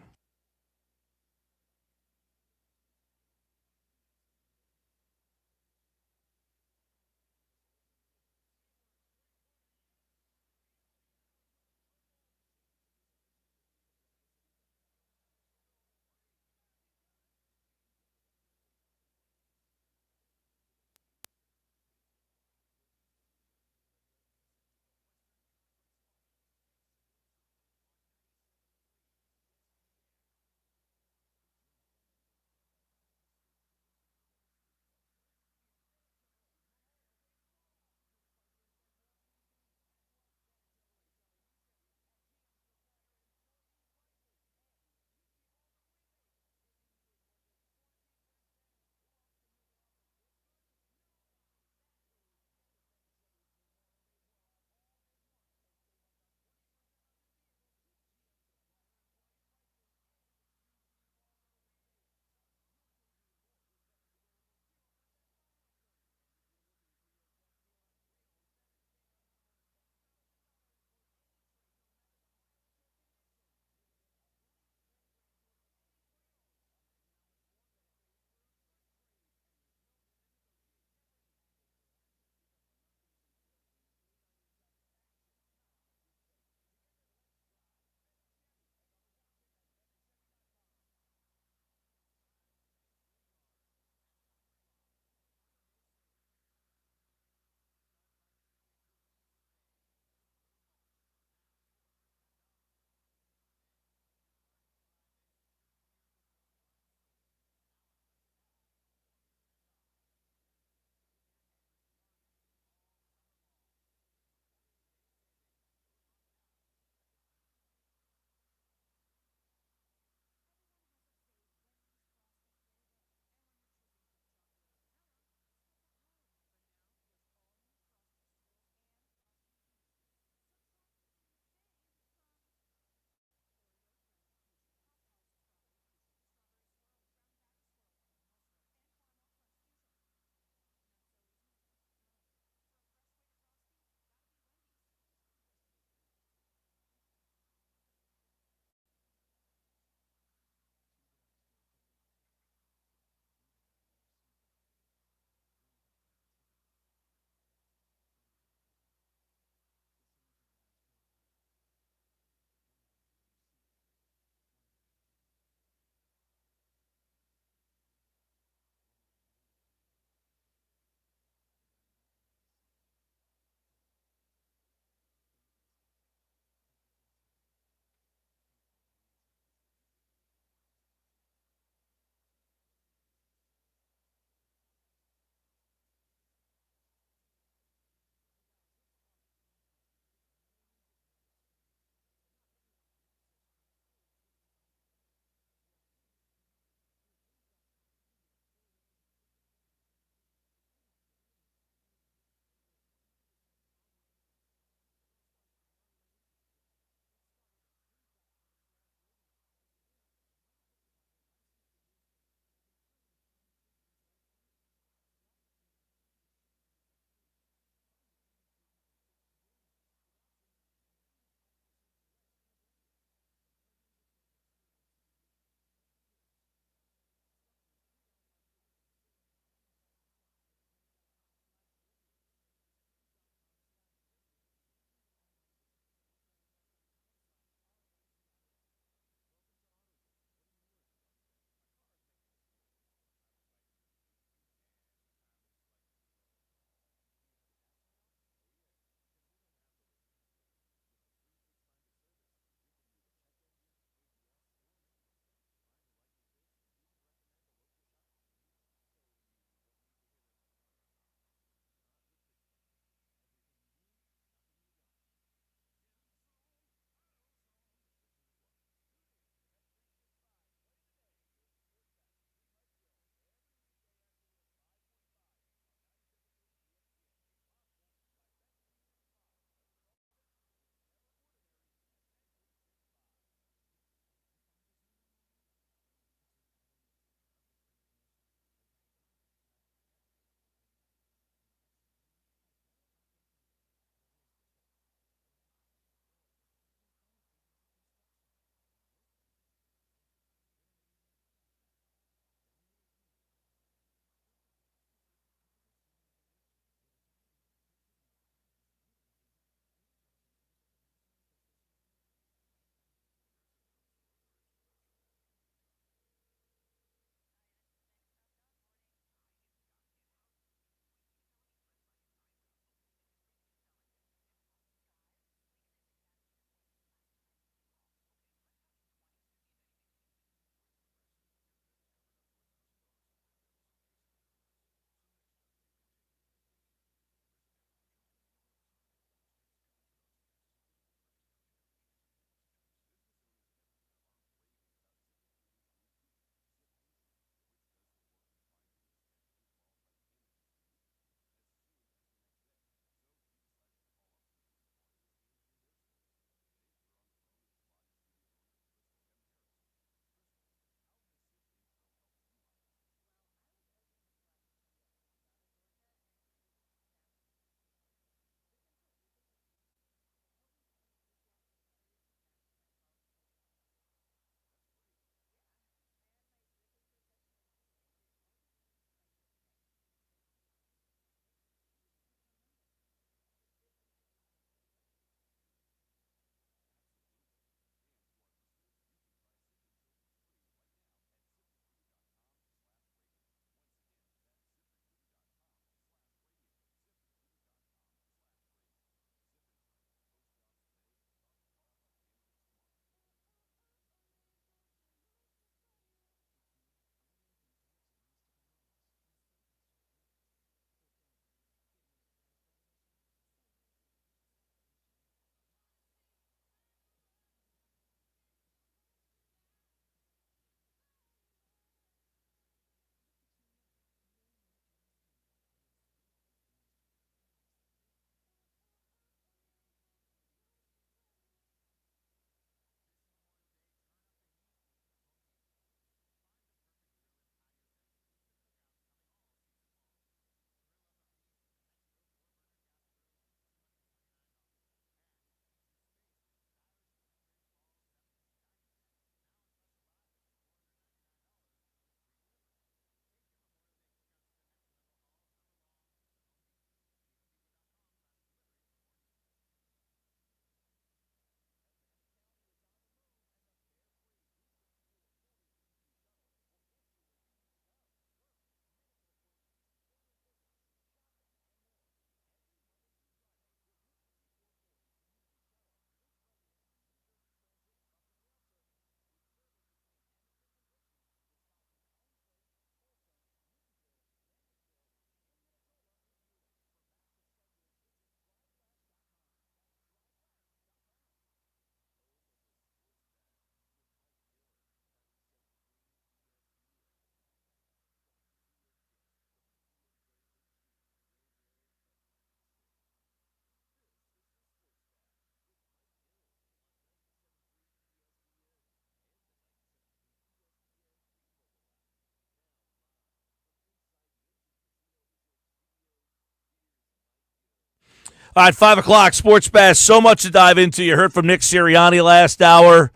All right, 5 o'clock, Sports Bash. So much to dive into. You heard from Nick Sirianni last hour.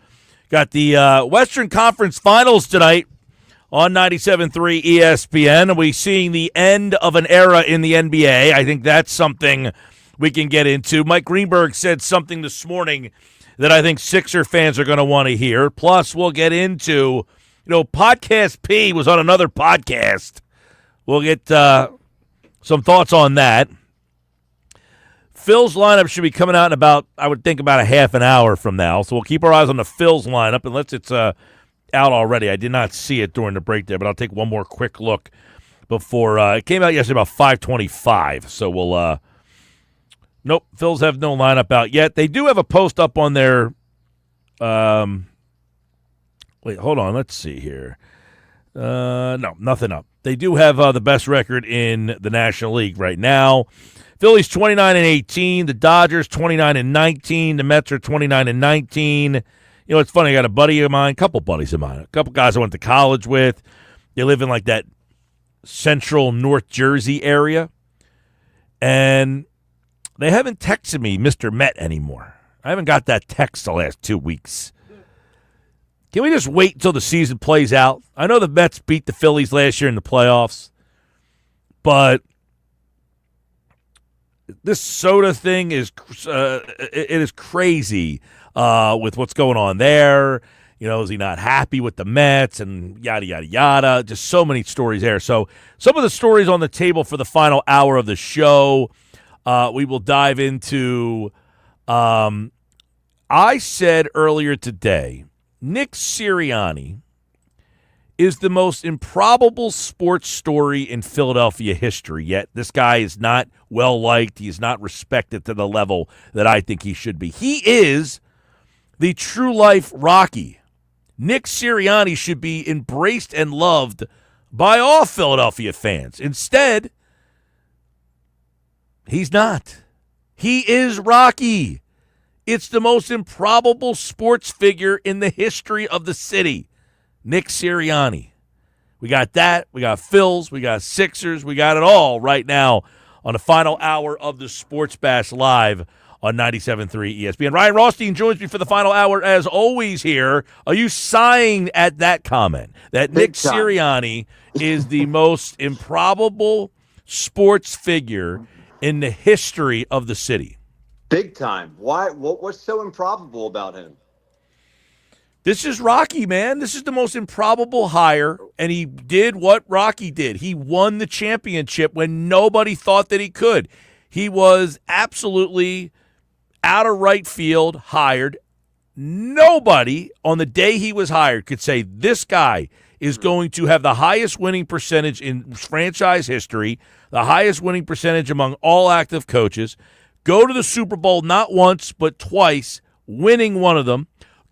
Got the Western Conference Finals tonight on 97.3 ESPN. Are we seeing the end of an era in the NBA? I think that's something we can get into. Mike Greenberg said something this morning that I think Sixer fans are going to want to hear. Plus, we'll get into, Podcast P was on another podcast. We'll get some thoughts on that. Phil's lineup should be coming out in about a half an hour from now. So we'll keep our eyes on the Phil's lineup unless it's out already. I did not see it during the break there, but I'll take one more quick look before it came out yesterday about 5:25. So we'll nope, Phil's have no lineup out yet. They do have a post up on their wait, hold on, let's see here. No, nothing up. They do have the best record in the National League right now. Phillies 29-18, the Dodgers 29-19, the Mets are 29-19. It's funny. I got a couple buddies of mine, a couple guys I went to college with. They live in like that central North Jersey area, and they haven't texted me Mr. Met anymore. I haven't got that text the last 2 weeks. Can we just wait until the season plays out? I know the Mets beat the Phillies last year in the playoffs, but this soda thing is it is crazy with what's going on there. Is he not happy with the Mets and yada, yada, yada? Just so many stories there. So some of the stories on the table for the final hour of the show, we will dive into. I said earlier today, Nick Sirianni is the most improbable sports story in Philadelphia history, yet this guy is not well-liked. He is not respected to the level that I think he should be. He is the true-life Rocky. Nick Sirianni should be embraced and loved by all Philadelphia fans. Instead, he's not. He is Rocky. It's the most improbable sports figure in the history of the city. Nick Sirianni. We got that. We got Phil's. We got Sixers. We got it all right now on the final hour of the Sports Bash Live on 97.3 ESPN. Ryan Rothstein joins me for the final hour as always here. Are you sighing at that comment that Nick Sirianni is the most improbable sports figure in the history of the city? Big time. Why? What's so improbable about him? This is Rocky, man. This is the most improbable hire, and he did what Rocky did. He won the championship when nobody thought that he could. He was absolutely out of right field hired. Nobody on the day he was hired could say this guy is going to have the highest winning percentage in franchise history, the highest winning percentage among all active coaches, go to the Super Bowl not once but twice, winning one of them,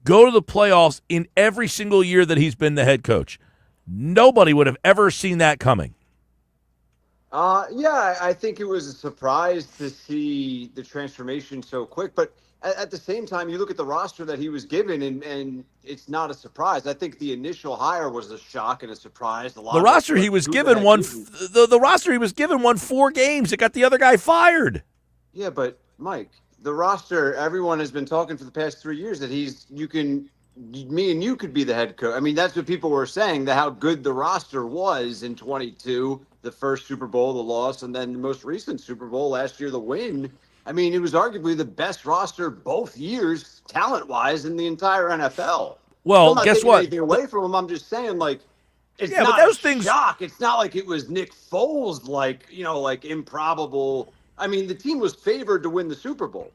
go to the playoffs in every single year that he's been the head coach. Nobody would have ever seen that coming. Yeah, I think it was a surprise to see the transformation so quick. But at the same time, you look at the roster that he was given, and it's not a surprise. I think the initial hire was a shock and a surprise. The roster he was given won 4 games. It got the other guy fired. Yeah, but Mike, the roster, everyone has been talking for the past 3 years that me and you could be the head coach. I mean, that's what people were saying, how good the roster was in 22, the first Super Bowl, the loss, and then the most recent Super Bowl last year, the win. I mean, it was arguably the best roster both years, talent-wise, in the entire NFL. Well, I'm not guess taking what? anything away from him. I'm just saying, it's yeah, not but those a things. Shock. It's not like it was Nick Foles, improbable. I mean, the team was favored to win the Super Bowl.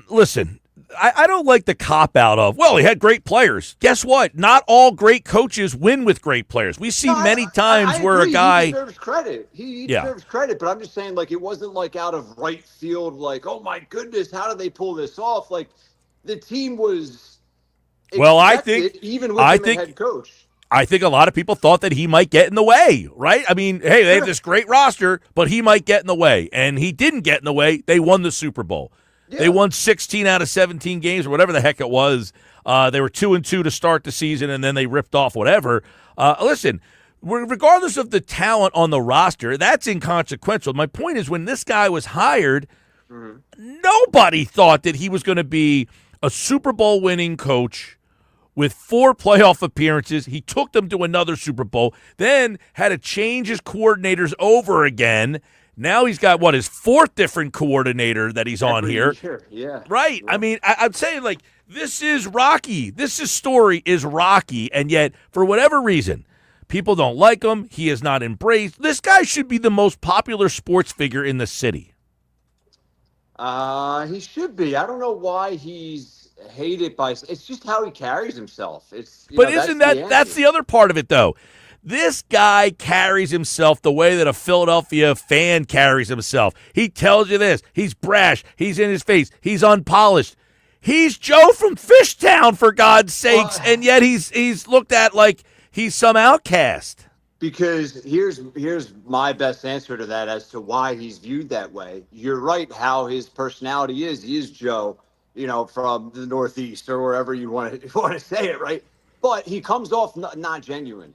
Listen, I don't like the cop-out of, well, he had great players. Guess what? Not all great coaches win with great players. We see many times where agree. a guy... He deserves credit. He deserves credit, but I'm just saying, it wasn't, out of right field, oh, my goodness, how did they pull this off? The team was expected, even with him as head coach. I think a lot of people thought that he might get in the way, right? I mean, hey, they have this great roster, but he might get in the way. And he didn't get in the way. They won the Super Bowl. Yeah. They won 16 out of 17 games or whatever the heck it was. They were 2-2 to start the season, and then they ripped off whatever. Listen, regardless of the talent on the roster, that's inconsequential. My point is when this guy was hired, nobody thought that he was going to be a Super Bowl winning coach with 4 playoff appearances. He took them to another Super Bowl, then had to change his coordinators over again. Now he's got, his 4th different coordinator that he's on here. Yeah. Right. I mean, I'm saying, like, this is Rocky. Story is Rocky, and yet, for whatever reason, people don't like him. He is not embraced. This guy should be the most popular sports figure in the city. He should be. I don't know why he's hated by. It's just how he carries himself. But isn't that's the other part of it, though? This guy carries himself the way that a Philadelphia fan carries himself. He tells you this. He's brash. He's in his face. He's unpolished. He's Joe from Fishtown, for God's sakes, and yet he's looked at like he's some outcast. Because here's my best answer to that as to why he's viewed that way. You're right how his personality is. He is Joe, from the Northeast or wherever you want to say it, right? But he comes off not genuine.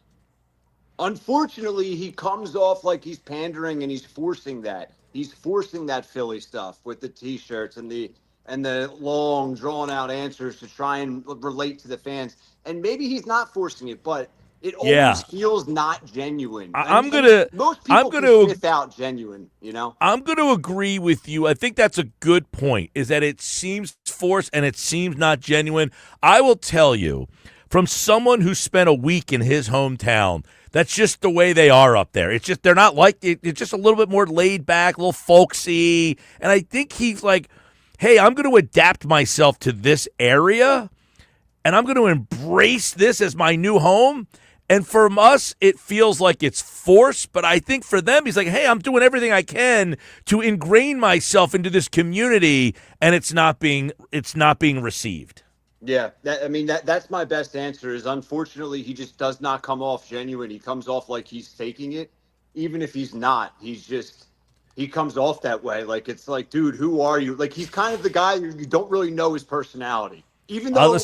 Unfortunately, he comes off like he's pandering and he's forcing that. He's forcing that Philly stuff with the T-shirts and the long, drawn-out answers to try and relate to the fans. And maybe he's not forcing it, but it always feels not genuine. Most people can sniff out genuine, I'm going to agree with you. I think that's a good point, is that it seems forced and it seems not genuine. I will tell you, from someone who spent a week in his hometown, that's just the way they are up there. It's just, they're not like, it's just a little bit more laid back, a little folksy. And I think he's like, hey, I'm going to adapt myself to this area, and I'm going to embrace this as my new home. And for us, it feels like it's forced, but I think for them, he's like, hey, I'm doing everything I can to ingrain myself into this community, and it's not being received. Yeah, that's my best answer is, unfortunately, he just does not come off genuine. He comes off like he's faking it, even if he's not. He comes off that way. Like, it's like, dude, who are you? Like, he's kind of the guy you don't really know his personality. Even though,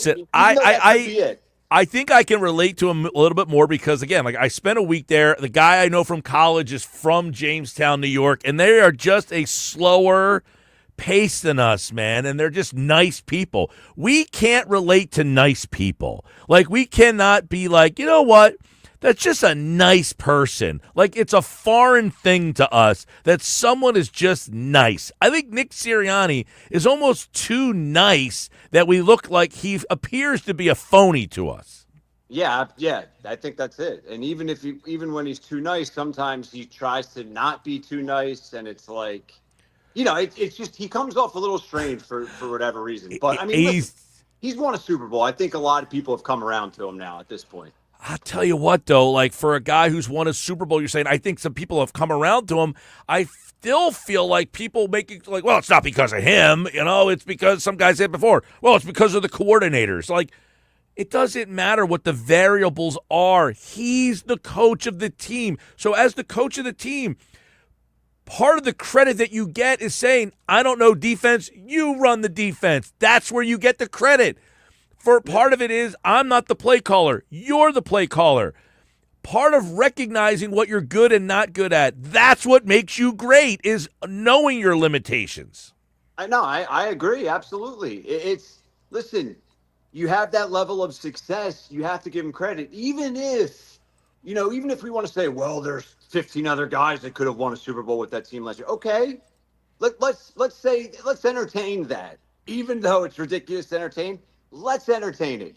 I think I can relate to him a little bit more because, again, like, I spent a week there. The guy I know from college is from Jamestown, New York, and they are just a slower pace than us, man, and they're just nice people. We can't relate to nice people. Like, we cannot be like, you know what? That's just a nice person. Like, it's a foreign thing to us that someone is just nice. I think Nick Sirianni is almost too nice that we look like he appears to be a phony to us. Yeah, I think that's it. And even when he's too nice, sometimes he tries to not be too nice, and it's like, it's just he comes off a little strange for whatever reason. But I mean, he's won a Super Bowl. I think a lot of people have come around to him now at this point. I'll tell you what, though, like, for a guy who's won a Super Bowl, you're saying, I think some people have come around to him. I still feel like people make it like, well, it's not because of him. It's because some guy said before, well, it's because of the coordinators. Like, it doesn't matter what the variables are. He's the coach of the team. So as the coach of the team, part of the credit that you get is saying, I don't know defense, you run the defense. That's where you get the credit. For part of it is, I'm not the play caller. You're the play caller. Part of recognizing what you're good and not good at, that's what makes you great, is knowing your limitations. I agree. Absolutely. Listen, you have that level of success, you have to give him credit. Even if we want to say, well, there's 15 other guys that could have won a Super Bowl with that team last year. Okay. Let's entertain that. Even though it's ridiculous to entertain, let's entertain it.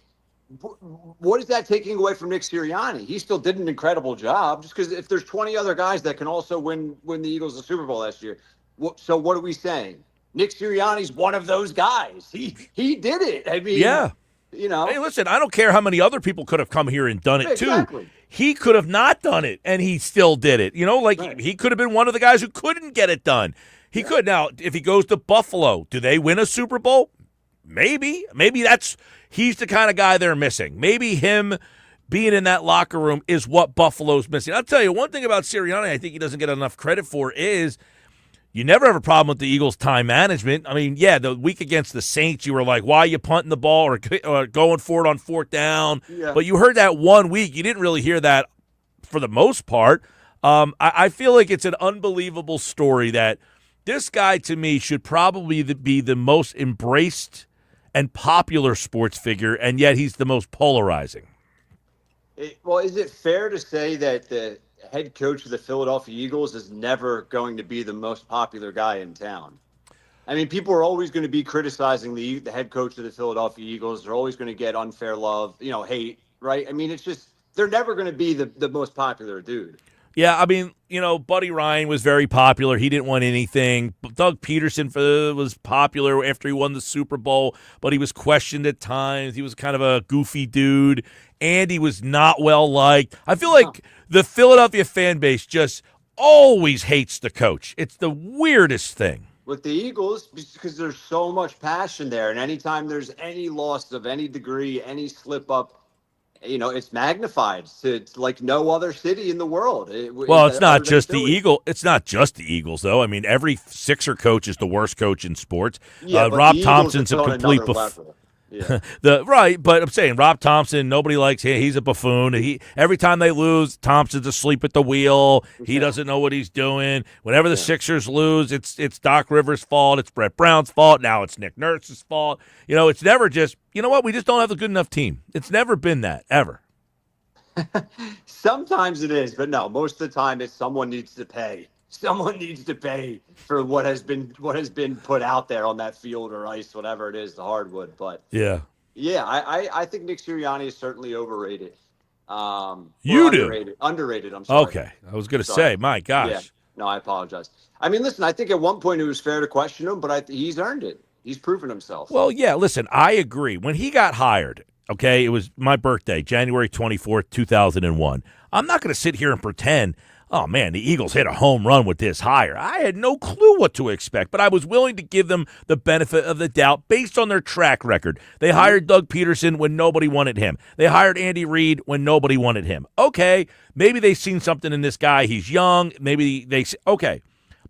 What is that taking away from Nick Sirianni? He still did an incredible job, just because if there's 20 other guys that can also win the Eagles the Super Bowl last year. So what are we saying? Nick Sirianni's one of those guys. He did it. I mean, yeah. Hey, listen, I don't care how many other people could have come here and done it exactly. too. He could have not done it, and he still did it. Right. He could have been one of the guys who couldn't get it done. He could. Now, if he goes to Buffalo, do they win a Super Bowl? Maybe he's the kind of guy they're missing. Maybe him being in that locker room is what Buffalo's missing. I'll tell you, one thing about Sirianni I think he doesn't get enough credit for is you never have a problem with the Eagles' time management. I mean, yeah, the week against the Saints, you were like, why are you punting the ball or going for it on fourth down? Yeah. But you heard that one week. You didn't really hear that for the most part. I feel like it's an unbelievable story that this guy, to me, should probably be the most embraced and popular sports figure, and yet he's the most polarizing. Well, is it fair to say that the head coach of the Philadelphia Eagles is never going to be the most popular guy in town? I mean, people are always going to be criticizing the head coach of the Philadelphia Eagles. They're always going to get unfair love, hate, right? I mean, it's just they're never going to be the most popular dude. Yeah, I mean, Buddy Ryan was very popular. He didn't want anything. Doug Peterson was popular after he won the Super Bowl, but he was questioned at times. He was kind of a goofy dude. Andy was not well liked. I feel like the Philadelphia fan base just always hates the coach. It's the weirdest thing. With the Eagles, because there's so much passion there, and anytime there's any loss of any degree, any slip up, it's magnified to like no other city in the world. It's not just the Eagles. It's not just the Eagles, though. I mean, every Sixer coach is the worst coach in sports. Yeah, Rob Thompson's a complete buffoon. Yeah. But I'm saying Rob Thompson, nobody likes him. He's a buffoon. Every time they lose, Thompson's asleep at the wheel. He doesn't know what he's doing. Whenever the Sixers lose, it's Doc Rivers' fault. It's Brett Brown's fault. Now it's Nick Nurse's fault. It's never just, you know what, we just don't have a good enough team. It's never been that, ever. Sometimes it is, but no, most of the time it's someone needs to pay. Someone needs to pay for what has been put out there on that field or ice, whatever it is, the hardwood. But yeah, I think Nick Sirianni is certainly overrated. Underrated. I'm sorry. Okay, I was going to say, my gosh. Yeah. No, I apologize. I mean, listen, I think at one point it was fair to question him, but he's earned it. He's proven himself. Well, yeah, listen, I agree. When he got hired, okay, it was my birthday, January 24th, 2001. I'm not going to sit here and pretend, oh, man, the Eagles hit a home run with this hire. I had no clue what to expect, but I was willing to give them the benefit of the doubt based on their track record. They hired Doug Peterson when nobody wanted him. They hired Andy Reid when nobody wanted him. Okay, maybe they've seen something in this guy. He's young. Maybe okay.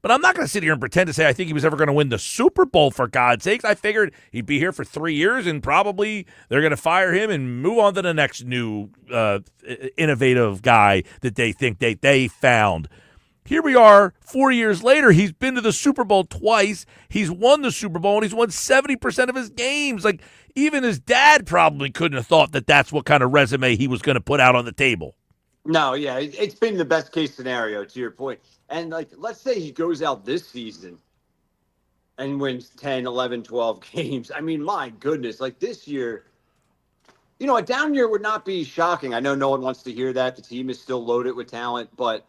But I'm not going to sit here and pretend to say I think he was ever going to win the Super Bowl, for God's sakes. I figured he'd be here for 3 years, and probably they're going to fire him and move on to the next new innovative guy that they think they found. Here we are 4 years later. He's been to the Super Bowl twice. He's won the Super Bowl, and he's won 70% of his games. Like, even his dad probably couldn't have thought that that's what kind of resume he was going to put out on the table. No, yeah, it's been the best case scenario, to your point. And, let's say he goes out this season and wins 10, 11, 12 games. I mean, my goodness, this year, a down year would not be shocking. I know no one wants to hear that. The team is still loaded with talent, but,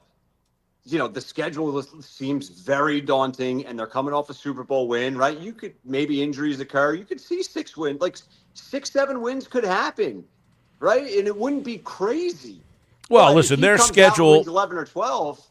the schedule seems very daunting, and they're coming off a Super Bowl win, right? You could, maybe injuries occur. You could see 6 wins, 6, 7 wins could happen, right? And it wouldn't be crazy. Well, but listen, their comes schedule out and wins 11 or 12.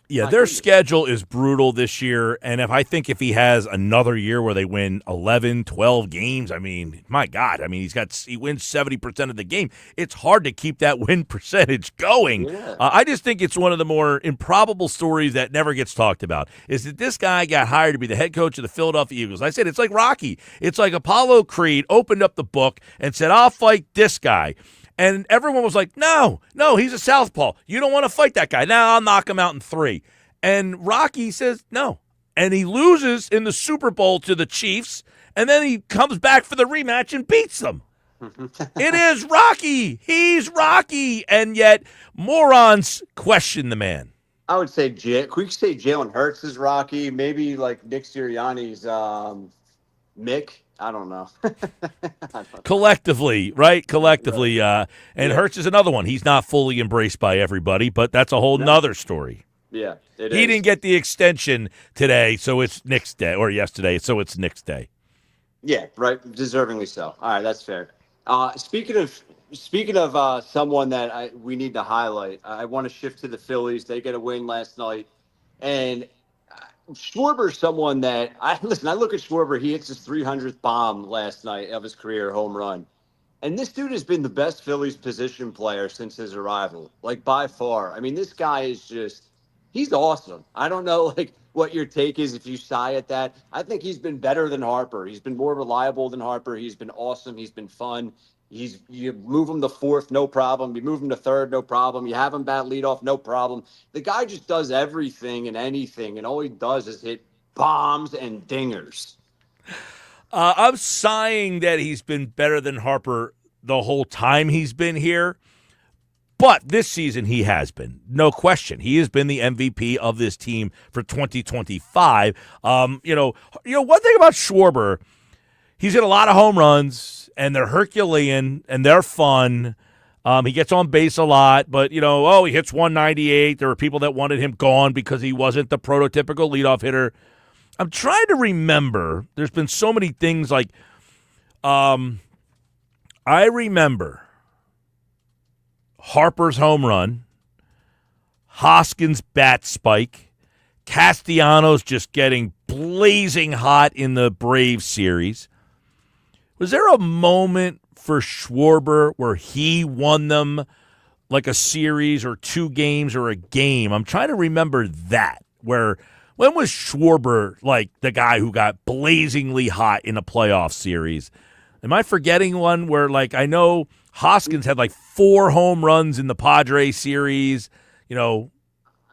Yeah, their schedule is brutal this year, and if he has another year where they win 11, 12 games, I mean, my God, I mean, he wins 70% of the game. It's hard to keep that win percentage going. Yeah. I just think it's one of the more improbable stories that never gets talked about, is that this guy got hired to be the head coach of the Philadelphia Eagles. I said, it's like Rocky. It's like Apollo Creed opened up the book and said, I'll fight this guy. And everyone was like, no, he's a southpaw. You don't want to fight that guy. Now I'll knock him out in 3. And Rocky says no. And he loses in the Super Bowl to the Chiefs, and then he comes back for the rematch and beats them. It is Rocky. He's Rocky. And yet morons question the man. I would say, could we say Jalen Hurts is Rocky? Maybe Nick Sirianni's Mick. I don't know. Collectively, right? Collectively. And Hurts is another one. He's not fully embraced by everybody, but that's a whole nother story. Yeah, he didn't get the extension today, so it's Nick's day, or yesterday, so it's Nick's day. Yeah, right. Deservingly so. All right, that's fair. Speaking of someone that we need to highlight, I want to shift to the Phillies. They get a win last night, and Schwarber's someone that I look at Schwarber. He hits his 300th bomb last night of his career home run. And this dude has been the best Phillies position player since his arrival, by far. I mean, this guy is he's awesome. I don't know what your take is if you sigh at that. I think he's been better than Harper. He's been more reliable than Harper. He's been awesome. He's been fun. You move him to fourth, no problem. You move him to third, no problem. You have him bat leadoff, no problem. The guy just does everything and anything, and all he does is hit bombs and dingers. I'm sighing that he's been better than Harper the whole time he's been here. But this season he has been, no question. He has been the MVP of this team for 2025. One thing about Schwarber, he's hit a lot of home runs, and they're Herculean, and they're fun. He gets on base a lot, but, he hits 198. There were people that wanted him gone because he wasn't the prototypical leadoff hitter. I'm trying to remember. There's been so many things like I remember Harper's home run, Hoskins' bat spike, Castellanos just getting blazing hot in the Braves series. Was there a moment for Schwarber where he won them like a series or 2 games or a game? I'm trying to remember that. When was Schwarber like the guy who got blazingly hot in a playoff series? Am I forgetting one where, like, I know Hoskins had like 4 home runs in the Padres series,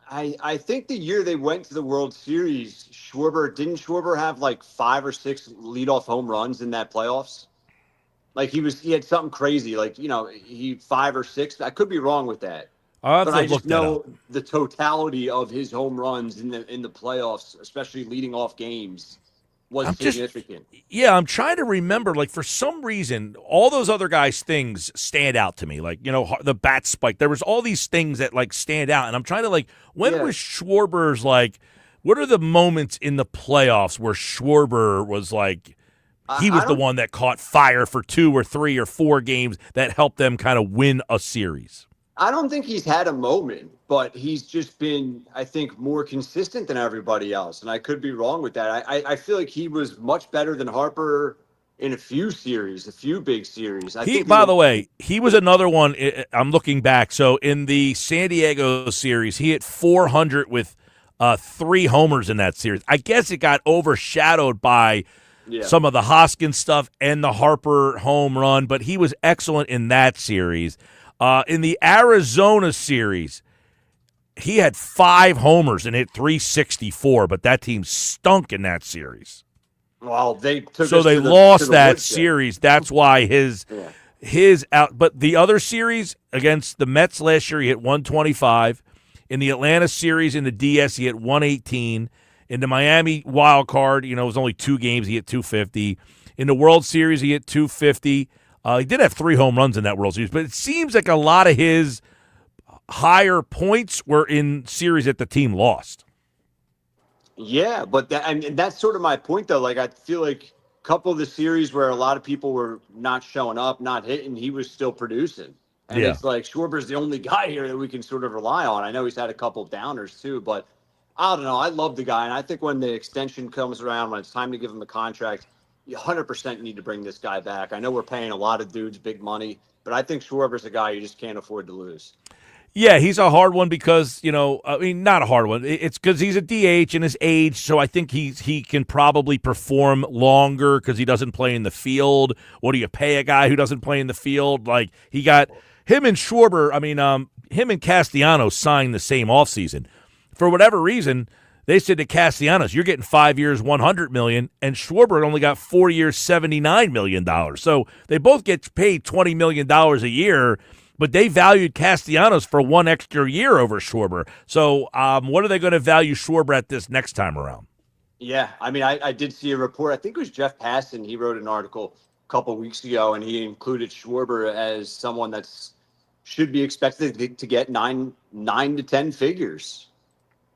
I think the year they went to the World Series, didn't Schwarber have like 5 or 6 leadoff home runs in that playoffs? Like he had something crazy, like, he 5 or 6. I could be wrong with that. But I just know the totality of his home runs in the playoffs, especially leading off games, was significant. I'm trying to remember, like, for some reason, all those other guys' things stand out to me. Like, the bat spike. There was all these things that, like, stand out. And I'm trying to, like, when was Schwarber's, like, what are the moments in the playoffs where Schwarber was, like, he was the one that caught fire for 2 or 3 or 4 games that helped them kind of win a series? I don't think he's had a moment, but he's just been, I think, more consistent than everybody else. And I could be wrong with that. I feel like he was much better than Harper in a few big series. By the way, he was another one. I'm looking back. So in the San Diego series, he hit 400 with 3 homers in that series. I guess it got overshadowed by some of the Hoskins stuff and the Harper home run, but he was excellent in that series. In the Arizona series, he had 5 homers and hit 364, but that team stunk in that series. Well, they lost that series. That's why his out. But the other series against the Mets last year, he hit 125. In the Atlanta series in the DS, he hit 118. In the Miami wild card, it was only 2 games. He hit 250. In the World Series, he hit 250. He did have 3 home runs in that World Series, but it seems like a lot of his higher points were in series that the team lost. Yeah, but that's sort of my point, though. Like, I feel like a couple of the series where a lot of people were not showing up, not hitting, he was still producing. And it's like Schwarber's the only guy here that we can sort of rely on. I know he's had a couple of downers, too, but I don't know. I love the guy, and I think when the extension comes around, when it's time to give him a contract, you 100% need to bring this guy back. I know we're paying a lot of dudes big money, but I think Schwarber's a guy you just can't afford to lose. Yeah, he's a hard one because, not a hard one. It's because he's a DH and his age, so I think he can probably perform longer because he doesn't play in the field. What do you pay a guy who doesn't play in the field? Like, he got him and Schwarber, him and Castellanos signed the same offseason. For whatever reason, they said to Castellanos, you're getting 5 years, $100 million, and Schwarber only got 4 years, $79 million. So they both get paid $20 million a year, but they valued Castellanos for 1 extra year over Schwarber. So what are they going to value Schwarber at this next time around? Yeah, I did see a report. I think it was Jeff Passan. He wrote an article a couple weeks ago, and he included Schwarber as someone that's should be expected to get 9 to 10 figures.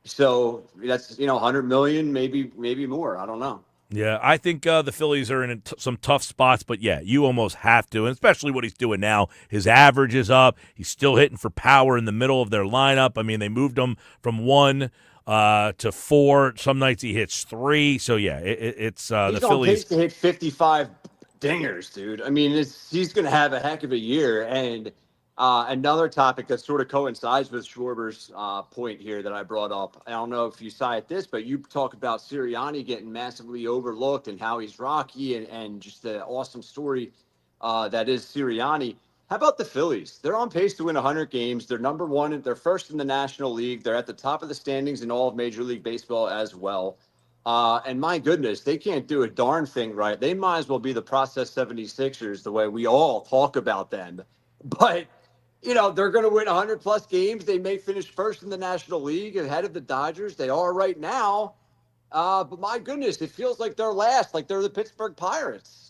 So that's, 100 million, maybe more. I don't know. Yeah, I think the Phillies are in some tough spots, but yeah, you almost have to, and especially what he's doing now. His average is up. He's still hitting for power in the middle of their lineup. They moved him from 1 to 4. Some nights he hits 3. So yeah, it's the Phillies. He's on pace to hit 55 dingers, dude. He's going to have a heck of a year. And another topic that sort of coincides with Schwarber's point here that I brought up. I don't know if you saw it but you talk about Sirianni getting massively overlooked and how he's rocky and just the awesome story that is Sirianni. How about the Phillies? They're on pace to win 100 games. They're number one. They're first in the National League. They're at the top of the standings in all of Major League Baseball as well. And my goodness, they can't do a darn thing right. They might as well be the process 76ers the way we all talk about them. But, they're going to win 100-plus games. They may finish first in the National League ahead of the Dodgers. They are right now. But my goodness, it feels like they're last, like they're the Pittsburgh Pirates.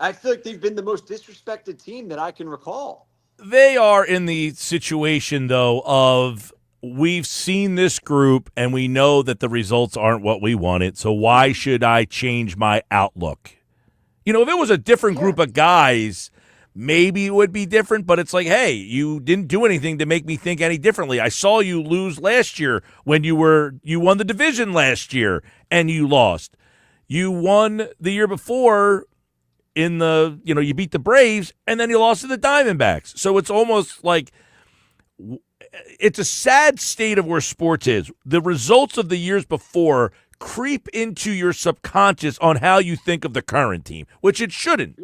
I feel like they've been the most disrespected team that I can recall. They are in the situation, though, of we've seen this group and we know that the results aren't what we wanted, so why should I change my outlook? If it was a different group of guys, maybe it would be different, but it's like, hey, you didn't do anything to make me think any differently. I saw you lose last year when you won the division last year and you lost. You won the year before you beat the Braves and then you lost to the Diamondbacks. So it's almost like it's a sad state of where sports is. The results of the years before creep into your subconscious on how you think of the current team, which it shouldn't.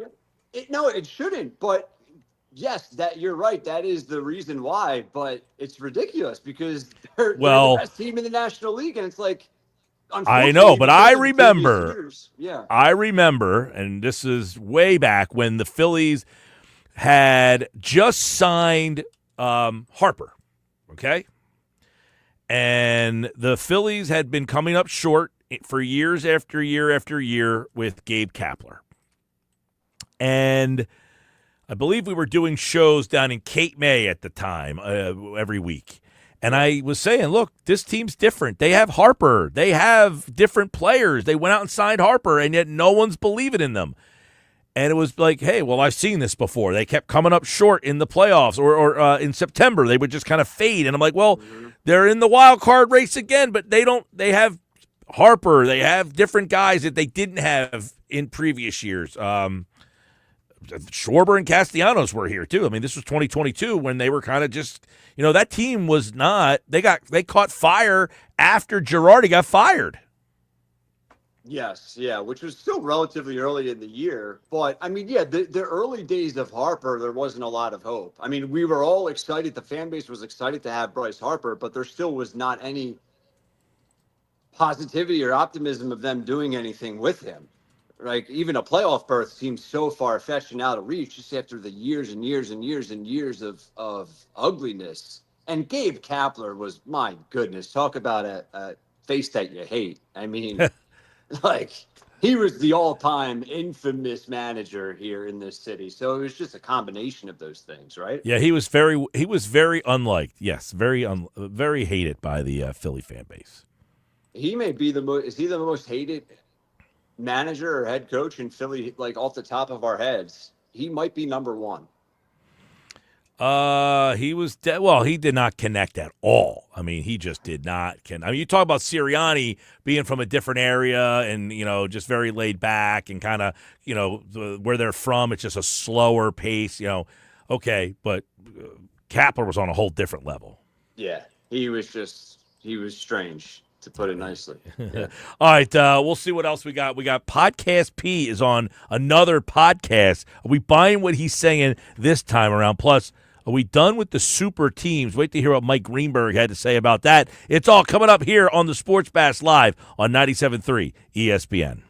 It shouldn't. But yes, that you're right. That is the reason why. But it's ridiculous because they're the best team in the National League, and it's like, I know, but I remember, and this is way back when the Phillies had just signed Harper, okay? And the Phillies had been coming up short for years after year after year with Gabe Kapler. And I believe we were doing shows down in Cape May at the time every week. And I was saying, look, this team's different. They have Harper. They have different players. They went out and signed Harper, and yet no one's believing in them. And it was like, hey, well, I've seen this before. They kept coming up short in the playoffs or in September. They would just kind of fade. And I'm like, well, they're in the wild card race again, but they have Harper. They have different guys that they didn't have in previous years. Schwarber and Castellanos were here too. I mean, this was 2022 when they were kind of just, that team was not. They caught fire after Girardi got fired. Yes, yeah, which was still relatively early in the year. But I mean, the early days of Harper, there wasn't a lot of hope. I mean, we were all excited. The fan base was excited to have Bryce Harper, but there still was not any positivity or optimism of them doing anything with him. Like, even a playoff berth seems so far-fetched and out of reach just after the years and years and years and years of ugliness. And Gabe Kapler was, my goodness, talk about a face that you hate. I mean, he was the all-time infamous manager here in this city. So it was just a combination of those things, right? Yeah, he was very unliked. Yes, very hated by the Philly fan base. He may be is he the most hated manager or head coach in Philly, like off the top of our heads? He might be number one. He was he did not connect at all. I mean, he just did not connect. I mean, you talk about Sirianni being from a different area and, just very laid back and kind of, where they're from, it's just a slower pace, okay, but Kapler was on a whole different level. Yeah, he was strange, to put it nicely. Yeah. All right, we'll see what else we got. We got Podcast P is on another podcast. Are we buying what he's saying this time around? Plus, are we done with the super teams? Wait to hear what Mike Greenberg had to say about that. It's all coming up here on the Sports Bash Live on 97.3 ESPN.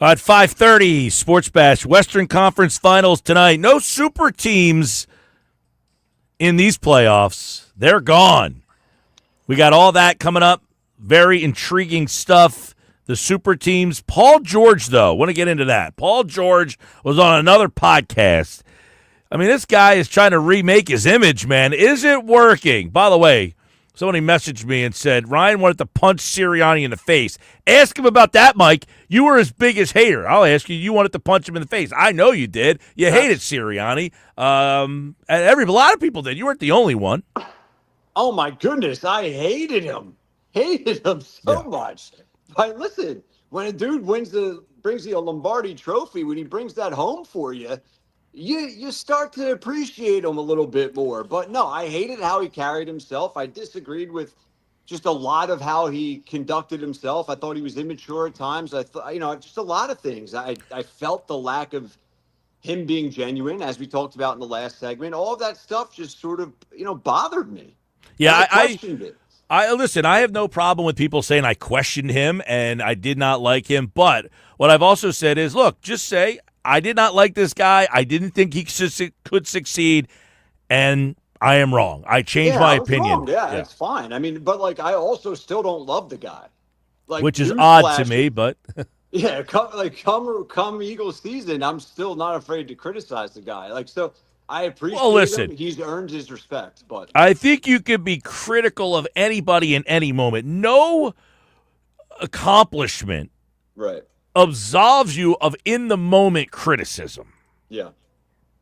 At 5:30, Sports Bash, Western Conference Finals tonight. No super teams in these playoffs. They're gone. We got all that coming up. Very intriguing stuff. The super teams. Paul George, though, want to get into that. Paul George was on another podcast. I mean, this guy is trying to remake his image, man. Is it working? By the way, somebody messaged me and said, Ryan wanted to punch Sirianni in the face. Ask him about that, Mike. You were his biggest hater. I'll ask you, you wanted to punch him in the face. I know you did. You hated Sirianni. And a lot of people did. You weren't the only one. Oh, my goodness. I hated him. Hated him so much. But listen, when a dude brings you a Lombardi trophy, when he brings that home for you, you start to appreciate him a little bit more. But no, I hated how he carried himself. I disagreed with just a lot of how he conducted himself. I thought he was immature at times. I thought, just a lot of things. I felt the lack of him being genuine, as we talked about in the last segment. All of that stuff just sort of, bothered me. Yeah, I questioned it. Listen, I have no problem with people saying I questioned him and I did not like him. But what I've also said is, look, just say, I did not like this guy. I didn't think he could succeed, and I am wrong. I changed my opinion. Wrong. Yeah, it's fine. I mean, but I also still don't love the guy. Which is odd to me, but yeah, come Eagles season, I'm still not afraid to criticize the guy. So I appreciate him. He's earned his respect, but I think you could be critical of anybody in any moment. No accomplishment, right, absolves you of in-the-moment criticism. Yeah.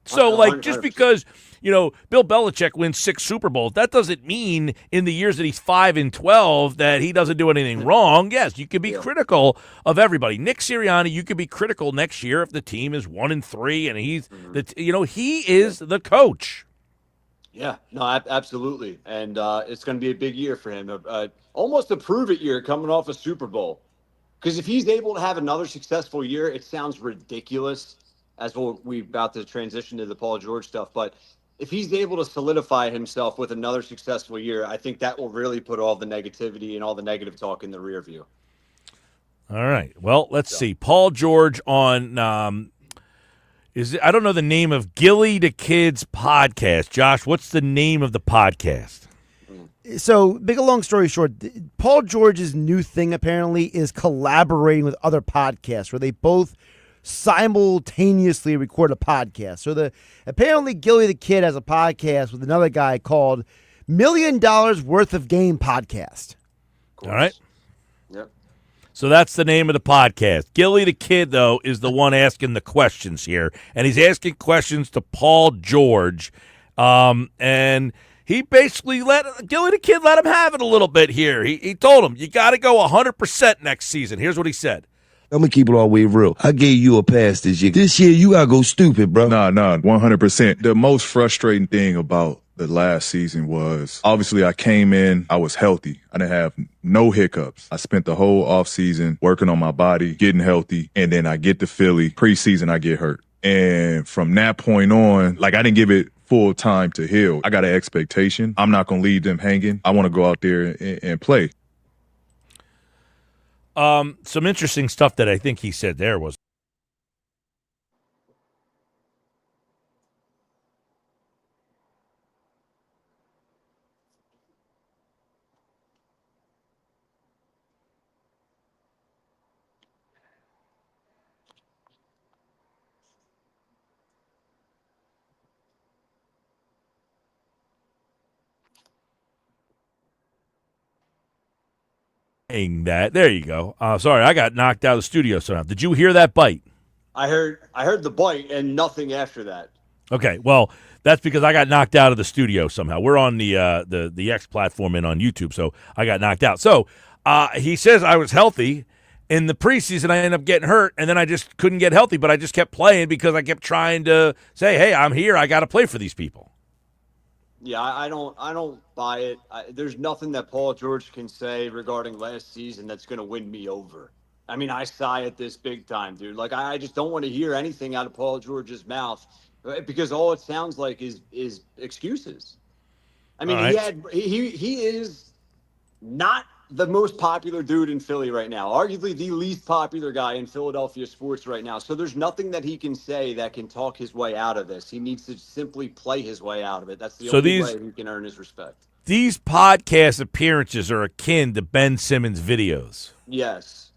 So, just because, Bill Belichick wins 6 Super Bowls, that doesn't mean in the years that he's 5-12 that he doesn't do anything wrong. Yes, you could be critical of everybody. Nick Sirianni, you could be critical next year if the team is 1-3 and he's, he is the coach. Yeah, no, absolutely. And it's going to be a big year for him. Almost a prove-it year coming off a Super Bowl. Because if he's able to have another successful year, it sounds ridiculous as we're about to transition to the Paul George stuff. But if he's able to solidify himself with another successful year, I think that will really put all the negativity and all the negative talk in the rear view. All right. Well, let's see. Paul George on I don't know the name of Gilly the Kid's podcast. Josh, what's the name of the podcast? So, big a long story short, Paul George's new thing apparently is collaborating with other podcasts where they both simultaneously record a podcast. So apparently Gilly the Kid has a podcast with another guy called $1 Million Worth of Game Podcast. All right. Yep. So that's the name of the podcast. Gilly the Kid, though, is the one asking the questions here. And he's asking questions to Paul George. And he basically let Gilly the Kid let him have it a little bit here. He told him, you got to go 100% next season. Here's what he said. I'm going to keep it all the way real. I gave you a pass this year. This year, you got to go stupid, bro. Nah, 100%. The most frustrating thing about the last season was, obviously, I came in, I was healthy. I didn't have no hiccups. I spent the whole offseason working on my body, getting healthy, and then I get to Philly. Preseason, I get hurt. And from that point on, I didn't give it full time to heal. I got an expectation. I'm not going to leave them hanging. I want to go out there and play. Some interesting stuff that I think he said there was. That there you go. Sorry, I got knocked out of the studio somehow. Did you hear that bite? I heard the bite and nothing after that. Okay, well, that's because I got knocked out of the studio somehow. We're on the X platform and on YouTube, so I got knocked out. So he says I was healthy. In the preseason, I ended up getting hurt, and then I just couldn't get healthy, but I just kept playing because I kept trying to say, hey, I'm here. I got to play for these people. Yeah, I don't buy it. There's nothing that Paul George can say regarding last season that's going to win me over. I mean, I sigh at this big time, dude. I just don't want to hear anything out of Paul George's mouth because all it sounds like is excuses. I mean, he is not the most popular dude in Philly right now, arguably the least popular guy in Philadelphia sports right now. So there's nothing that he can say that can talk his way out of this. He needs to simply play his way out of it. That's the only way he can earn his respect. These podcast appearances are akin to Ben Simmons videos. Yes.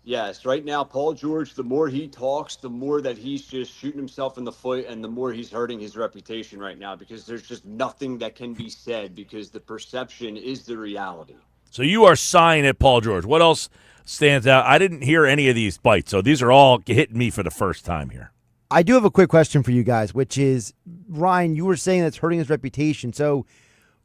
Right now, Paul George, the more he talks, the more that he's just shooting himself in the foot and the more he's hurting his reputation right now because there's just nothing that can be said because the perception is the reality. So you are sighing at Paul George. What else stands out? I didn't hear any of these bites, so these are all hitting me for the first time here. I do have a quick question for you guys, which is, Ryan, you were saying that's hurting his reputation. So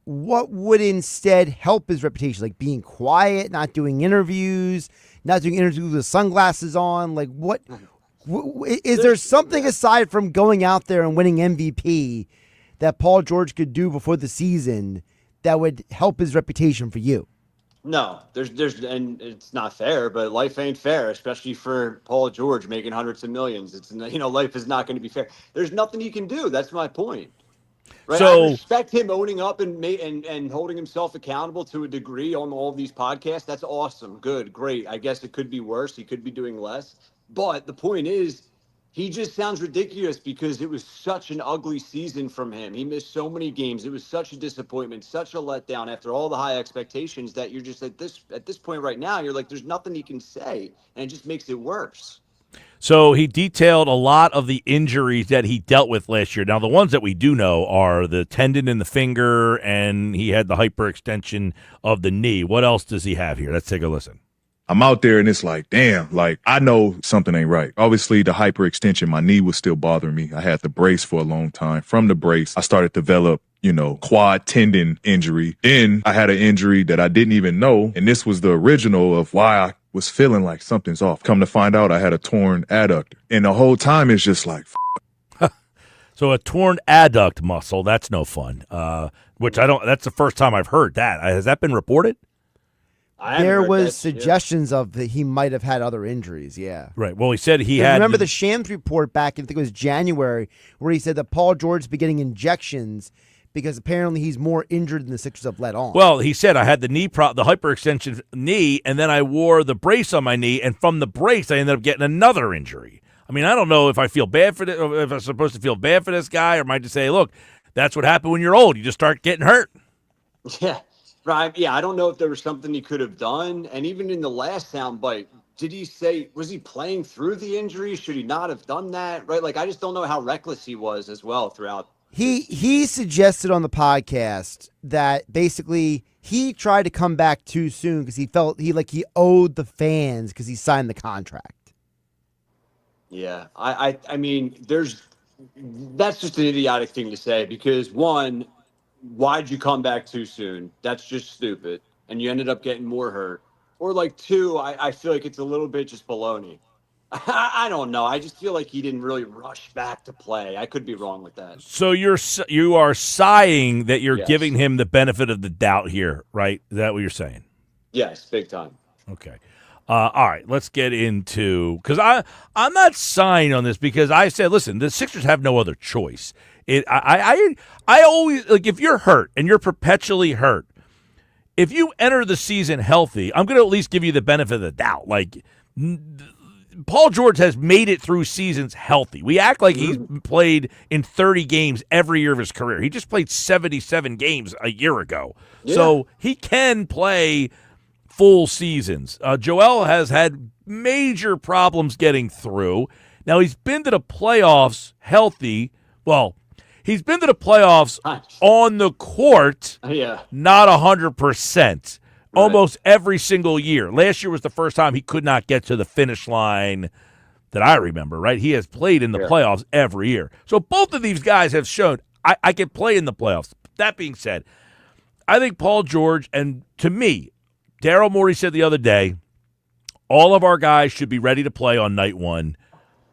what would instead help his reputation? Like being quiet, not doing interviews with sunglasses on? Like what is there something aside from going out there and winning MVP that Paul George could do before the season that would help his reputation for you? No, there's, and it's not fair, but life ain't fair, especially for Paul George making hundreds of millions. It's, life is not going to be fair. There's nothing he can do. That's my point. Right. So, I respect him owning up and holding himself accountable to a degree on all of these podcasts. That's awesome. Good. Great. I guess it could be worse. He could be doing less. But the point is, he just sounds ridiculous because it was such an ugly season from him. He missed so many games. It was such a disappointment, such a letdown after all the high expectations that you're just at this point right now, you're like, there's nothing he can say, and it just makes it worse. So he detailed a lot of the injuries that he dealt with last year. Now, the ones that we do know are the tendon in the finger, and he had the hyperextension of the knee. What else does he have here? Let's take a listen. I'm out there and it's like, damn, like I know something ain't right. Obviously, the hyperextension, my knee was still bothering me. I had the brace for a long time. From the brace, I started to develop, quad tendon injury. Then I had an injury that I didn't even know. And this was the original of why I was feeling like something's off. Come to find out, I had a torn adductor. And the whole time it's just like, So a torn adduct muscle, that's no fun. That's the first time I've heard that. Has that been reported? There was suggestions of that he might have had other injuries, yeah. Right. Well, he said he had... Remember the Shams report back, I think it was January, where he said that Paul George has been getting injections because apparently he's more injured than the Sixers have let on. Well, he said I had the the hyperextension knee, and then I wore the brace on my knee, and from the brace I ended up getting another injury. I mean, I don't know if I feel bad for this, or if I'm supposed to feel bad for this guy, or might just say, look, that's what happened when you're old. You just start getting hurt. Yeah. Right. Yeah, I don't know if there was something he could have done. And even in the last soundbite, did he say, was he playing through the injury? Should he not have done that? Right. Like, I just don't know how reckless he was as well throughout. He suggested on the podcast that basically he tried to come back too soon because he felt he owed the fans because he signed the contract. Yeah. I mean, that's just an idiotic thing to say because one, why'd you come back too soon? That's just stupid. And you ended up getting more hurt. Or two, I feel like it's a little bit just baloney. I don't know. I just feel like he didn't really rush back to play. I could be wrong with that. So you are sighing that you're giving him the benefit of the doubt here, right? Is that what you're saying? Yes, big time. Okay. All right, let's get into – because I'm not sighing on this because I said, listen, the Sixers have no other choice. I always – like if you're hurt and you're perpetually hurt, if you enter the season healthy, I'm going to at least give you the benefit of the doubt. Like Paul George has made it through seasons healthy. We act like he's played in 30 games every year of his career. He just played 77 games a year ago. Yeah. So he can play – full seasons. Joel has had major problems getting through. Now, he's been to the playoffs healthy. Well, he's been to the playoffs on the court, not 100%, almost every single year. Last year was the first time he could not get to the finish line that I remember, right? He has played in the playoffs every year. So both of these guys have shown I can play in the playoffs. That being said, I think Paul George, and to me, Daryl Morey said the other day, all of our guys should be ready to play on night one,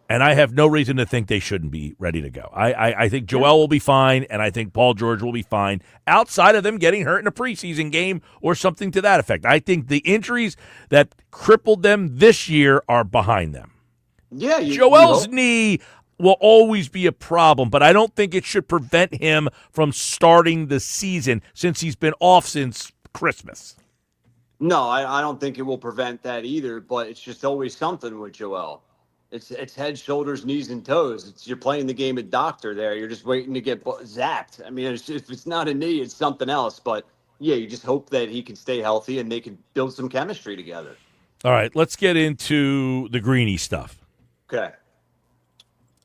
and I have no reason to think they shouldn't be ready to go. I think Joel will be fine, and I think Paul George will be fine, outside of them getting hurt in a preseason game or something to that effect. I think the injuries that crippled them this year are behind them. Yeah, Joel's knee will always be a problem, but I don't think it should prevent him from starting the season since he's been off since Christmas. No, I don't think it will prevent that either, but it's just always something with Joel. It's head, shoulders, knees, and toes. You're playing the game of doctor there. You're just waiting to get zapped. I mean, if it's not a knee, it's something else. But yeah, you just hope that he can stay healthy and they can build some chemistry together. All right, let's get into the Greeny stuff. Okay.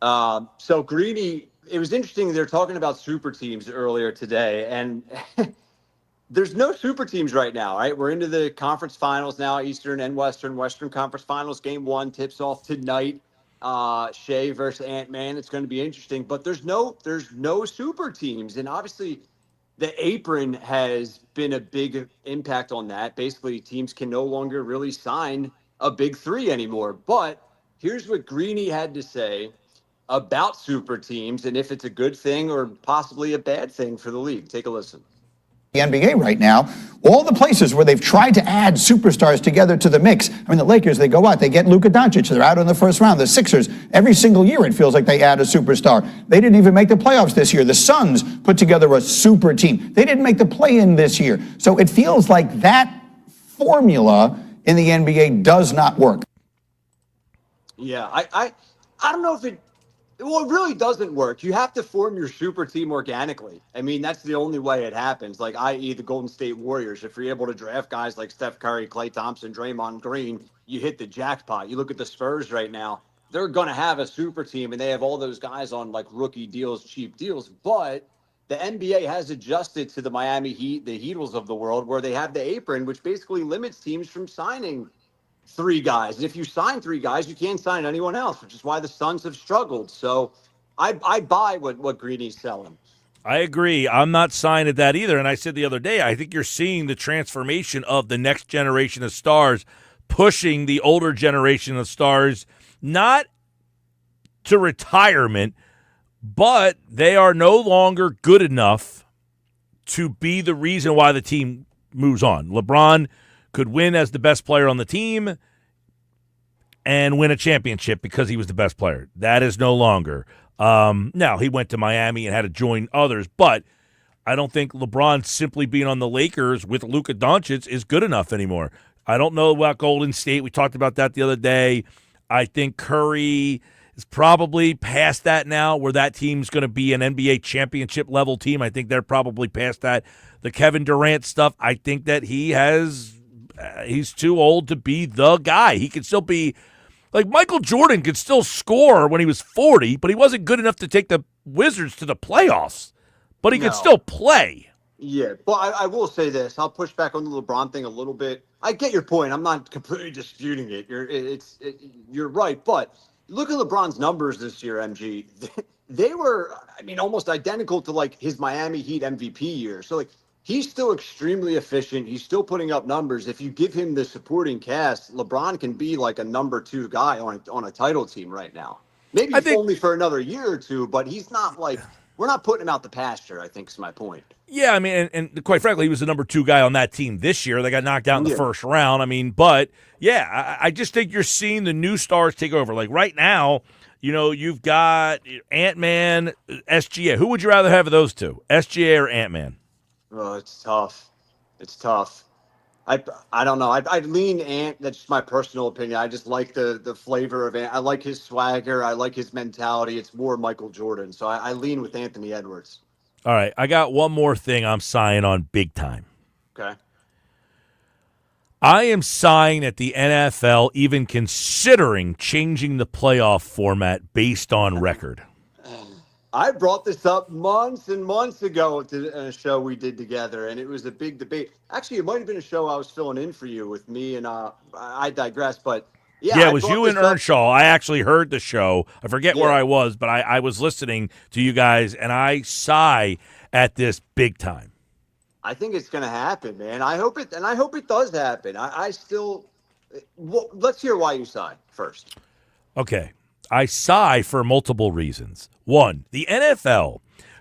So Greeny, it was interesting. They're talking about super teams earlier today, and there's no super teams right now, right? We're into the conference finals now, Eastern and Western. Western Conference Finals, game 1 tips off tonight. Shea versus Ant-Man. It's going to be interesting, but there's no super teams, and obviously the apron has been a big impact on that. Basically, teams can no longer really sign a big three anymore. But here's what Greeny had to say about super teams and if it's a good thing or possibly a bad thing for the league. Take a listen. The NBA right now, all the places where they've tried to add superstars together to the mix. I mean, the Lakers, they go out, they get Luka Doncic, they're out in the first round. The Sixers, every single year it feels like they add a superstar. They didn't even make the playoffs this year. The Suns put together a super team. They didn't make the play-in this year. So it feels like that formula in the NBA does not work. Yeah, I don't know if it really doesn't work. You have to form your super team organically. I mean, that's the only way it happens. Like, i.e. the Golden State Warriors. If you're able to draft guys like Steph Curry, Klay Thompson, Draymond Green, you hit the jackpot. You look at the Spurs right now. They're going to have a super team, and they have all those guys on, like, rookie deals, cheap deals. But the NBA has adjusted to the Miami Heat, the Heatles of the world, where they have the apron, which basically limits teams from signing 3 guys. And if you sign 3 guys, you can't sign anyone else, which is why the Suns have struggled. So I buy what Greeny's selling. I agree. I'm not signed at that either. And I said the other day, I think you're seeing the transformation of the next generation of stars pushing the older generation of stars, not to retirement, but they are no longer good enough to be the reason why the team moves on. LeBron could win as the best player on the team and win a championship because he was the best player. That is no longer. Now, he went to Miami and had to join others, but I don't think LeBron simply being on the Lakers with Luka Doncic is good enough anymore. I don't know about Golden State. We talked about that the other day. I think Curry is probably past that now, where that team's going to be an NBA championship level team. I think they're probably past that. The Kevin Durant stuff, I think that he's too old to be the guy. He can still be, like, Michael Jordan could still score when he was 40, but he wasn't good enough to take the Wizards to the playoffs. But he could still play. Yeah, but I will say this. I'll push back on the LeBron thing a little bit. I get your point. I'm not completely disputing it. You're right. But look at LeBron's numbers this year, MG. They were, I mean, almost identical to, like, his Miami Heat MVP year. So, like, he's still extremely efficient. He's still putting up numbers. If you give him the supporting cast, LeBron can be like a number 2 guy on a title team right now. Maybe only for another year or two, but he's not like, we're not putting him out the pasture, I think is my point. Yeah, I mean, and quite frankly, he was the number 2 guy on that team this year. They got knocked out in the first round. I mean, but, yeah, I just think you're seeing the new stars take over. Like, right now, you know, you've got Ant-Man, SGA. Who would you rather have of those two, SGA or Ant-Man? Oh, it's tough. It's tough. I don't know. I'd lean Ant. That's just my personal opinion. I just like the flavor of Ant. I like his swagger. I like his mentality. It's more Michael Jordan. So I lean with Anthony Edwards. All right. I got one more thing I'm sighing on big time. Okay. I am sighing at the NFL even considering changing the playoff format based on record. I brought this up months and months ago to a show we did together, and it was a big debate. Actually, it might have been a show I was filling in for you with me, and I digress. But yeah, it was you and Earnshaw. I actually heard the show. I forget where I was, but I was listening to you guys, and I sigh at this big time. I think it's going to happen, man. I hope it does happen. I still. Well, let's hear why you sigh first. Okay. I sigh for multiple reasons. One, the NFL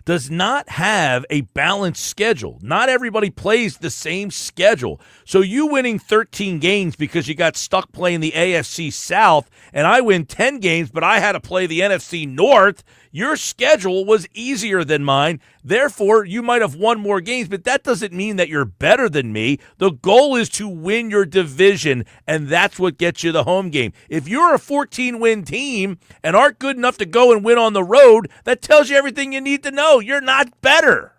does not have a balanced schedule. Not everybody plays the same schedule. So you winning 13 games because you got stuck playing the AFC South, and I win 10 games, but I had to play the NFC North. Your schedule was easier than mine. Therefore, you might have won more games, but that doesn't mean that you're better than me. The goal is to win your division, and that's what gets you the home game. If you're a 14-win team and aren't good enough to go and win on the road, that tells you everything you need to know. You're not better.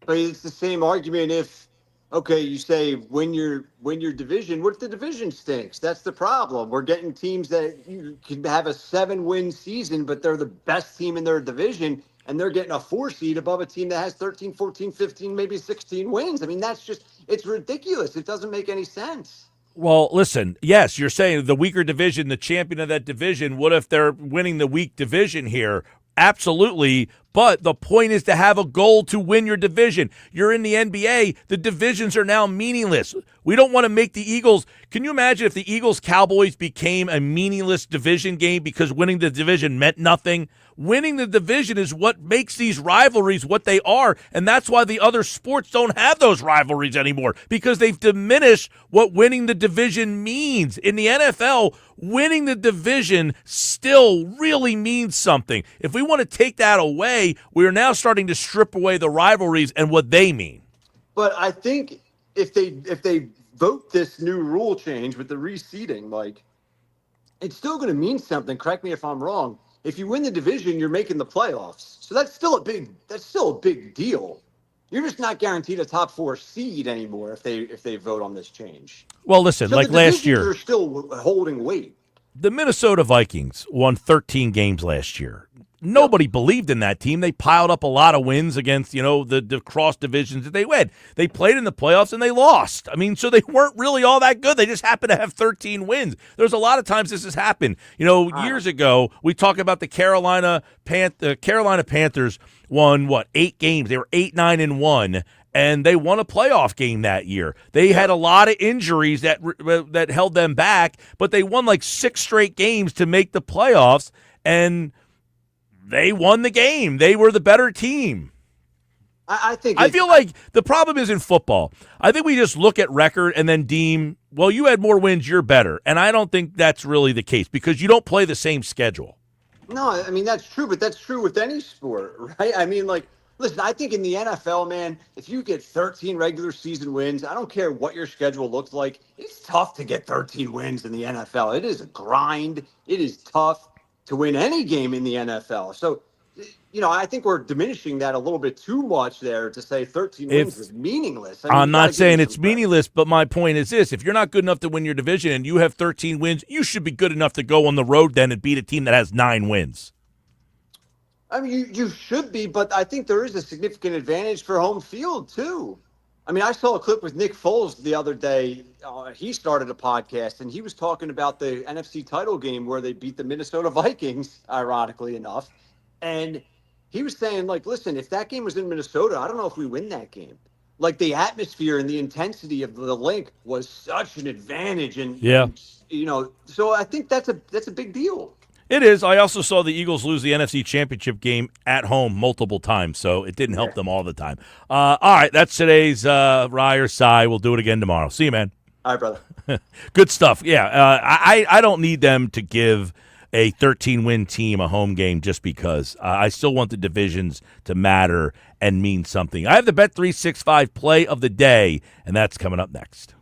But it's the same argument if, okay, you say win your division. What if the division stinks? That's the problem. We're getting teams that you can have a 7-win season, but they're the best team in their division, and they're getting a 4 seed above a team that has 13, 14, 15, maybe 16 wins. I mean, it's ridiculous. It doesn't make any sense. Well, listen, yes, you're saying the weaker division, the champion of that division, what if they're winning the weak division here? Absolutely. But the point is to have a goal to win your division. You're in the NBA. The divisions are now meaningless. We don't want to make the Eagles. Can you imagine if the Eagles-Cowboys became a meaningless division game because winning the division meant nothing? Winning the division is what makes these rivalries what they are, and that's why the other sports don't have those rivalries anymore, because they've diminished what winning the division means. In the NFL, winning the division still really means something. If we want to take that away, we are now starting to strip away the rivalries and what they mean. But I think if they vote this new rule change with the reseeding, like, it's still going to mean something. Correct me if I'm wrong. If you win the division, you're making the playoffs. So that's still a big deal. You're just not guaranteed a top 4 seed anymore if they vote on this change. Well, listen, So like the last divisions year, are still holding weight. the Minnesota Vikings won 13 games last year. Nobody believed in that team. They piled up a lot of wins against, the cross divisions that they win. They played in the playoffs and they lost. I mean, so they weren't really all that good. They just happened to have 13 wins. There's a lot of times this has happened. Years ago, we talk about the Carolina Panthers won 8 games. They were 8-9-1. And they won a playoff game that year. They had a lot of injuries that held them back, but they won like 6 straight games to make the playoffs, and they won the game. They were the better team. I feel like the problem is in football. I think we just look at record and then deem, well, you had more wins, you're better. And I don't think that's really the case because you don't play the same schedule. No, I mean, that's true, but that's true with any sport, right? I mean, like, listen, I think in the NFL, man, if you get 13 regular season wins, I don't care what your schedule looks like. It's tough to get 13 wins in the NFL. It is a grind. It is tough to win any game in the NFL. So, I think we're diminishing that a little bit too much there to say 13 wins is meaningless. I mean, I'm not saying it's meaningless, but my point is this. If you're not good enough to win your division and you have 13 wins, you should be good enough to go on the road then and beat a team that has 9 wins. I mean, you should be, but I think there is a significant advantage for home field, too. I mean, I saw a clip with Nick Foles the other day. He started a podcast, and he was talking about the NFC title game where they beat the Minnesota Vikings, ironically enough. And he was saying, like, listen, if that game was in Minnesota, I don't know if we win that game. Like, the atmosphere and the intensity of the link was such an advantage. And so I think that's a big deal. It is. I also saw the Eagles lose the NFC Championship game at home multiple times, so it didn't help them all the time. All right, that's today's Rye or Sigh. We'll do it again tomorrow. See you, man. All right, brother. Good stuff. Yeah, I don't need them to give a 13-win team a home game just because. I still want the divisions to matter and mean something. I have the Bet365 play of the day, and that's coming up next.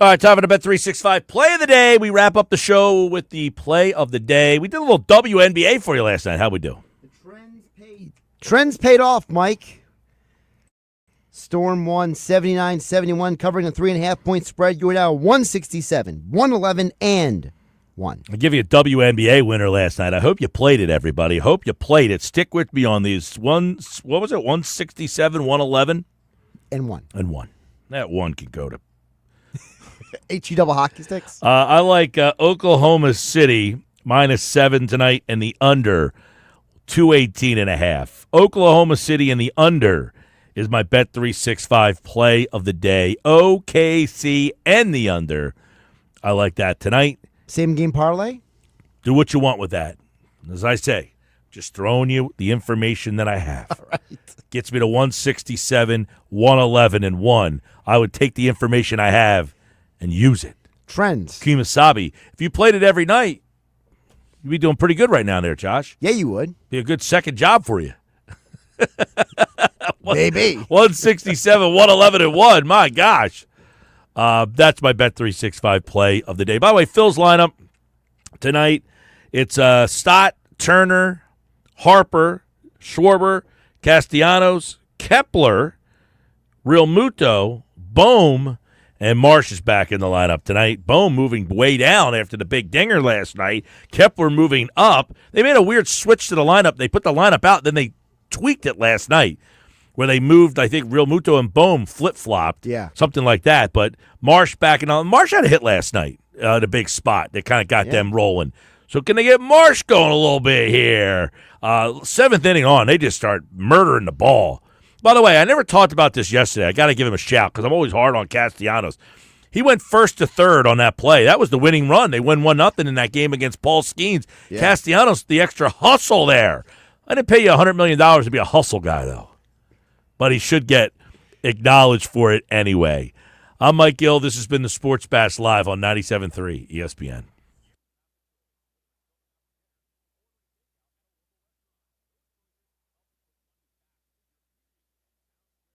All right, time for the Bet365 play of the day. We wrap up the show with the play of the day. We did a little WNBA for you last night. How'd we do? Trends paid off, Mike. Storm won 79-71, covering a 3.5-point spread. You were now 167, 111, and 1. I give you a WNBA winner last night. I hope you played it, everybody. I hope you played it. Stick with me on these ones. What was it? 167, 111? And 1. And 1. That 1 could go to HE double hockey sticks. I like Oklahoma City -7 tonight and the under 218.5. Oklahoma City and the under is my Bet365 play of the day. OKC and the under. I like that tonight. Same game parlay? Do what you want with that. As I say, just throwing you the information that I have. All right. Gets me to 167, 111, and 1. I would take the information I have and use it. Trends. Kemosabe. If you played it every night, you'd be doing pretty good right now there, Josh. Yeah, you would. Be a good second job for you. Maybe. 167, 111, and 1. My gosh. That's my Bet365 play of the day. By the way, Phil's lineup tonight, it's Stott, Turner, Harper, Schwarber, Castellanos, Kepler, Real Muto, Bohm, and Marsh is back in the lineup tonight. Bohm moving way down after the big dinger last night. Kepler moving up. They made a weird switch to the lineup. They put the lineup out, then they tweaked it last night where they moved, I think, Real Muto and Bohm flip-flopped. Yeah. Something like that. But Marsh back in on. Marsh had a hit last night, the big spot that kind of got them rolling. So can they get Marsh going a little bit here? 7th inning on, they just start murdering the ball. By the way, I never talked about this yesterday. I got to give him a shout because I'm always hard on Castellanos. He went 1st to 3rd on that play. That was the winning run. They win 1-0 in that game against Paul Skeens. Yeah. Castellanos, the extra hustle there. I didn't pay you $100 million to be a hustle guy, though. But he should get acknowledged for it anyway. I'm Mike Gill. This has been the Sports Bash Live on 97.3 ESPN.